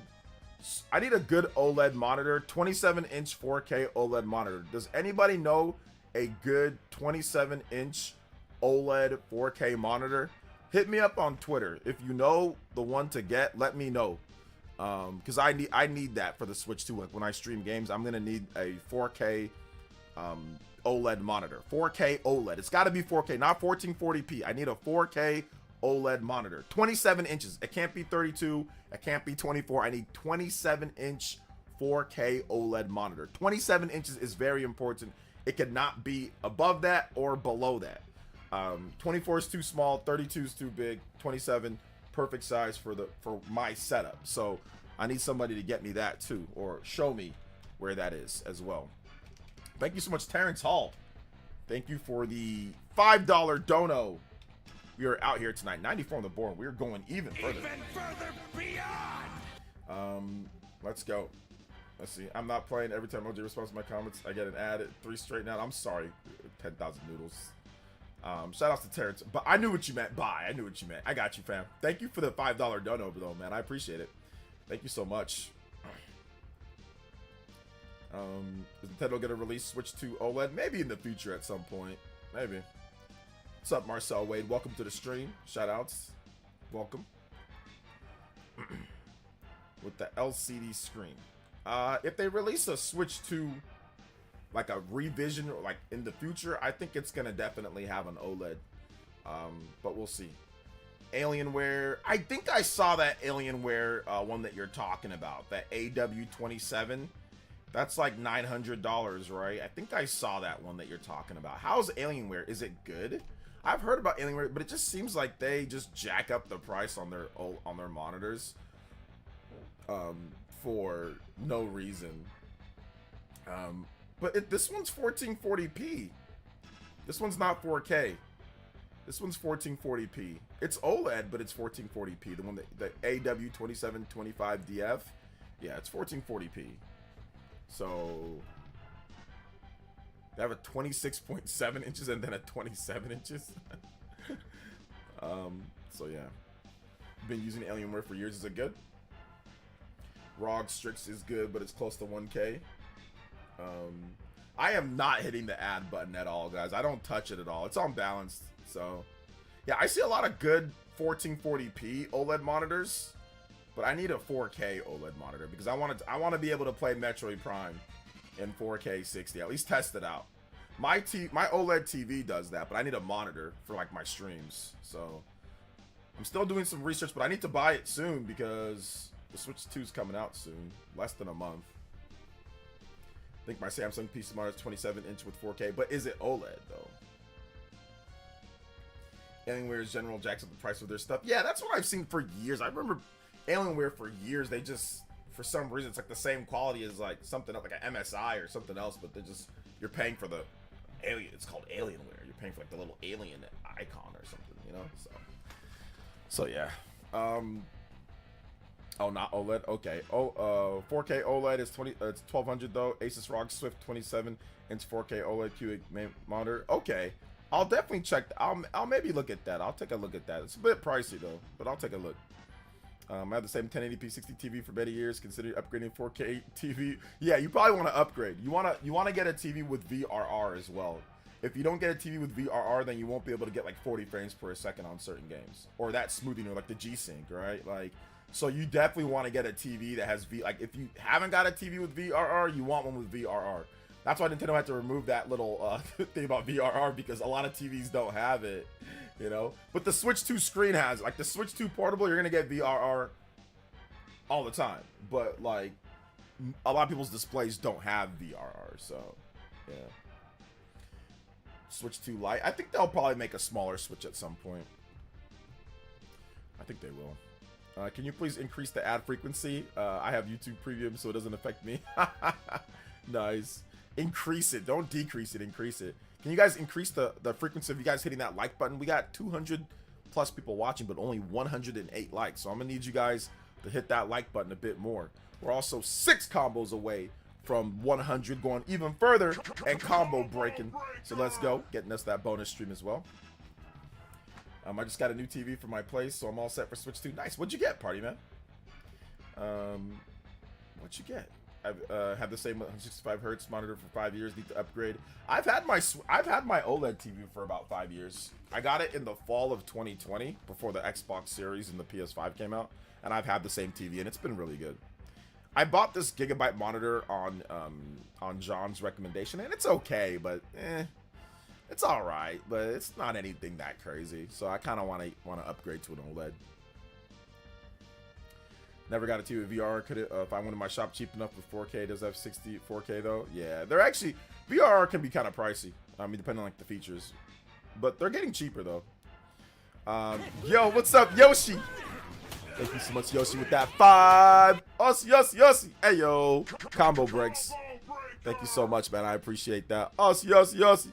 monitor. 27-inch 4K OLED monitor. Does anybody know a good 27-inch OLED 4K monitor? Hit me up on Twitter. If you know the one to get, let me know. Because I need that for the Switch 2. Like when I stream games, I'm gonna need a 4K OLED monitor. 4K OLED. It's got to be 4K, not 1440p. I need a 4K OLED monitor. 27 inches. It can't be 32. It can't be 24. I need 27-inch 4K OLED monitor. 27 inches is very important. It cannot be above that or below that. 24 is too small, 32 is too big, 27 perfect size for my setup. So I need somebody to get me that too, or show me where that is as well. Thank you so much, Terrence Hall. Thank you for the $5 dono. We are out here tonight. 94 on the board. We're going even further. Even further beyond. Let's go. Let's see. I'm not playing. Every time OJ responds to my comments, I get an ad at 3 straight now. I'm sorry. 10,000 noodles. Shout outs to Terrence. But I knew what you meant. Bye. I knew what you meant. I got you, fam. Thank you for the $5 dono, though, man. I appreciate it. Thank you so much. Is Nintendo gonna release Switch 2 OLED? Maybe in the future at some point. Maybe. What's up, Marcel Wade? Welcome to the stream. Shout outs. Welcome. With the LCD screen. If they release a Switch 2, like a revision, or like in the future, I think it's gonna definitely have an OLED. But we'll see. Alienware. I think I saw that Alienware one that you're talking about. That AW27. That's like $900, right? I think I saw that one that you're talking about. How's Alienware? Is it good? I've heard about Alienware, but it just seems like they just jack up the price on their monitors for no reason. But this one's 1440p. This one's not 4K. This one's 1440p. It's OLED, but it's 1440p. The one that the AW2725DF. Yeah, it's 1440p. So they have a 26.7 inches and then a 27 inches. So yeah, been using Alienware for years. Is it good? ROG Strix is good, but it's close to 1K. I am not hitting the add button at all, guys. I don't touch it at all. It's unbalanced. So yeah, I see a lot of good 1440p OLED monitors. But I need a 4K OLED monitor because I want to be able to play Metroid Prime in 4K 60. At least test it out. My OLED TV does that, but I need a monitor for like my streams. So I'm still doing some research, but I need to buy it soon because the Switch 2 is coming out soon, less than a month. I think my Samsung PC monitor is 27-inch with 4K, but is it OLED though? Alienware's General jacks up the price of their stuff. Yeah, that's what I've seen for years. I remember Alienware for years, they just, for some reason, it's like the same quality as like something like an MSI or something else, but they're just, you're paying for the alien, it's called Alienware. You're paying for like the little alien icon or something, you know? So yeah. Oh, not OLED. Okay. 4K OLED is it's 1200 though. Asus ROG Swift 27-inch 4K OLED QA monitor. Okay. I'll definitely check. I'll maybe look at that. I'll take a look at that. It's a bit pricey though, but I'll take a look. I have the same 1080p 60 TV for many years. Consider upgrading 4K TV. Yeah, you probably want to upgrade. You want to get a TV with VRR as well. If you don't get a TV with VRR, then you won't be able to get like 40 frames per second on certain games, or that smoothing, or like the G-Sync, right? Like, so you definitely want to get a TV that has like if you haven't got a TV with VRR, you want one with VRR. That's why Nintendo had to remove that little thing about VRR, because a lot of TVs don't have it. You know, but the Switch 2 screen has, like the Switch 2 portable, you're gonna get VRR all the time, but like a lot of people's displays don't have VRR, so yeah. Switch 2 Lite, I think they'll probably make a smaller Switch at some point. I think they will. Can you please increase the ad frequency? I have YouTube Premium, so it doesn't affect me. Nice. Increase it, don't decrease it, increase it. Can you guys increase the frequency of you guys hitting that like button? We got 200 plus people watching, but only 108 likes. So I'm gonna need you guys to hit that like button a bit more. We're also 6 combos away from 100, going even further and combo breaking. So let's go, getting us that bonus stream as well. I just got a new TV for my place, so I'm all set for Switch 2. Nice. What'd you get, party man? What'd you get? I've had the same 165 hertz monitor for 5 years. Need to upgrade. I've had my OLED TV for about 5 years. I got it in the fall of 2020 before the Xbox Series and the PS5 came out, and I've had the same TV, and it's been really good. I bought this gigabyte monitor on John's recommendation, and it's okay, but it's all right, but it's not anything that crazy. So I kind of want to upgrade to an OLED. Never got a TV with VR. Could it, if I went to my shop cheap enough with 4K, does it have 60 4K though? Yeah, they're actually, VR can be kind of pricey. I mean, depending on like the features, but they're getting cheaper though. Yo, what's up, Yoshi? Thank you so much, Yoshi, with that 5. Yossi. Hey, yo. Combo breaks. Thank you so much, man. I appreciate that. Yossi.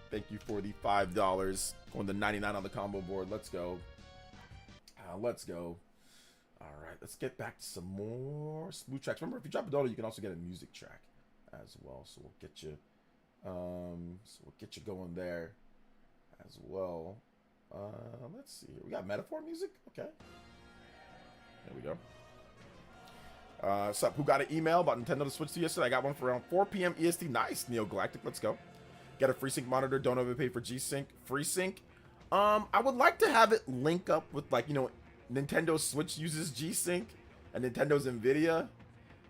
Thank you for the $5. Going to 99 on the combo board. Let's go. Let's go. All right, let's get back to some more smooth tracks. Remember, if you drop a dollar, you can also get a music track as well. So we'll get you, going there as well. Let's see. We got metaphor music. Okay. There we go. What's up? Who got an email about Nintendo to Switch 2 yesterday? I got one for around 4 p.m. EST. Nice, Neo Galactic. Let's go. Get a FreeSync monitor. Don't overpay for G-Sync. FreeSync. I would like to have it link up with, like, Nintendo Switch uses G-Sync and Nintendo's NVIDIA.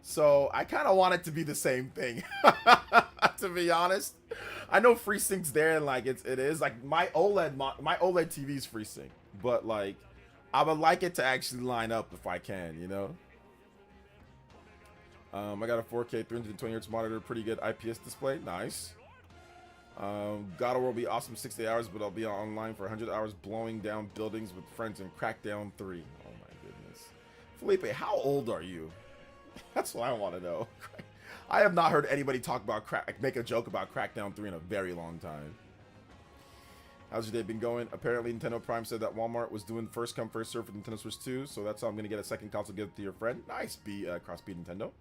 So I kind of want it to be the same thing, to be honest. I know FreeSync's there, and like it is like my OLED TV is FreeSync, but like I would like it to actually line up if I can, I got a 4K 320Hz monitor, pretty good IPS display, nice. God of War will be awesome 60 hours, but I'll be online for 100 hours blowing down buildings with friends in Crackdown 3. Oh my goodness. Felipe, how old are you? That's what I want to know. I have not heard anybody talk about make a joke about Crackdown 3 in a very long time. How's your day been going? Apparently Nintendo Prime said that Walmart was doing first come first serve for Nintendo Switch 2, so that's how I'm going to get a second console, give it to your friend. Nice, cross-beat Nintendo.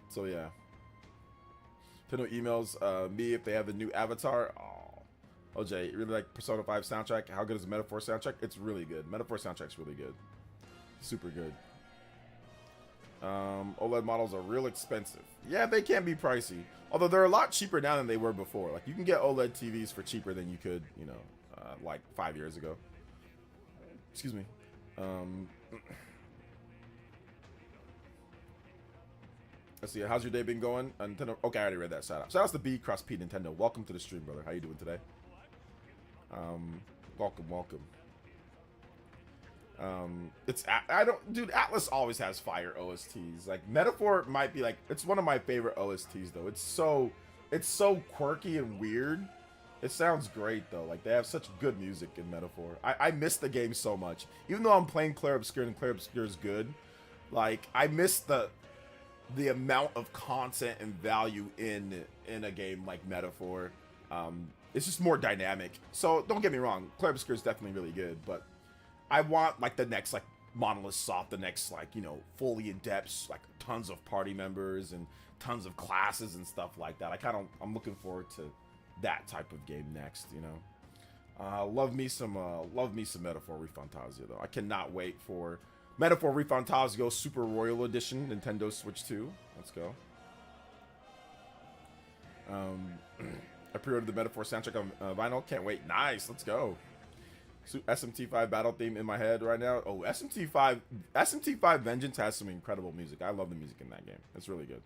So yeah. Nintendo emails me if they have the new Avatar. Oh, OJ, you really like Persona 5 soundtrack? How good is the Metaphor soundtrack? It's really good. Metaphor soundtrack's really good. Super good. OLED models are real expensive. Yeah, they can be pricey. Although they're a lot cheaper now than they were before. Like, you can get OLED TVs for cheaper than you could, like 5 years ago. Excuse me. Let's see. How's your day been going? Nintendo. Okay, I already read that. Shout out. Shout outs to B Cross P Nintendo. Welcome to the stream, brother. How you doing today? Welcome. Dude, Atlas always has fire OSTs. Like, Metaphor might be like, it's one of my favorite OSTs though. It's so quirky and weird. It sounds great though. Like, they have such good music in Metaphor. I miss the game so much. Even though I'm playing Clair Obscur and Clair Obscur is good, like, I miss the amount of content and value in a game like Metaphor. It's just more dynamic. So don't get me wrong, Clair Obscur is definitely really good, but I want like the next like Monolith Soft, the next like, fully in depth, like tons of party members and tons of classes and stuff like that. I'm looking forward to that type of game next, love me some Metaphor ReFantazio though. I cannot wait for Metaphor ReFantazio Super Royal Edition, Nintendo Switch 2. Let's go. I pre-ordered the Metaphor soundtrack on vinyl. Can't wait. Nice. Let's go. SMT5 battle theme in my head right now. Oh, SMT5 Vengeance has some incredible music. I love the music in that game. It's really good.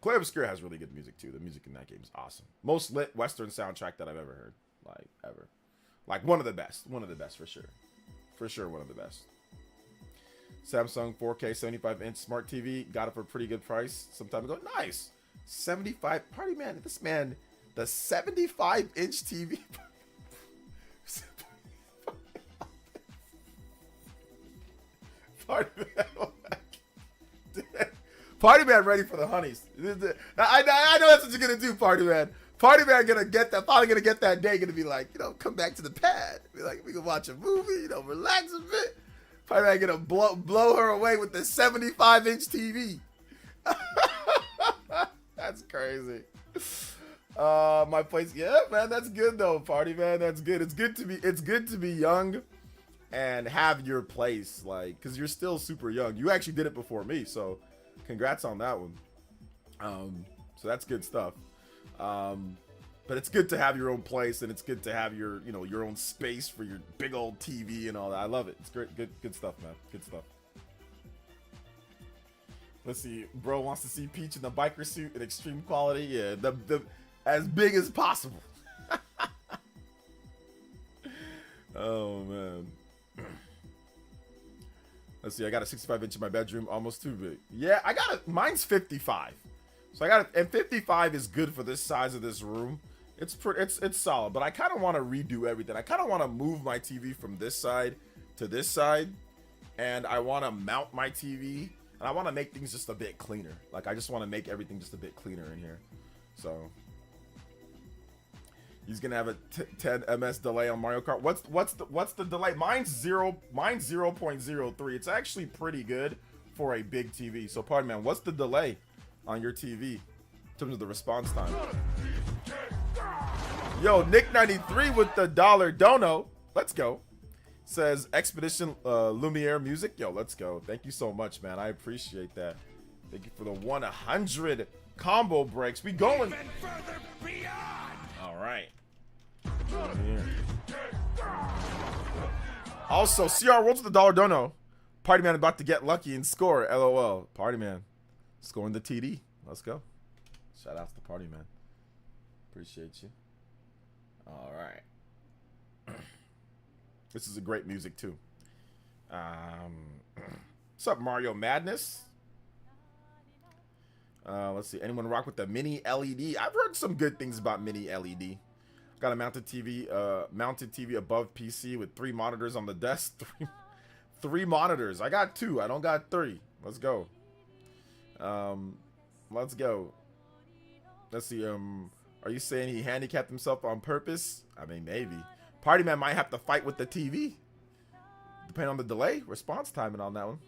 Clair Obscur has really good music too. The music in that game is awesome. Most lit Western soundtrack that I've ever heard. Like, ever. Like, one of the best. One of the best for sure. For sure, one of the best. Samsung 4K 75-inch smart TV. Got it for a pretty good price some time ago. Nice. 75. Party man. This man, the 75-inch TV. Party man ready for the honeys. I know that's what you're gonna do, Party man. Party man gonna get that. Probably gonna get that day. Gonna be like, come back to the pad. Be like, we can watch a movie. Relax a bit. Party man gonna blow her away with the 75-inch TV. That's crazy. My place. Yeah, man, that's good though, Party man. That's good. It's good to be young and have your place, like, because you're still super young. You actually did it before me, so congrats on that one. So that's good stuff. But it's good to have your own place, and it's good to have your your own space for your big old TV and all that. I love it. It's great. Good stuff, man. Good stuff. Let's see. Bro wants to see Peach in the biker suit in extreme quality. Yeah, the as big as possible. Oh man. Let's see. I got a 65-inch in my bedroom, almost too big. Yeah, I got it. Mine's 55. So I got it, and 55 is good for this size of this room. It's solid, but I kind of want to redo everything. I kind of want to move my TV from this side to this side, and I want to mount my TV, and I want to make things just a bit cleaner. Like, I just want to make everything just a bit cleaner in here. So he's gonna have a 10 ms delay on Mario Kart. What's the delay? Mine's 0.03. It's actually pretty good for a big TV. So pardon man, what's the delay on your TV in terms of the response time? Yo, Nick93 with the $1 dono. Let's go. Says Expedition Lumiere music. Yo, let's go. Thank you so much, man. I appreciate that. Thank you for the 100 combo breaks. We going. All right. Also, CR World's the $1 dono. Party man about to get lucky and score. LOL. Party man scoring the TD. Let's go. Shout out to the party man. Appreciate you. All right. This is a great music too. What's up, Mario Madness? Let's see. Anyone rock with the mini LED? I've heard some good things about mini LED. Got a mounted TV above PC with 3 monitors on the desk. Three monitors. I got 2. I don't got 3. Let's go. Let's go. Let's see. Are you saying he handicapped himself on purpose? I mean, maybe. Party man might have to fight with the TV, depending on the delay, response timing on that one.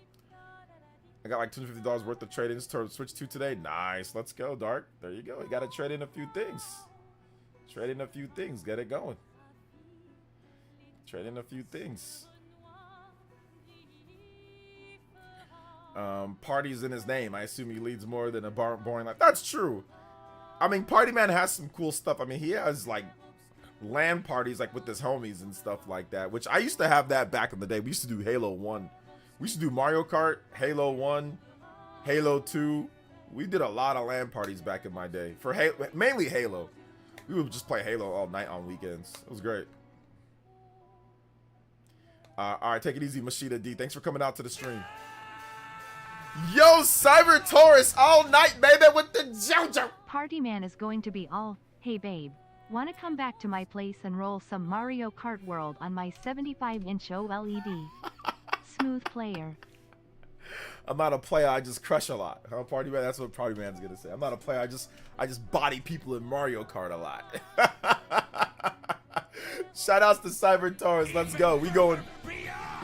I got like $250 worth of trade-ins to switch to today. Nice. Let's go, Dark. There you go. You got to trade in a few things. Trade in a few things. Get it going. Trade in a few things. Party's in his name. I assume he leads more than a boring life. That's true. I mean, Party Man has some cool stuff. I mean, he has like LAN parties like with his homies and stuff like that, which I used to have that back in the day. We used to do Halo 1. We used to do Mario Kart, Halo 1, Halo 2. We did a lot of LAN parties back in my day. For mainly Halo. We would just play Halo all night on weekends. It was great. All right, take it easy, Machida D. Thanks for coming out to the stream. Yo, Cyber Taurus all night, baby, with the JoJo. Party man is going to be all, hey babe, wanna come back to my place and roll some Mario Kart World on my 75-inch OLED? Smooth player. I'm not a player, I just crush a lot. Huh, Party man? That's what Party man's gonna say. I'm not a player, I just body people in Mario Kart a lot. Shout outs to Cyber Taurus. Let's go. We going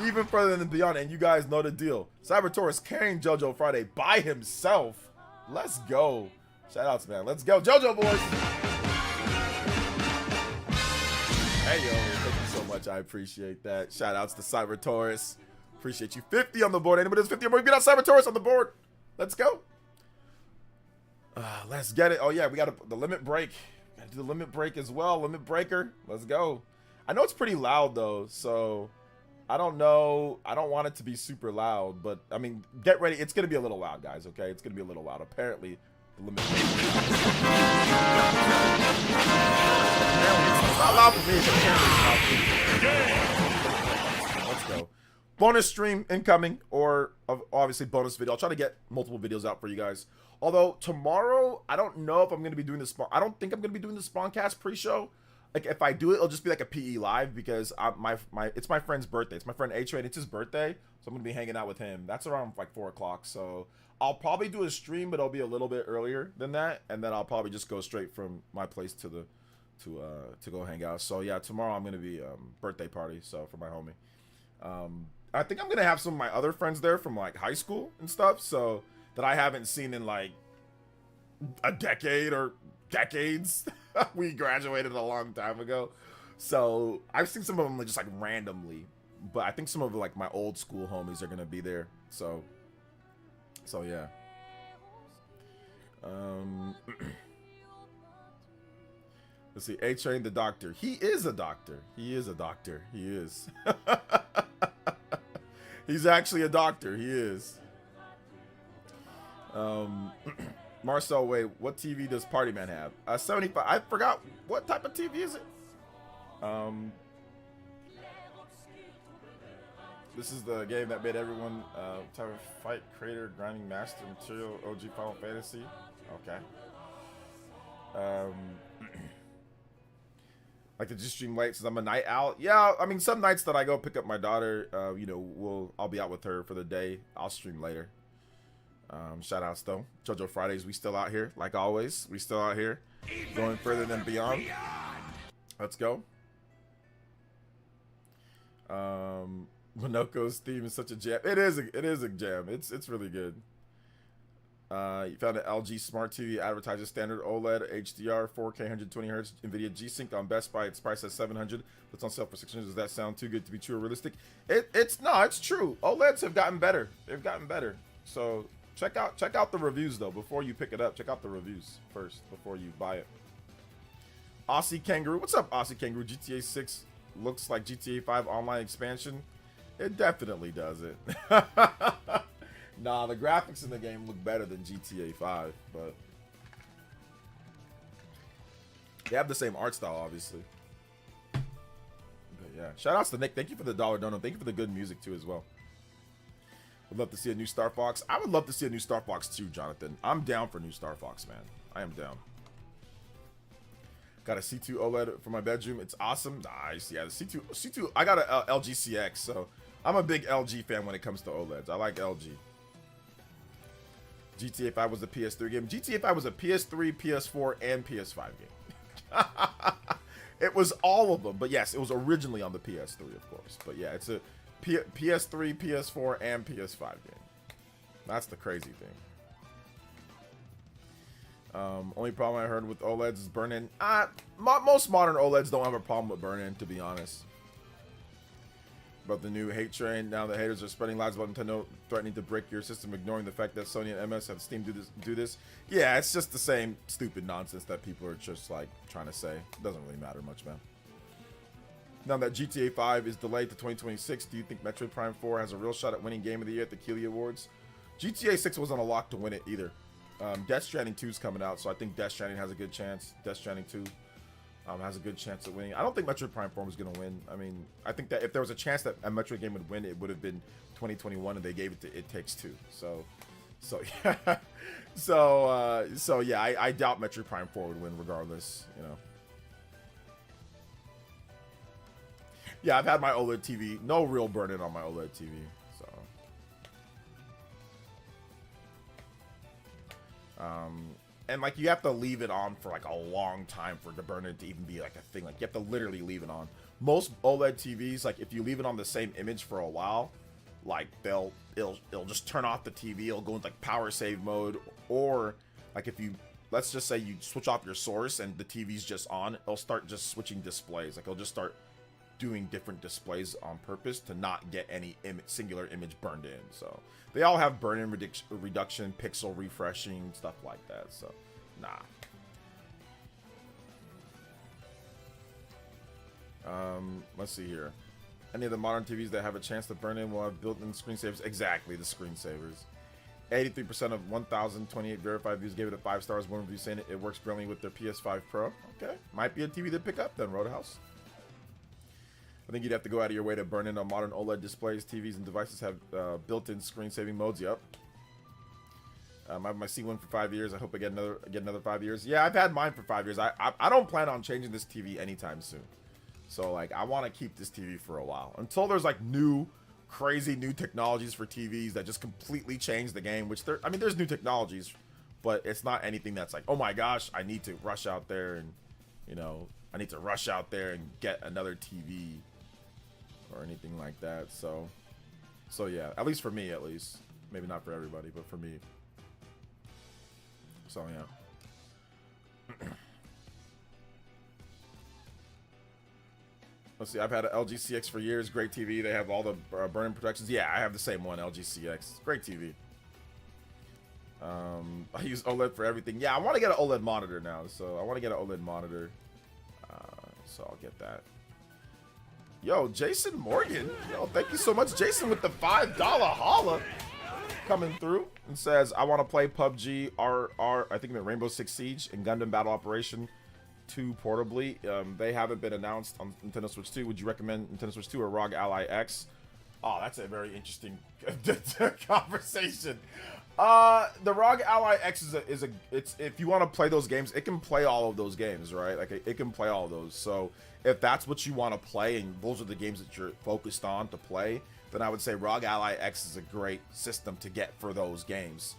even further than beyond, and you guys know the deal. Cyber Taurus carrying JoJo Friday by himself. Let's go. Shout outs, man. Let's go, JoJo boys. Hey yo, thank you so much. I appreciate that. Shout outs to Cyber Taurus. Appreciate you. 50 on the board. Anybody that's 50 or more, get out Cyber Taurus on the board. Let's go. Let's get it. Oh yeah, we got the limit break. Gotta do the limit break as well. Limit breaker. Let's go. I know it's pretty loud though, so I don't know. I don't want it to be super loud, but I mean, get ready. It's gonna be a little loud, guys. Okay, it's gonna be a little loud. Apparently, the limit break. It's not loud for me. It's apparently loud for me. Let's go. Bonus stream incoming, or obviously bonus video. I'll try to get multiple videos out for you guys. Although tomorrow, I don't know if I'm gonna be doing the spawn. I don't think I'm gonna be doing the Spawncast pre-show. Like if I do it, it'll just be like a PE live because it's my friend's birthday. It's my friend A-Train. It's his birthday, so I'm gonna be hanging out with him. That's around like 4 o'clock. So I'll probably do a stream, but it'll be a little bit earlier than that, and then I'll probably just go straight from my place to the to go hang out. So yeah, tomorrow I'm gonna be birthday party. So for my homie. I think I'm gonna have some of my other friends there from like high school and stuff, so that I haven't seen in like a decade or decades. We graduated a long time ago, so I've seen some of them just like randomly, but I think some of like my old school homies are gonna be there. So yeah. Let's see. A-Train the doctor. He is a doctor. He is a doctor. He is. He's actually a doctor. He is. Marcel, wait, what TV does Party Man have? 75. I forgot what type of TV is it. This is the game that made everyone type of fight creator grinding master material OG Final Fantasy. Okay. Like to just stream late since I'm a night owl. Yeah, I mean some nights that I go pick up my daughter, you know, I'll be out with her for the day. I'll stream later. Shout outs though. JoJo Fridays, we still out here, like always. We still out here. Going further than beyond. Let's go. Monoko's theme is such a jam. It is a jam. It's really good. You found an LG Smart TV advertises standard OLED HDR 4K 120 Hz NVIDIA G-Sync on Best Buy. It's priced at $700. It's on sale for $600. Does that sound too good to be true or realistic? It's true. OLEDs have gotten better. They've gotten better. So check out the reviews though before you pick it up. Check out the reviews first before you buy it. Aussie Kangaroo, what's up, Aussie Kangaroo? GTA 6 looks like GTA 5 online expansion. It definitely does it. Nah, the graphics in the game look better than GTA 5, but they have the same art style, obviously. But yeah, shout outs to Nick. Thank you for the $1 dono. Thank you for the good music too as well. Would love to see a new Star Fox. I would love to see a new Star Fox too, Jonathan. I'm down for new Star Fox, man. I am down. Got a C2 OLED for my bedroom. It's awesome. Nice. Yeah, the C2. I got a LG CX, so I'm a big LG fan when it comes to OLEDs. I like LG. GTA 5 was a PS3 game. GTA 5 was a PS3, PS4, and PS5 game. It was all of them, but yes, it was originally on the PS3, of course. But yeah, it's a PS3, PS4, and PS5 game. That's the crazy thing. Only problem I heard with OLEDs is burn-in. Most modern OLEDs don't have a problem with burn-in, to be honest. But the new hate train, now the haters are spreading lies about Nintendo threatening to break your system, ignoring the fact that Sony and MS have Steam do this. Yeah, it's just the same stupid nonsense that people are just like trying to say. It doesn't really matter much, man. Now that GTA 5 is delayed to 2026, do you think Metroid Prime 4 has a real shot at winning Game of the Year at the Keighley Awards? GTA 6 wasn't a lock to win it either. Death Stranding 2 is coming out, so I think Death Stranding has a good chance. Death Stranding 2 has a good chance of winning. I don't think Metroid Prime 4 was going to win. I mean, I think that if there was a chance that a Metroid game would win, it would have been 2021, and they gave it to It Takes Two. So yeah. So yeah, I doubt Metroid Prime 4 would win regardless, you know. Yeah, I've had my OLED TV. No real burn-in on my OLED TV. So. And like you have to leave it on for like a long time for the burn-in to even be like a thing. Like you have to literally leave it on. Most OLED TVs, like if you leave it on the same image for a while, like it'll just turn off the TV. It'll go into like power save mode, or like if you, let's just say you switch off your source and the TV's just on, it'll start just switching displays. Like it'll just start doing different displays on purpose to not get any singular image burned in. So they all have burn-in reduction, pixel refreshing, stuff like that. So nah. Let's see here. Any of the modern TVs that have a chance to burn in will have built-in screensavers. Exactly, the screensavers. 83% of 1,028 verified views gave it a 5 stars. One review saying it works brilliantly with their PS5 Pro. Okay, might be a TV to pick up then, Roadhouse. I think you'd have to go out of your way to burn in on modern OLED displays. TVs and devices have built-in screen-saving modes. Yep. I have my C1 for 5 years. I hope I get another 5 years. Yeah, I've had mine for 5 years. I don't plan on changing this TV anytime soon. So like I want to keep this TV for a while until there's like crazy new technologies for TVs that just completely change the game. Which there's new technologies, but it's not anything that's like, oh my gosh, I need to rush out there and I need to rush out there and get another TV or anything like that. So yeah, at least for me, at least. Maybe not for everybody, but for me. So yeah. Let's see, I've had an LG CX for years. Great TV. They have all the burn-in protections. Yeah, I have the same one, LG CX. Great TV. I use OLED for everything. Yeah, I want to get an OLED monitor now. So I want to get an OLED monitor. So I'll get that. Yo, Jason Morgan. Yo, thank you so much, Jason, with the $5 holla coming through, and says, I want to play PUBG, I think it Rainbow Six Siege, and Gundam Battle Operation 2 portably. They haven't been announced on Nintendo Switch 2. Would you recommend Nintendo Switch 2 or ROG Ally X? Oh, that's a very interesting conversation. The ROG Ally X it's if you want to play those games, it can play all of those games, right? Like it can play all of those. So if that's what you want to play and those are the games that you're focused on to play, then I would say ROG Ally X is a great system to get for those games.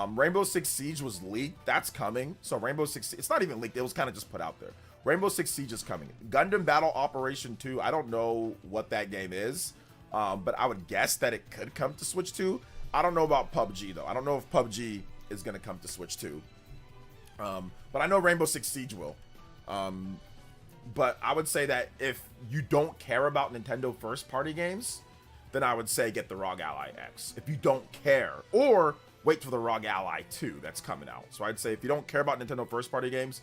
Rainbow Six Siege was leaked. That's coming. So Rainbow Six, it's not even leaked. It was kind of just put out there. Rainbow Six Siege is coming. Gundam Battle Operation 2, I don't know what that game is, but I would guess that it could come to Switch 2. I don't know about PUBG, though. I don't know if PUBG is going to come to Switch 2. But I know Rainbow Six Siege will. But I would say that if you don't care about Nintendo first-party games, then I would say get the ROG Ally X. If you don't care, or wait for the ROG Ally 2 that's coming out. So I'd say if you don't care about Nintendo first-party games,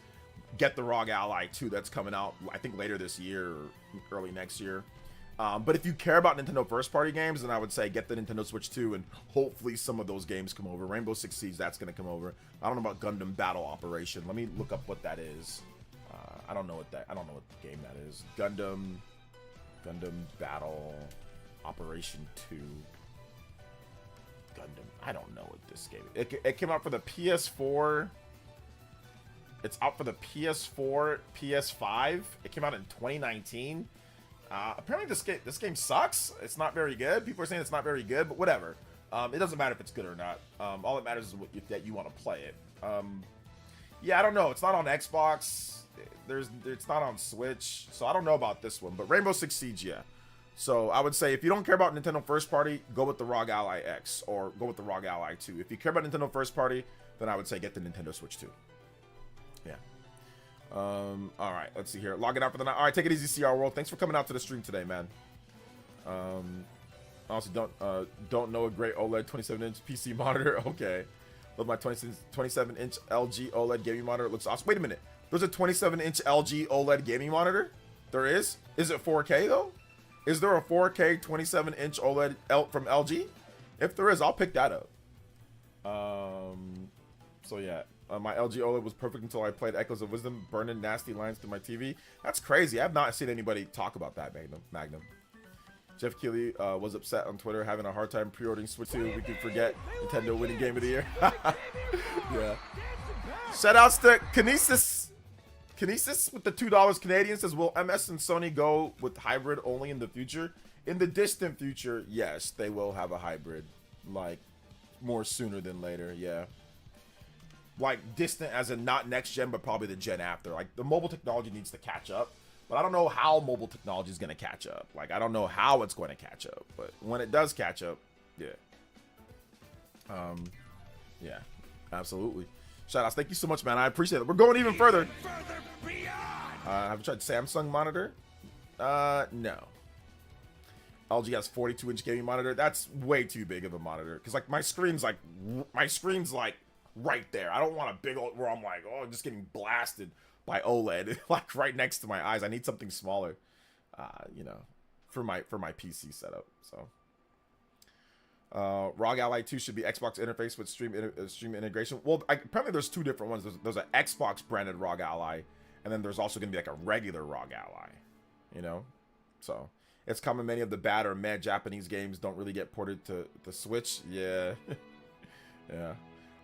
get the ROG Ally 2 that's coming out, I think later this year or early next year. But if you care about Nintendo first-party games, then I would say get the Nintendo Switch 2, and hopefully some of those games come over. Rainbow Six Siege, that's going to come over. I don't know about Gundam Battle Operation. Let me look up what that is. I don't know what game that is. Gundam Battle Operation 2. Gundam. I don't know what this game is. It came out for the PS4. It's out for the PS4, PS5. It came out in 2019. Apparently this game sucks. It's not very good. People are saying it's not very good, but whatever. It doesn't matter if it's good or not. All that matters is that you want to play it. Yeah, I don't know. It's not on Xbox. It's not on Switch. So I don't know about this one. But Rainbow Six Siege, yeah. So I would say if you don't care about Nintendo first party, go with the ROG Ally X or go with the ROG Ally 2. If you care about Nintendo first party, then I would say get the Nintendo Switch 2. Yeah. All right, let's see here. Logging out for the night. All right, take it easy, CR World. Thanks for coming out to the stream today, man. Also, don't know a great OLED 27-inch PC monitor. Okay. Love my 27-inch LG OLED gaming monitor. It looks awesome. Wait a minute. There's a 27-inch LG OLED gaming monitor? There is? Is it 4K, though? Is there a 4K 27-inch OLED from LG? If there is, I'll pick that up. So, yeah. My LG OLED was perfect until I played Echoes of Wisdom, burning nasty lines through my TV. That's crazy. I have not seen anybody talk about that, Magnum. Jeff Keighley was upset on Twitter, having a hard time pre-ordering Switch 2. We could forget Nintendo winning Game of the Year. Yeah. Shoutouts to Kinesis. Kinesis with the $2 Canadian says, will MS and Sony go with hybrid only in the future? In the distant future, yes, they will have a hybrid. Like, more sooner than later, yeah. Like, distant as in not next gen, but probably the gen after. Like, the mobile technology needs to catch up. But I don't know how mobile technology is going to catch up. Like, I don't know how it's going to catch up. But when it does catch up, yeah. Yeah, absolutely. Shoutouts. Thank you so much, man. I appreciate it. We're going even further. Have you tried Samsung monitor? No. LG has 42-inch gaming monitor. That's way too big of a monitor. Because, like, my screen's like right there. I don't want a big old where I'm like, oh, I'm just getting blasted by OLED like right next to my eyes. I need something smaller, you know, for my PC setup. So ROG Ally 2 should be Xbox interface with stream integration. Well, apparently there's two different ones. There's an Xbox branded ROG Ally, and then there's also going to be like a regular ROG Ally, you know. So it's common many of the bad or mad Japanese games don't really get ported to the Switch. Yeah. Yeah.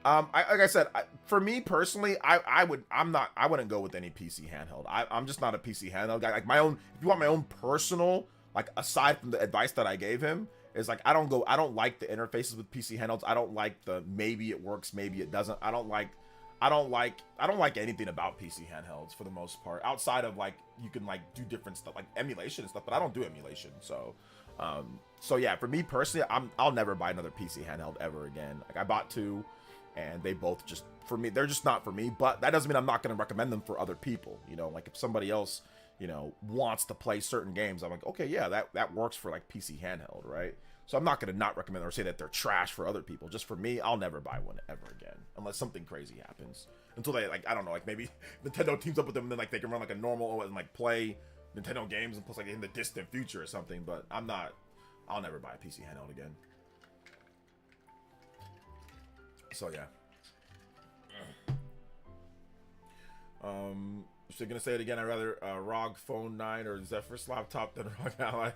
Like I said, for me personally, I wouldn't go with any PC handheld. I'm just not a PC handheld guy. Like my own, if you want my own personal, like aside from the advice that I gave him, is like I don't like the interfaces with PC handhelds. I don't like the maybe it works, maybe it doesn't. I don't like anything about PC handhelds for the most part. Outside of like you can like do different stuff like emulation and stuff, but I don't do emulation. So yeah, for me personally, I'll never buy another PC handheld ever again. Like I bought two. And they both just, for me, they're just not for me. But that doesn't mean I'm not going to recommend them for other people. You know, like if somebody else, you know, wants to play certain games, I'm like, okay, yeah, that works for like PC handheld, right? So I'm not going to not recommend or say that they're trash for other people. Just for me, I'll never buy one ever again. Unless something crazy happens. Until they, like, I don't know, like maybe Nintendo teams up with them and then like they can run like a normal and like play Nintendo games and plus like in the distant future or something. But I'll never buy a PC handheld again. So yeah. She's gonna say it again. I'd rather ROG Phone 9 or Zephyrus laptop than ROG Ally.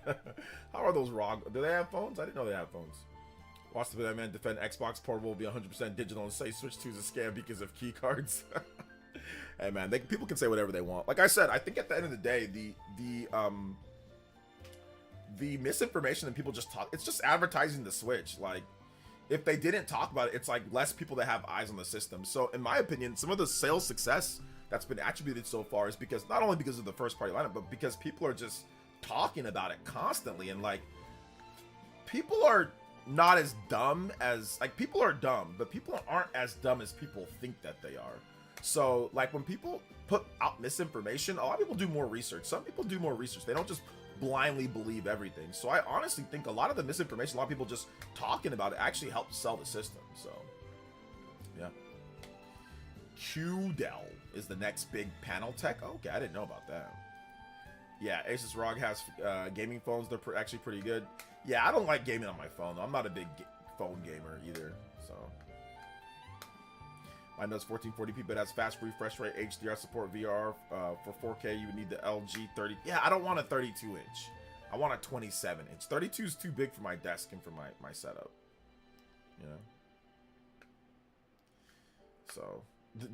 How are those ROG? Do they have phones? I didn't know they had phones. Watch the video, man. Defend Xbox Portable will be 100% digital and say Switch 2 is a scam because of key cards. Hey, man, people can say whatever they want. Like I said, I think at the end of the day, the misinformation that people just talk, it's just advertising the Switch. Like, if they didn't talk about it, it's like less people that have eyes on the system. So, in my opinion, some of the sales success that's been attributed so far is because not only because of the first party lineup, but because people are just talking about it constantly. And like, people are not as dumb as, like, people are dumb, but people aren't as dumb as people think that they are. So like, when people put out misinformation, a lot of people do more research. Some people do more research. They don't just blindly believe everything. So I honestly think a lot of the misinformation, a lot of people just talking about it, actually helps sell the system. So yeah. QDell is the next big panel tech. Okay, I didn't know about that. Yeah, Asus ROG has gaming phones. They're actually pretty good. Yeah, I don't like gaming on my phone, though. I'm not a big phone gamer either, so. Mine does 1440p, but has fast refresh rate, HDR support, VR. For 4K, you would need the LG 30. Yeah, I don't want a 32-inch. I want a 27-inch. 32 is too big for my desk and for my setup. You know? So,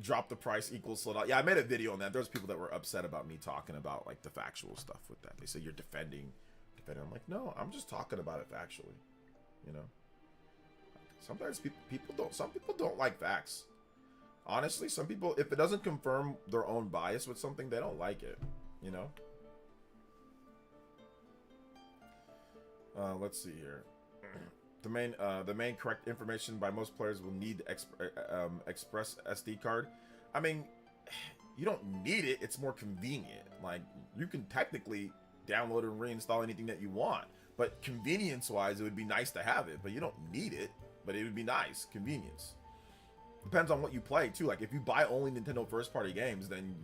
drop the price equals sold out. Yeah, I made a video on that. There's people that were upset about me talking about, like, the factual stuff with that. They say you're defending. I'm like, no, I'm just talking about it factually. You know? Sometimes some people don't like facts. Honestly, some people, if it doesn't confirm their own bias with something, they don't like it, you know? Let's see here. The main correct information by most players will need express SD card. I mean, you don't need it. It's more convenient. Like, you can technically download and reinstall anything that you want, but convenience-wise, it would be nice to have it. But you don't need it, but it would be nice. Convenience. Depends on what you play too. Like, if you buy only Nintendo first-party games, then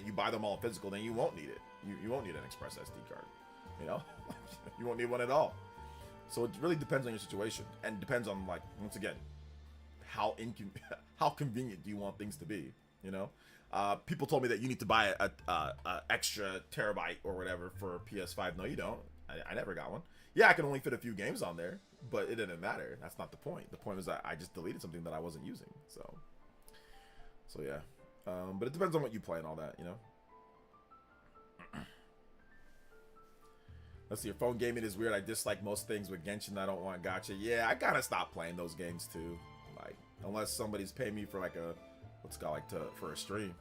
you buy them all physical, then you won't need it. You won't need an Express SD card. You know, you won't need one at all. So it really depends on your situation, and depends on, like, once again, how convenient do you want things to be? You know, people told me that you need to buy a extra terabyte or whatever for PS5. No, you don't. I never got one. Yeah, I can only fit a few games on there, but it didn't matter. That's not the point. The point is that I just deleted something that I wasn't using. So yeah. But it depends on what you play and all that, you know. Let's see. Your phone gaming is weird. I dislike most things with Genshin. I don't want gacha. Yeah, I gotta stop playing those games too. Like, unless somebody's paying me for like for a stream.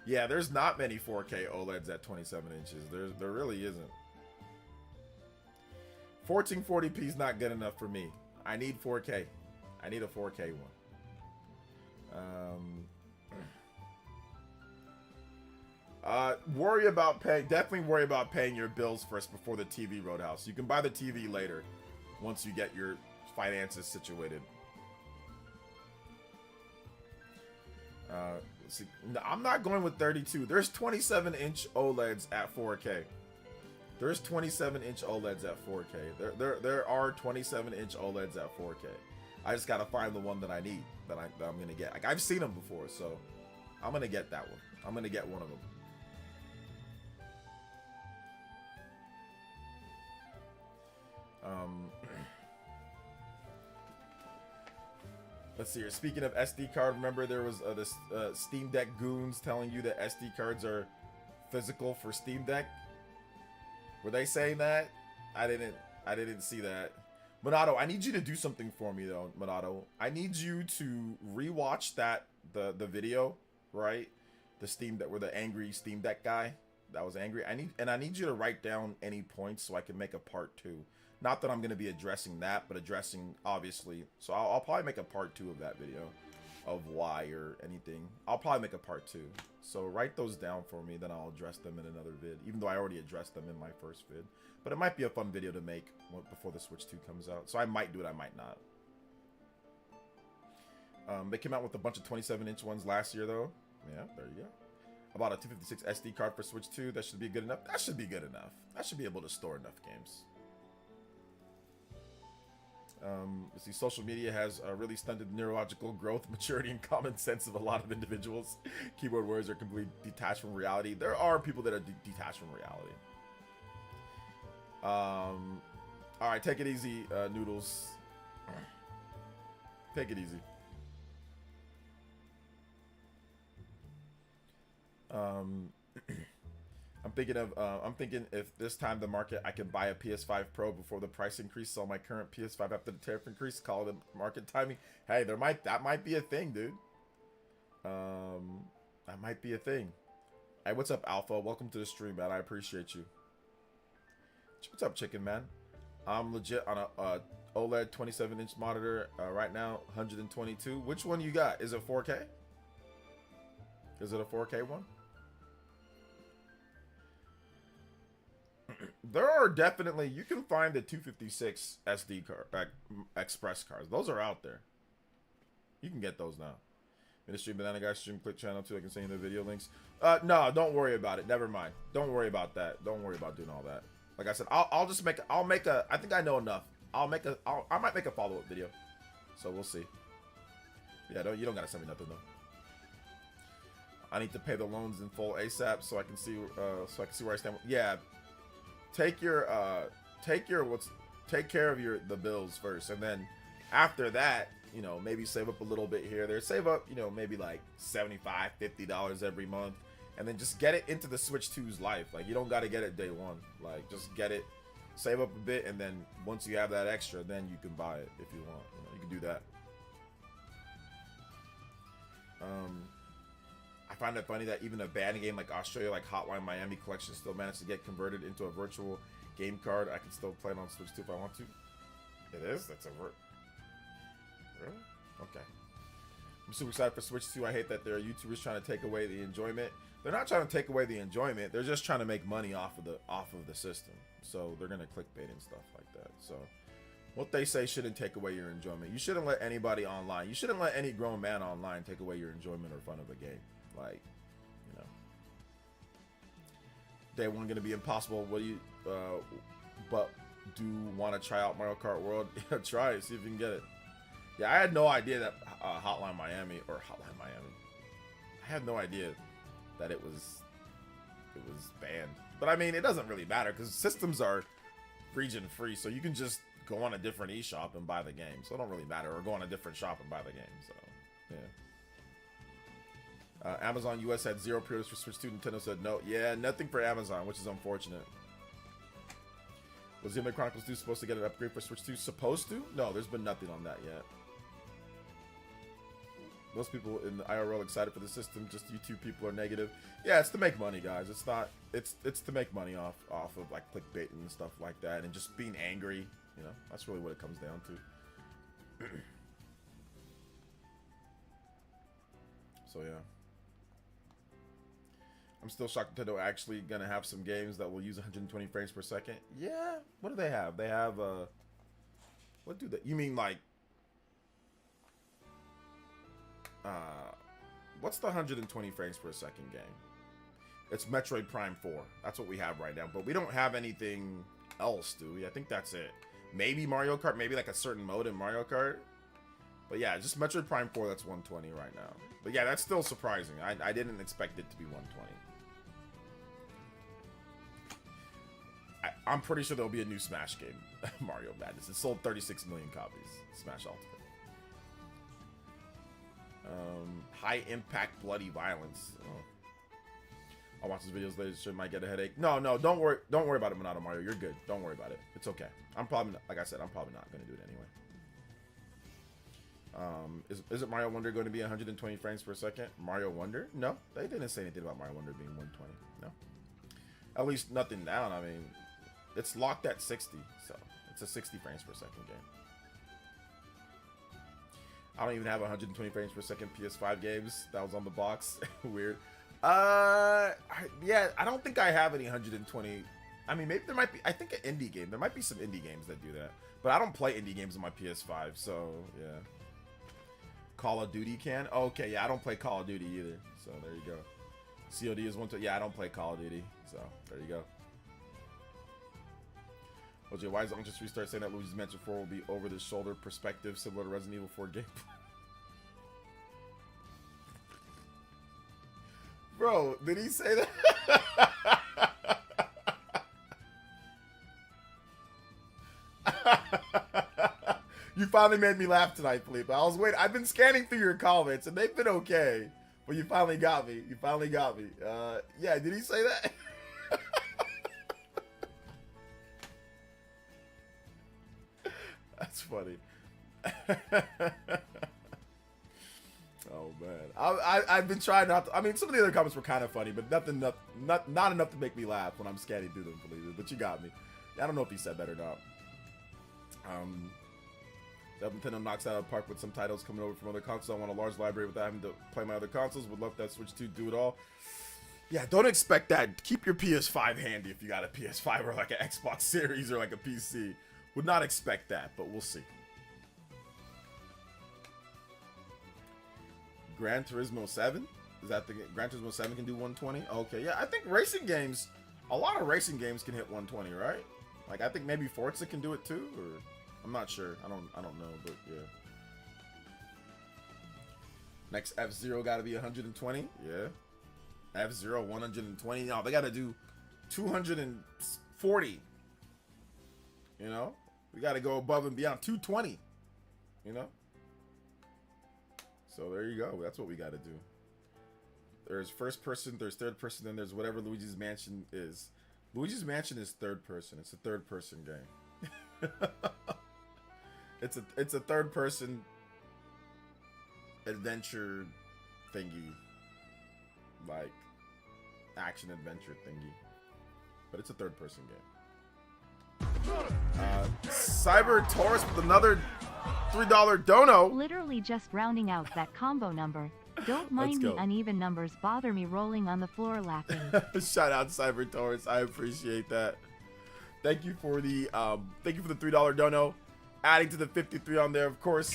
Yeah, there's not many 4K OLEDs at 27 inches. There really isn't. 1440p is not good enough for me. I need 4K. I need a 4K one. Definitely worry about paying your bills first before the TV, Roadhouse. You can buy the TV later, once you get your finances situated. Let's see. No, I'm not going with 32. There's 27-inch OLEDs at 4K. There's 27-inch OLEDs at 4K. There are 27-inch OLEDs at 4K. I just gotta find the one that I need, that I'm gonna get. Like, I've seen them before, so I'm gonna get that one. I'm gonna get one of them. Let's see here. Speaking of SD card, remember there was this Steam Deck goons telling you that SD cards are physical for Steam Deck? Were they saying that? I didn't see that. Monado, I need you to do something for me though, Monado. I need you to rewatch the video, right? The Steam Deck, where the angry Steam Deck guy that was angry. I need you to write down any points so I can make a part 2. Not that I'm going to be addressing that, but addressing, obviously. So I'll probably make a part 2 of that video, of why or anything. I'll probably make a part 2. So write those down for me, then I'll address them in another vid. Even though I already addressed them in my first vid. But it might be a fun video to make before the Switch 2 comes out. So I might do it, I might not. They came out with a bunch of 27-inch ones last year, though. Yeah, there you go. About a 256 SD card for Switch 2. That should be good enough. That should be good enough. I should be able to store enough games. See, social media has really stunted neurological growth, maturity, and common sense of a lot of individuals. Keyboard warriors are completely detached from reality. There are people that are detached from reality. All right, take it easy, Noodles. Take it easy. I'm thinking if this time the market I can buy a PS5 Pro before the price increase, sell my current PS5 after the tariff increase, call it market timing. Hey, that might be a thing, dude. That might be a thing. Hey, what's up, Alpha? Welcome to the stream, man. I appreciate you. What's up, Chicken Man? I'm legit on a OLED 27-inch monitor right now, 122. Which one you got? Is it 4K? Is it a 4K one? There are definitely, you can find the 256 SD card, express cards. Those are out there. You can get those now. Ministry Banana Guy stream, click channel too. I can send you the video links. No, don't worry about it. Never mind. Don't worry about that. Don't worry about doing all that. Like I said, I'll make a, I think I know enough. I might make a follow-up video. So we'll see. Yeah, you don't gotta send me nothing though. I need to pay the loans in full ASAP so I can see where I stand. Yeah. Take care of the bills first, and then after that, you know, maybe save up a little bit here or there. Save up, you know, maybe like $75, $50 every month, and then just get it into the Switch 2's life. Like, you don't got to get it day one. Like, just get it, save up a bit, and then once you have that extra, then you can buy it if you want. You know, you can do that. I find it funny that even a banned game like Australia, like Hotline Miami Collection, still managed to get converted into a virtual game card. I can still play it on Switch 2 if I want to. It is? That's a Really? Okay. I'm super excited for Switch 2. I hate that there are YouTubers trying to take away the enjoyment. They're not trying to take away the enjoyment. They're just trying to make money off of the system. So they're gonna clickbait and stuff like that. So what they say shouldn't take away your enjoyment. You shouldn't let anybody online. You shouldn't let any grown man online take away your enjoyment or fun of a game. Like, you know, day one gonna be impossible. What do you but do want to try out Mario Kart World? Yeah, try it, see if you can get it. Yeah, I had no idea that Hotline Miami, I had no idea that it was banned. But I mean, it doesn't really matter because systems are region free, so you can just go on a different eShop and buy the game. So it don't really matter, or go on a different shop and buy the game. So yeah. Amazon US had 0 pre-orders for Switch 2. Nintendo said no. Yeah, nothing for Amazon, which is unfortunate. Was Xenoblade Chronicles 2 supposed to get an upgrade for Switch 2? Supposed to? No, there's been nothing on that yet. Most people in the IRL excited for the system. Just YouTube people are negative. Yeah, it's to make money, guys. It's not. It's to make money off of like clickbait and stuff like that, and just being angry. You know, that's really what it comes down to. So yeah. I'm still shocked Nintendo actually gonna have some games that will use 120 frames per second. Yeah, what do they have? They have what do they? You mean like what's the 120 frames per second game? It's Metroid Prime 4. That's what we have right now, but we don't have anything else, do we? I think that's it. Maybe Mario Kart, maybe like a certain mode in Mario Kart. But yeah, just Metroid Prime 4, that's 120 right now. But yeah, that's still surprising. I didn't expect it to be 120. I'm pretty sure there'll be a new Smash game, Mario Madness. It sold 36 million copies, Smash Ultimate. High impact bloody violence. Oh. I'll watch his videos later. Sure, might get a headache. No, don't worry about it, Monado Mario. You're good. Don't worry about it. It's okay. I'm probably not, like I said, I'm probably not gonna do it anyway. Is it Mario Wonder going to be 120 frames per second? Mario Wonder? No, they didn't say anything about Mario Wonder being 120. No, at least nothing down. I mean, it's locked at 60, so it's a 60 frames per second game. I don't even have 120 frames per second PS5 games. That was on the box. Weird. Yeah, I don't think I have any 120. I mean, maybe there might be. I think an indie game. There might be some indie games that do that, but I don't play indie games on my PS5. So yeah. Call of Duty can. Okay, yeah, I don't play Call of Duty either. So there you go. COD is 120. Yeah, I don't play Call of Duty. So there you go. OJ, why is Uncle just restart saying that Luigi's Mansion 4 will be over the shoulder perspective similar to Resident Evil 4 gameplay? Bro, did he say that? You finally made me laugh tonight, Felipe. I was waiting. I've been scanning through your comments, and they've been okay. But you finally got me. You finally got me. Yeah, did he say that? That's funny. Oh man, I've been trying not to. I mean, some of the other comments were kind of funny, but not enough to make me laugh when I'm scanning through them. Believe it, but you got me. I don't know if he said that or not. Nintendo knocks out of the park with some titles coming over from other consoles. I want a large library without having to play my other consoles. Would love that Switch 2 do it all. Yeah, don't expect that. Keep your PS5 handy if you got a PS5 or like an Xbox Series or like a PC. Would not expect that, but we'll see. Gran Turismo 7? Is that the Gran Turismo 7 can do 120? Okay, yeah, I think racing games, a lot of racing games can hit 120, right? Like I think maybe Forza can do it too, or I'm not sure. I don't know, but yeah. Next F-Zero got to be 120. Yeah. F-Zero 120. No, they got to do 240. You know? We got to go above and beyond 220. You know? So there you go. That's what we got to do. There's first person, there's third person, then there's whatever Luigi's Mansion is. Luigi's Mansion is third person. It's a third person game. It's a third person adventure thingy, like action adventure thingy, but it's a third person game. Cyber Taurus with another $3 dono. Literally just rounding out that combo number. Don't mind me, uneven numbers bother me rolling on the floor laughing. Shout out Cyber Taurus. I appreciate that. Thank you for the $3 dono. Adding to the 53 on there, of course.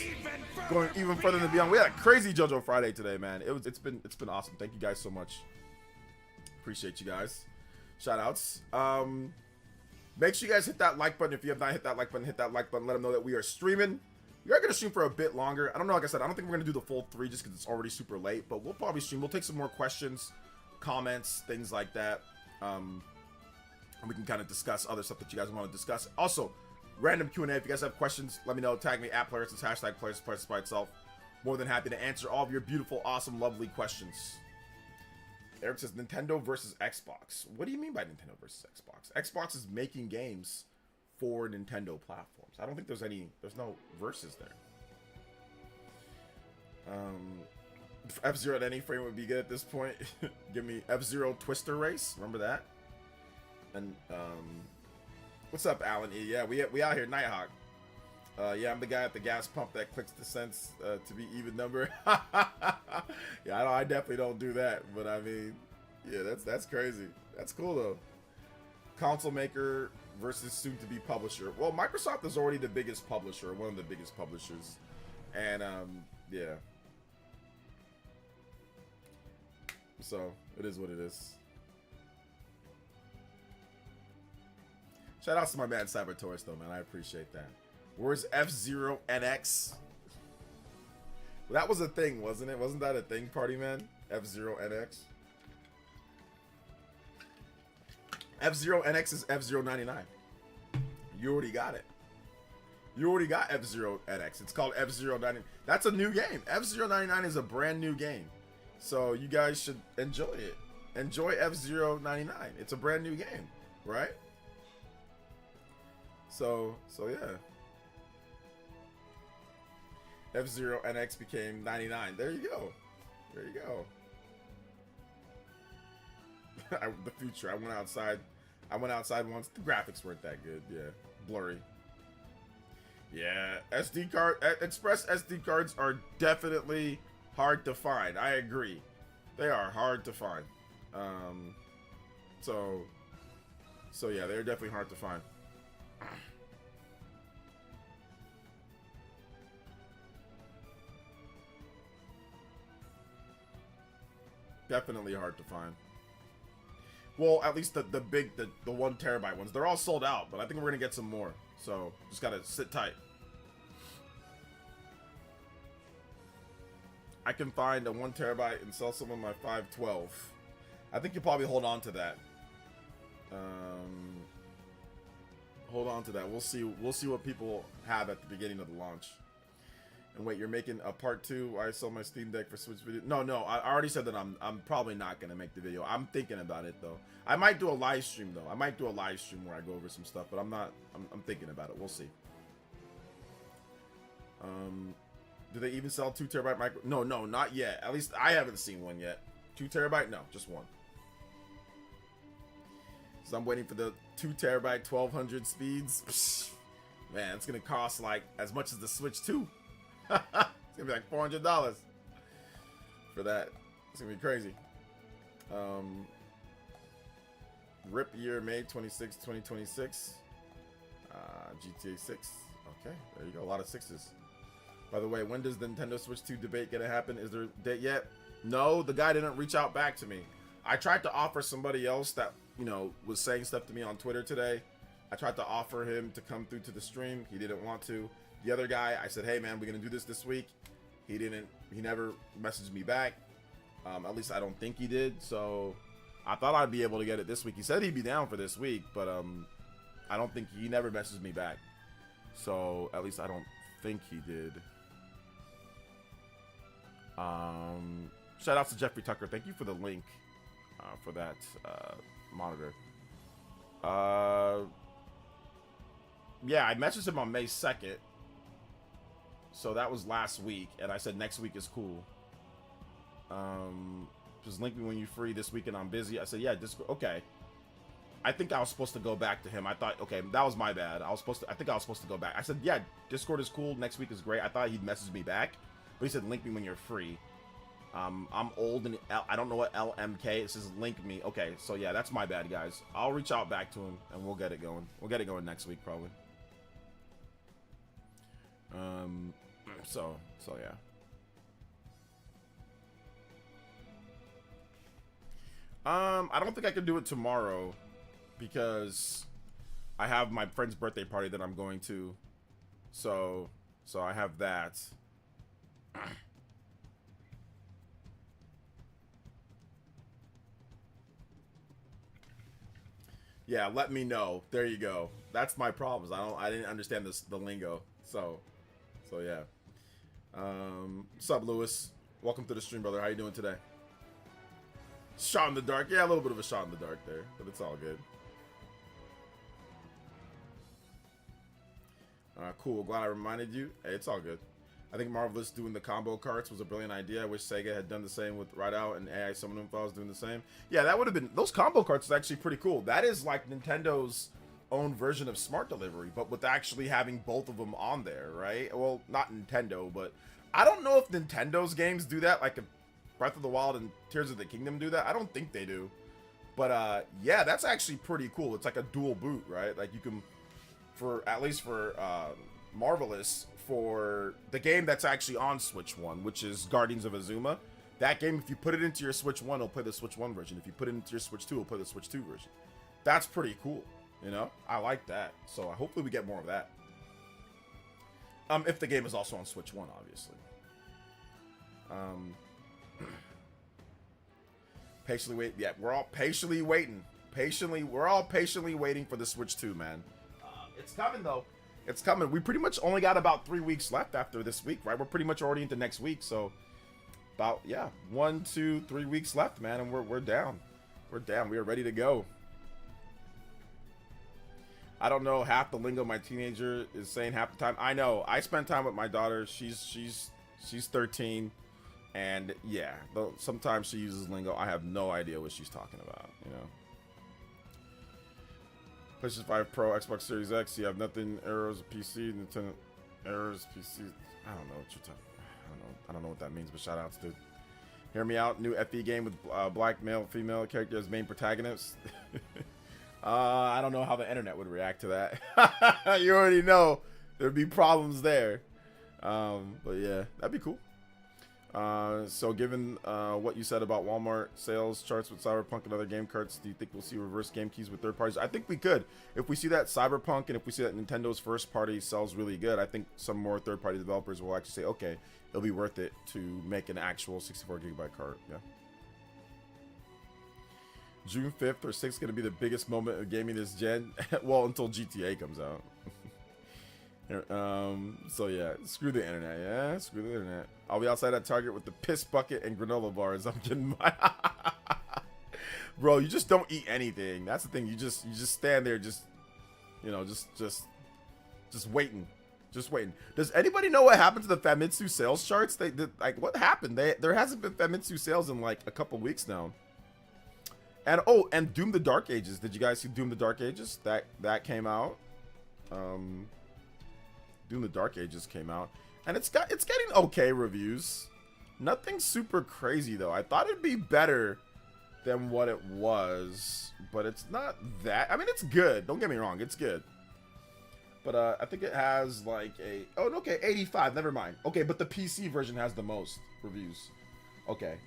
Going even further than beyond. We had a crazy JoJo Friday today, man. It's been awesome. Thank you guys so much. Appreciate you guys. Shout outs. Make sure you guys hit that like button. If you have not hit that like button, hit that like button. Let them know that we are streaming. We are going to stream for a bit longer. I don't know, like I said, I don't think we're going to do the full 3 just because it's already super late. But we'll probably stream. We'll take some more questions, comments, things like that. And we can kind of discuss other stuff that you guys want to discuss. Also, random Q&A. If you guys have questions, let me know. Tag me at Players. It's hashtag Players by itself. More than happy to answer all of your beautiful, awesome, lovely questions. Eric says Nintendo versus Xbox. What do you mean by Nintendo versus Xbox? Xbox is making games for Nintendo platforms. I don't think there's no versus there. F-Zero at any frame would be good at this point. Give me F-Zero Twister Race. Remember that? And what's up, Alan E? Yeah, we out here, Nighthawk. Yeah, I'm the guy at the gas pump that clicks the cents to be even number. Yeah, I definitely don't do that, but I mean, yeah, that's crazy. That's cool though. Console maker versus soon to be publisher. Well, Microsoft is already the biggest publisher, one of the biggest publishers, and yeah. So it is what it is. Shout out to my man Cyber Taurus though, man. I appreciate that. Where's F-Zero NX? Well, that was a thing, wasn't it? Wasn't that a thing, Party Man? F-Zero NX? F-Zero NX is F-Zero 99. You already got it. You already got F-Zero NX. It's called F-Zero 99. That's a new game. F-Zero 99 is a brand new game. So you guys should enjoy it. Enjoy F-Zero 99. It's a brand new game, right? So yeah. F-Zero NX became 99. There you go. There you go. The future. I went outside once. The graphics weren't that good. Yeah. Blurry. Yeah. SD card. Express SD cards are definitely hard to find. I agree. They are hard to find. So yeah, they're definitely hard to find. Definitely hard to find. Well, at least the 1 terabyte ones. They're all sold out, but I think we're gonna get some more. So just gotta sit tight. I can find a 1 terabyte and sell some of my 512. I think you'll probably hold on to that. Hold on to that. We'll see what people have at the beginning of the launch. And wait, you're making a part 2 where I sell my Steam Deck for Switch video? No, I already said that I'm probably not gonna make the video. I'm thinking about it though. I might do a live stream though. I might do a live stream where I go over some stuff, but I'm thinking about it. We'll see. Do they even sell 2 terabyte micro? No, not yet. At least I haven't seen one yet. 2 terabyte? No, just 1. So I'm waiting for the 2 terabyte 1200 speeds. Psh, man, it's gonna cost like as much as the Switch 2. It's gonna be like $400 for that. It's gonna be crazy. RIP year May 26, 2026. GTA 6. Okay, there you go. A lot of 6s. By the way, when does the Nintendo Switch 2 debate gonna happen? Is there a date yet? No, the guy didn't reach out back to me. I tried to offer somebody else that, you know, was saying stuff to me on Twitter today. I tried to offer him to come through to the stream. He didn't want to. The other guy, I said, hey man, we're gonna do this week. He never messaged me back. At least I don't think he did. So I thought I'd be able to get it this week. He said he'd be down for this week, but I don't think he never messaged me back. So at least I don't think he did. Shout out to Jeffrey Tucker. Thank you for the link for that monitor. Yeah, I messaged him on May 2nd. So that was last week, and I said next week is cool. Just link me when you're free this weekend. I'm busy. I said, yeah, okay. I think I was supposed to go back to him. I thought, okay, that was my bad. I think I was supposed to go back. I said, yeah, Discord is cool. Next week is great. I thought he'd message me back, but he said, link me when you're free. I'm old and I don't know what LMK. It says link me. Okay, so yeah, that's my bad, guys. I'll reach out back to him and we'll get it going. We'll get it going next week probably. So yeah. I don't think I can do it tomorrow because I have my friend's birthday party that I'm going to. So I have that. Yeah, let me know. There you go. That's my problems. I didn't understand the lingo. So yeah. What's up, Lewis? Welcome to the stream, brother. How you doing today? Shot in the dark. Yeah, a little bit of a shot in the dark there, but it's all good. Cool. Glad I reminded you. Hey, it's all good. I think Marvelous doing the combo carts was a brilliant idea. I wish Sega had done the same with Ride Out and AI Summoning Files doing the same. Yeah, that would have been... Those combo carts is actually pretty cool. That is like Nintendo's own version of Smart Delivery, but with actually having both of them on there, right? Well, not Nintendo, but... I don't know if Nintendo's games do that, like Breath of the Wild and Tears of the Kingdom do that. I don't think they do. But, yeah, that's actually pretty cool. It's like a dual boot, right? Like, you can... at least for Marvelous, for the game that's actually on Switch 1, which is Guardians of Azuma, that game, if you put it into your Switch 1, it'll play the Switch 1 version. If you put it into your Switch 2, it'll play the Switch 2 version. That's pretty cool, you know? I like that. So hopefully we get more of that. If the game is also on Switch 1, obviously. Patiently wait. Yeah, we're all patiently waiting. We're all patiently waiting for the Switch 2, man. It's coming, though. It's coming. We pretty much only got about 3 weeks left after this week, right? We're pretty much already into next week, so about, yeah, 1, 2, 3 weeks left, man, and we're down. We're down. We are ready to go. I don't know half the lingo my teenager is saying half the time. I know. I spend time with my daughter. She's 13, and yeah, though sometimes she uses lingo. I have no idea what she's talking about, you know. PlayStation 5 Pro, Xbox Series X, you have nothing, Arrows, PC, Nintendo, Arrows, PC, I don't know what you're talking, I don't know what that means, but shout outs, dude. Hear me out, new FE game with black male, female character as main protagonists. I don't know how the internet would react to that. You already know there'd be problems there. But yeah, that'd be cool. So given what you said about Walmart sales charts with Cyberpunk and other game carts, do you think we'll see reverse game keys with third parties? I think we could. If we see that Cyberpunk and if we see that Nintendo's first party sells really good, I think some more third party developers will actually say, okay, it'll be worth it to make an actual 64 gigabyte cart. Yeah. June 5th or 6th going to be the biggest moment of gaming this gen. Well, until GTA comes out. So yeah, screw the internet. Yeah, screw the internet. I'll be outside at Target with the piss bucket and granola bars. I'm getting my bro. You just don't eat anything. That's the thing. You just stand there, just waiting, just waiting. Does anybody know what happened to the Famitsu sales charts? Like what happened? There hasn't been Famitsu sales in like a couple weeks now. And and Doom the Dark Ages. Did you guys see Doom the Dark Ages? That came out. Doom the Dark Ages came out, and it's getting okay reviews. Nothing super crazy though. I thought it'd be better than what it was, but it's not that. I mean, it's good. Don't get me wrong, it's good. But I think it has like 85. Never mind. Okay, but the PC version has the most reviews. Okay,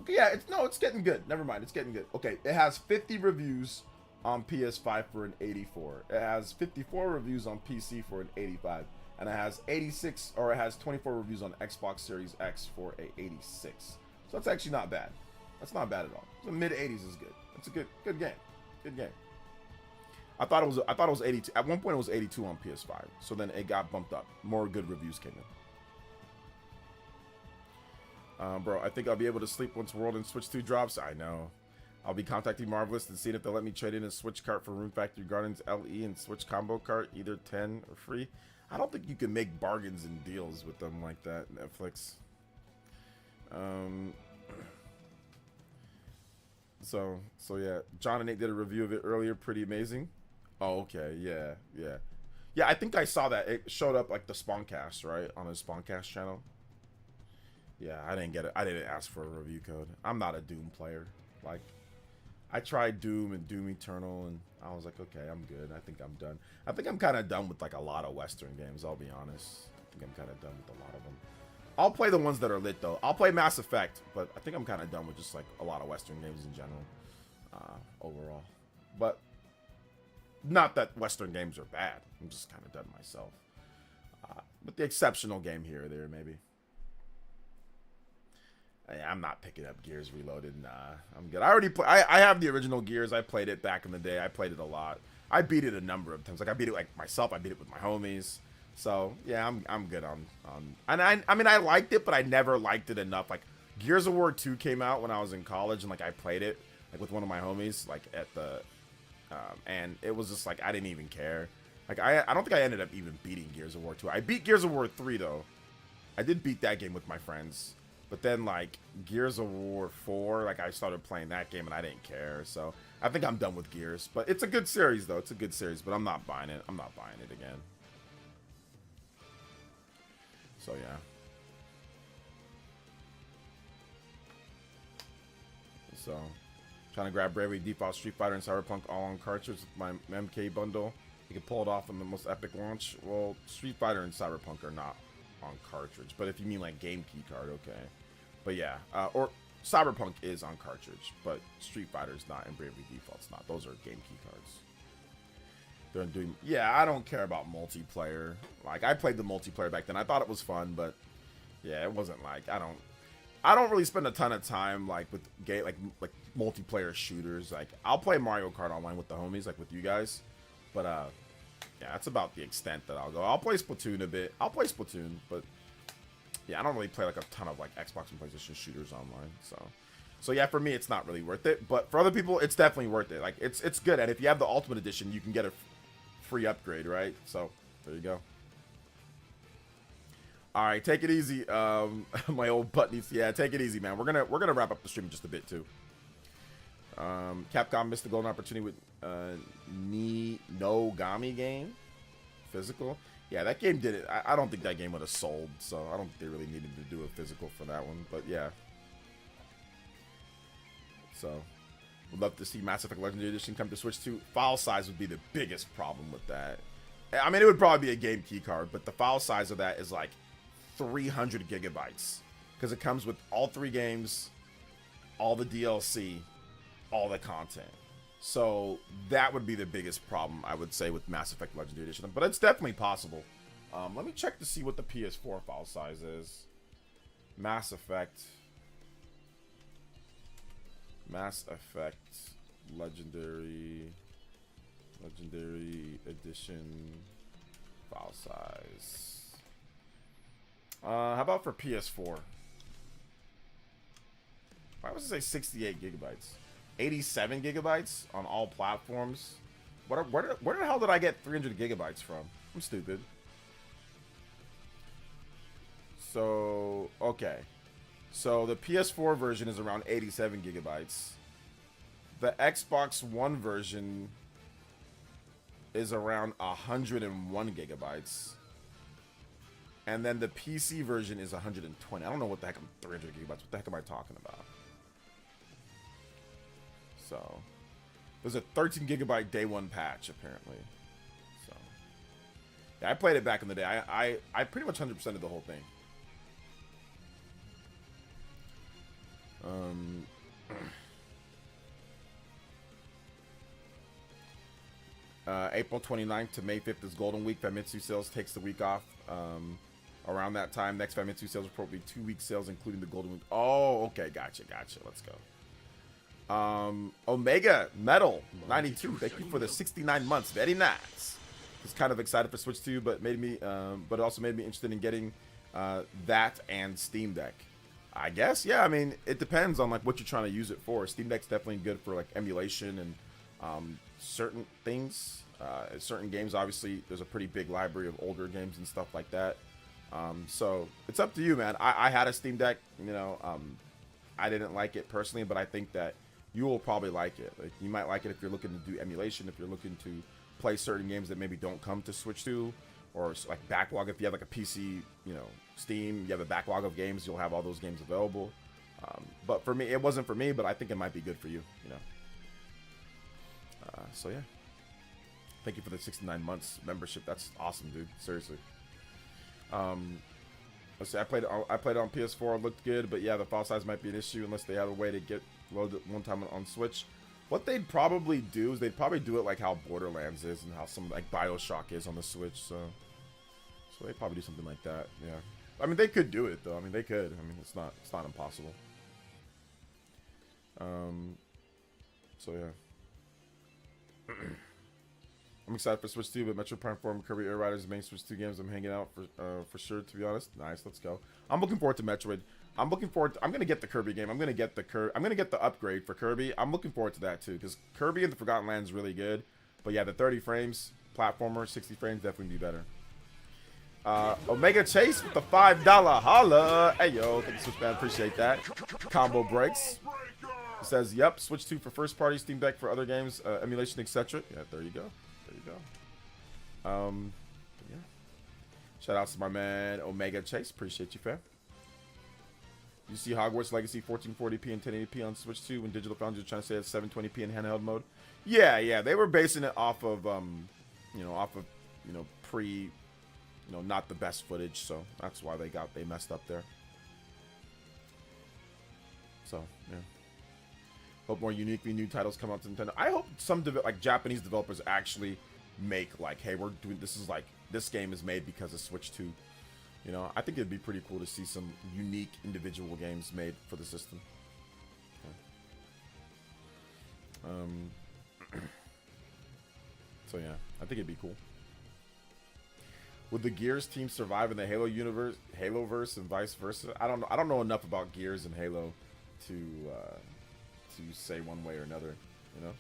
yeah, it's getting good. Never mind, it's getting good. Okay, it has 50 reviews on PS5 for an 84. It has 54 reviews on PC for an 85, and it has 24 reviews on Xbox Series X for a 86. So that's actually not bad. That's not bad at all. The mid 80s is good. It's a good game. Good game. I thought it was 82. At one point it was 82 on PS5. So then it got bumped up. More good reviews came in. Bro, I think I'll be able to sleep once World and Switch 2 drops. I know. I'll be contacting Marvelous and seeing if they'll let me trade in a Switch cart for Room Factory Gardens LE and Switch combo cart, either 10 or free. I don't think you can make bargains and deals with them like that, Netflix. So yeah, John and Nate did a review of it earlier, pretty amazing. Oh, okay, yeah. I think I saw that. It showed up like the Spawncast, right, on his Spawncast channel. Yeah, I didn't get it. I didn't ask for a review code. I'm not a Doom player. Like, I tried Doom and Doom Eternal, and I was like, okay, I'm good. I think I'm done. I think I'm kind of done with like a lot of Western games, I'll be honest. I think I'm kind of done with a lot of them. I'll play the ones that are lit, though. I'll play Mass Effect, but I think I'm kind of done with just like a lot of Western games in general, overall. But not that Western games are bad. I'm just kind of done myself. But the exceptional game here or there, maybe. I'm not picking up Gears Reloaded. Nah, I'm good. I already play. I have the original Gears. I played it back in the day. I played it a lot. I beat it a number of times. Like I beat it like myself. I beat it with my homies. So yeah, I'm good on. And I mean I liked it, but I never liked it enough. Like Gears of War 2 came out when I was in college, and like I played it like with one of my homies, like at the, and it was just like I didn't even care. Like I don't think I ended up even beating Gears of War 2. I beat Gears of War 3 though. I did beat that game with my friends. But then, like, Gears of War 4, like, I started playing that game, and I didn't care. So, I think I'm done with Gears. But it's a good series, though. It's a good series, but I'm not buying it. I'm not buying it again. So, yeah. So, trying to grab Bravely Default Street Fighter and Cyberpunk all on cartridge with my MK bundle. You can pull it off on the most epic launch. Well, Street Fighter and Cyberpunk are not on cartridge. But if you mean, like, game key card, okay. But yeah, or Cyberpunk is on cartridge, but Street Fighter's not, and Bravely Default's not. Those are game key cards. They're doing, yeah, I don't care about multiplayer. Like, I played the multiplayer back then. I thought it was fun, but yeah, it wasn't like, I don't really spend a ton of time like with like multiplayer shooters. Like, I'll play Mario Kart online with the homies, like with you guys, but yeah, that's about the extent that I'll go. I'll play Splatoon a bit. I'll play Splatoon, but yeah, I don't really play like a ton of like Xbox and PlayStation shooters online. So yeah, for me, it's not really worth it. But for other people, it's definitely worth it. Like it's good. And if you have the Ultimate Edition, you can get a free upgrade, right? So there you go. All right, take it easy. My old button. Yeah, take it easy, man. We're gonna wrap up the stream in just a bit too. Capcom missed the golden opportunity with Nogami game physical. Yeah, that game did it. I don't think that game would have sold, so I don't think they really needed to do a physical for that one. But yeah. So, would love to see Mass Effect Legendary Edition come to Switch 2. File size would be the biggest problem with that. I mean, it would probably be a game key card, but the file size of that is like 300 gigabytes. because it comes with all 3 games, all the DLC, all the content. So that would be the biggest problem, I would say, with Mass Effect Legendary Edition. But it's definitely possible. Let me check to see what the PS4 file size is. Mass Effect Legendary Edition file size. How about for PS4? Why was it say 68 gigabytes? 87 gigabytes on all platforms? Where the hell did I get 300 gigabytes from? I'm stupid. So, okay. So the PS4 version is around 87 gigabytes. The Xbox One version is around 101 gigabytes. And then the PC version is 120. I don't know what the heck 300 gigabytes. What the heck am I talking about? So, there's a 13 gigabyte day 1 patch, apparently. So, yeah, I played it back in the day. I pretty much 100%ed the whole thing. April 29th to May 5th is Golden Week. Famitsu sales takes the week off. Around that time, next Famitsu sales will probably be 2-week sales, including the Golden Week. Oh, okay, gotcha. Let's go. Omega Metal 92. Thank you for the 69 months. Very nice. Was kind of excited for Switch 2, but but it also made me interested in getting that and Steam Deck. I guess, yeah. I mean, it depends on like what you're trying to use it for. Steam Deck's definitely good for like emulation and certain things. Certain games, obviously, there's a pretty big library of older games and stuff like that. So it's up to you, man. I had a Steam Deck, you know. I didn't like it personally, but I think that you will probably like it. Like, you might like it if you're looking to do emulation, if you're looking to play certain games that maybe don't come to Switch 2, or like backlog. If you have like a PC, you know, Steam, you have a backlog of games, you'll have all those games available. But for me, it wasn't for me, but I think it might be good for you, you know. So yeah, thank you for the 69 months membership. That's awesome, dude. Seriously. Let's see. I played it on PS4. It looked good, but yeah, the file size might be an issue unless they have a way to get loaded one time on Switch. What they'd probably do is they'd probably do it like how Borderlands is and how some like BioShock is on the Switch. So they'd probably do something like that. Yeah. I mean, they could do it though. I mean, they could. I mean, it's not impossible. So yeah. I'm excited for Switch 2, but Metro Prime 4 and Kirby Air Riders, the main Switch 2 games I'm hanging out for sure, to be honest. Nice, let's go. I'm looking forward to Metroid. I'm gonna get the Kirby game. I'm gonna get the upgrade for Kirby. I'm looking forward to that too, because Kirby and the Forgotten Land is really good. But yeah, the 30 frames platformer, 60 frames definitely be better. Omega Chase with the $5 holla. Hey yo, thank you, Switch man, appreciate that. Combo breaks. It says, yep, Switch 2 for first party, Steam Deck for other games, emulation, etc. Yeah, there you go. Yeah. Shout outs to my man Omega Chase. Appreciate you, fam. You see Hogwarts Legacy 1440p and 1080p on Switch 2 when Digital Foundry was trying to say it's 720p in handheld mode. Yeah, they were basing it off of pre, not the best footage, so that's why they messed up there. So yeah. Hope more uniquely new titles come out to Nintendo. I hope some Japanese developers actually make like, hey, we're doing this game is made because of Switch 2. You know, I think it'd be pretty cool to see some unique individual games made for the system. So yeah, I think it'd be cool. Would the Gears team survive in the Halo universe, Haloverse, and vice versa? I don't know enough about Gears and Halo to say one way or another, you know.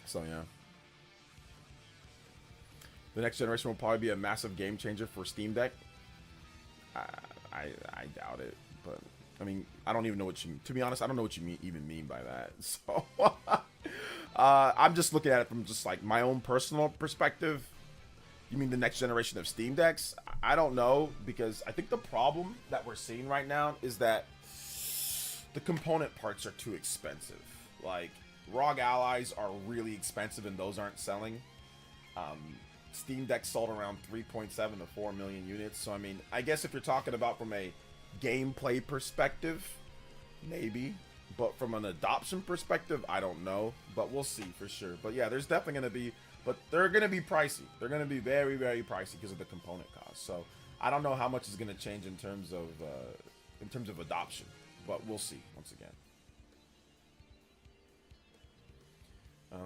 So yeah, the next generation will probably be a massive game changer for Steam Deck. I doubt it, but I mean, I don't even know what you. To be honest, I don't know what you even mean by that. So I'm just looking at it from just like my own personal perspective. You mean the next generation of Steam Decks? I don't know, because I think the problem that we're seeing right now is that the component parts are too expensive. Like, ROG allies are really expensive and those aren't selling. Steam Deck sold around 3.7 to 4 million units. So I mean, I guess if you're talking about from a gameplay perspective, maybe. But from an adoption perspective, I don't know. But we'll see for sure. But yeah, there's definitely going to be, but they're going to be pricey. They're going to be very, very pricey because of the component cost. So I don't know how much is going to change in terms of adoption. But we'll see once again.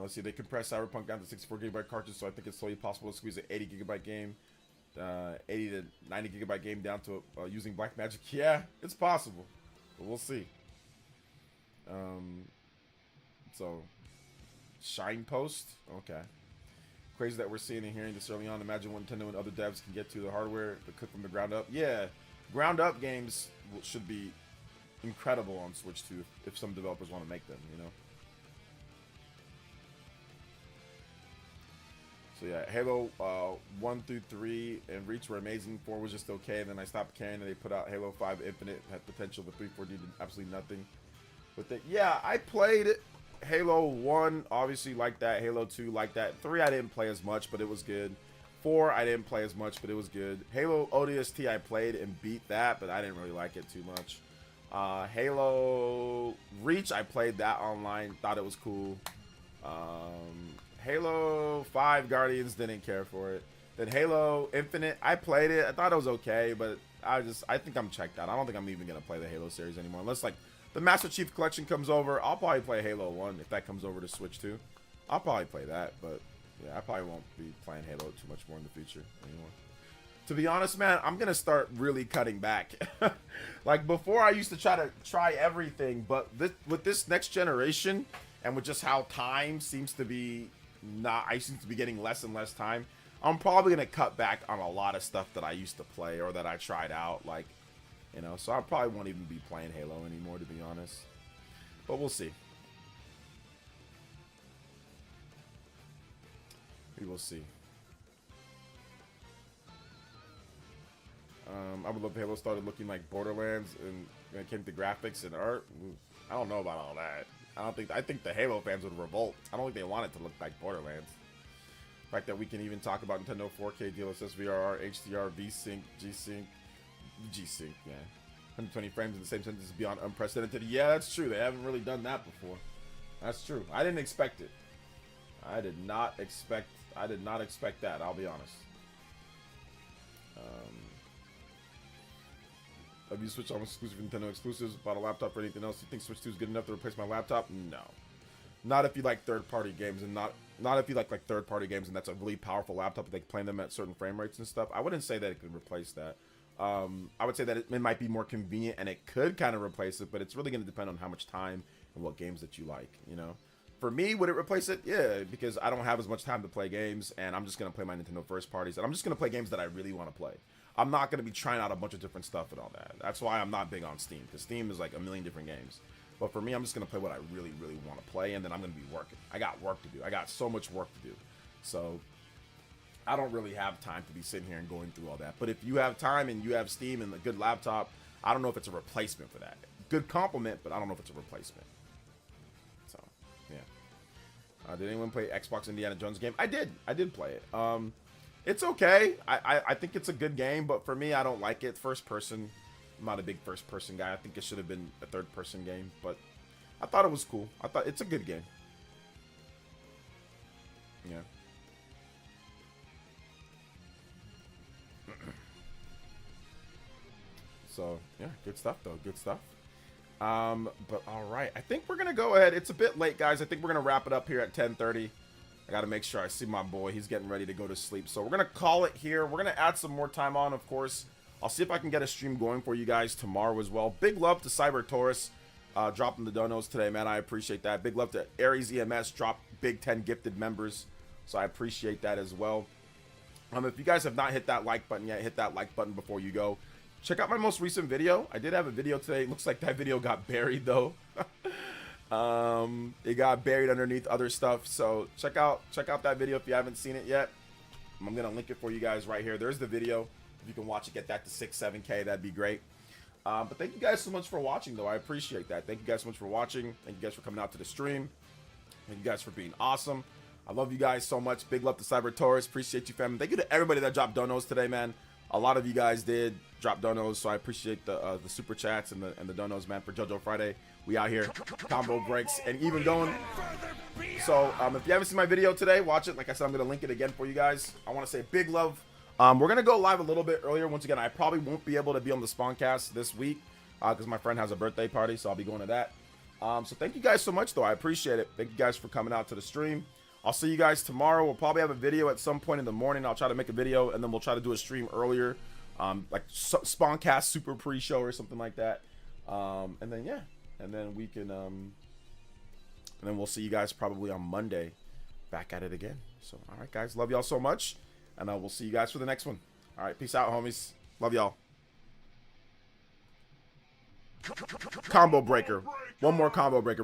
Let's see, they compressed Cyberpunk down to 64GB cartridge, so I think it's totally possible to squeeze an 80GB game, 80 to 90GB game down to using Blackmagic. Yeah, it's possible, but we'll see. So, Shine Post, okay. Crazy that we're seeing and hearing this early on. Imagine what Nintendo and other devs can get to the hardware, but cook from the ground up. Yeah, ground up games should be incredible on Switch too, if some developers want to make them, you know. So yeah, Halo 1 through 3 and Reach were amazing. 4 was just okay, and then I stopped caring, and they put out Halo 5 Infinite, had potential, but 3, 4 did absolutely nothing with it. Yeah, I played Halo 1, obviously like that. Halo 2 like that. 3 I didn't play as much, but it was good. 4 I didn't play as much, but it was good. Halo ODST I played and beat that, but I didn't really like it too much. Halo Reach I played that online, thought it was cool. Halo 5 Guardians, didn't care for it. Then Halo Infinite, I played it. I thought it was okay, but I think I'm checked out. I don't think I'm even going to play the Halo series anymore. Unless, like, the Master Chief Collection comes over, I'll probably play Halo 1 if that comes over to Switch 2. I'll probably play that, but, yeah, I probably won't be playing Halo too much more in the future anymore. To be honest, man, I'm going to start really cutting back. Like, before I used to try everything, but with this next generation, and with just how time seems to be... I seem to be getting less and less time. I'm probably gonna cut back on a lot of stuff that I used to play or that I tried out, like, you know. So I probably won't even be playing Halo anymore, to be honest. But we'll see. We will see. I would love if Halo started looking like Borderlands and when it came to graphics and art. I don't know about all that. I think the Halo fans would revolt. I don't think they want it to look like Borderlands. The fact that we can even talk about Nintendo 4K DLSS, VRR, HDR, V-Sync, G-Sync, yeah. 120 frames in the same sentence is beyond unprecedented. Yeah, that's true. They haven't really done that before. That's true. I didn't expect it. I did not expect that, I'll be honest. Have you switched almost exclusive Nintendo exclusives? Bought a laptop for anything else? You think Switch 2 is good enough to replace my laptop? No. Not if you like third-party games, and not if you like third-party games and that's a really powerful laptop, like playing them at certain frame rates and stuff. I wouldn't say that it could replace that. I would say that it might be more convenient and it could kind of replace it, but it's really going to depend on how much time and what games that you like, you know? For me, would it replace it? Yeah, because I don't have as much time to play games, and I'm just going to play my Nintendo first parties, and I'm just going to play games that I really want to play. I'm not going to be trying out a bunch of different stuff and all that. That's why I'm not big on Steam, because Steam is like a million different games. But for me, I'm just going to play what I really, really want to play, and then I'm going to be working. I got work to do. I got so much work to do. So I don't really have time to be sitting here and going through all that. But if you have time and you have Steam and a good laptop, I don't know if it's a replacement for that. Good compliment, but I don't know if it's a replacement. So, yeah. Did anyone play Xbox Indiana Jones game? I did. I did play it. It's okay. I think it's a good game, but for me, I don't like it. First person. I'm not a big first person guy. I think it should have been a third person game, but I thought it was cool. I thought it's a good game. Yeah. So, yeah, good stuff, though. Good stuff. But all right. I think we're going to go ahead. It's a bit late, guys. I think we're going to wrap it up here at 10:30. I got to make sure I see my boy. He's getting ready to go to sleep. So we're going to call it here. We're going to add some more time on, of course. I'll see if I can get a stream going for you guys tomorrow as well. Big love to Cyber Taurus dropping the donos today, man. I appreciate that. Big love to Aries EMS, drop Big 10 gifted members. So I appreciate that as well. If you guys have not hit that like button yet, hit that like button before you go. Check out my most recent video. I did have a video today. Looks like that video got buried, though. It got buried underneath other stuff. So check out that video if you haven't seen it yet. I'm going to link it for you guys right here. There's the video. If you can watch it, get that to 6-7K, that'd be great. But thank you guys so much for watching, though. I appreciate that. Thank you guys so much for watching. Thank you guys for coming out to the stream. Thank you guys for being awesome. I love you guys so much. Big love to Cyber Taurus. Appreciate you, fam. Thank you to everybody that dropped donos today, man. A lot of you guys did drop donos, so I appreciate the super chats and the donos, man, for JoJo Friday. We out here, combo breaks, and even going. So if you haven't seen my video today, watch it. Like I said, I'm gonna link it again for you guys. I want to say big love. We're gonna go live a little bit earlier. Once again, I probably won't be able to be on the Spawncast this week because my friend has a birthday party, so I'll be going to that. So thank you guys so much, though. I appreciate it. Thank you guys for coming out to the stream. I'll see you guys tomorrow. We'll probably have a video at some point in the morning. I'll try to make a video, and then we'll try to do a stream earlier, like Spawncast Super Pre-Show or something like that. And then yeah, and then we can, and then we'll see you guys probably on Monday, back at it again. So all right, guys, love y'all so much, and we'll see you guys for the next one. All right, peace out, homies. Love y'all. Combo breaker. One more combo breaker.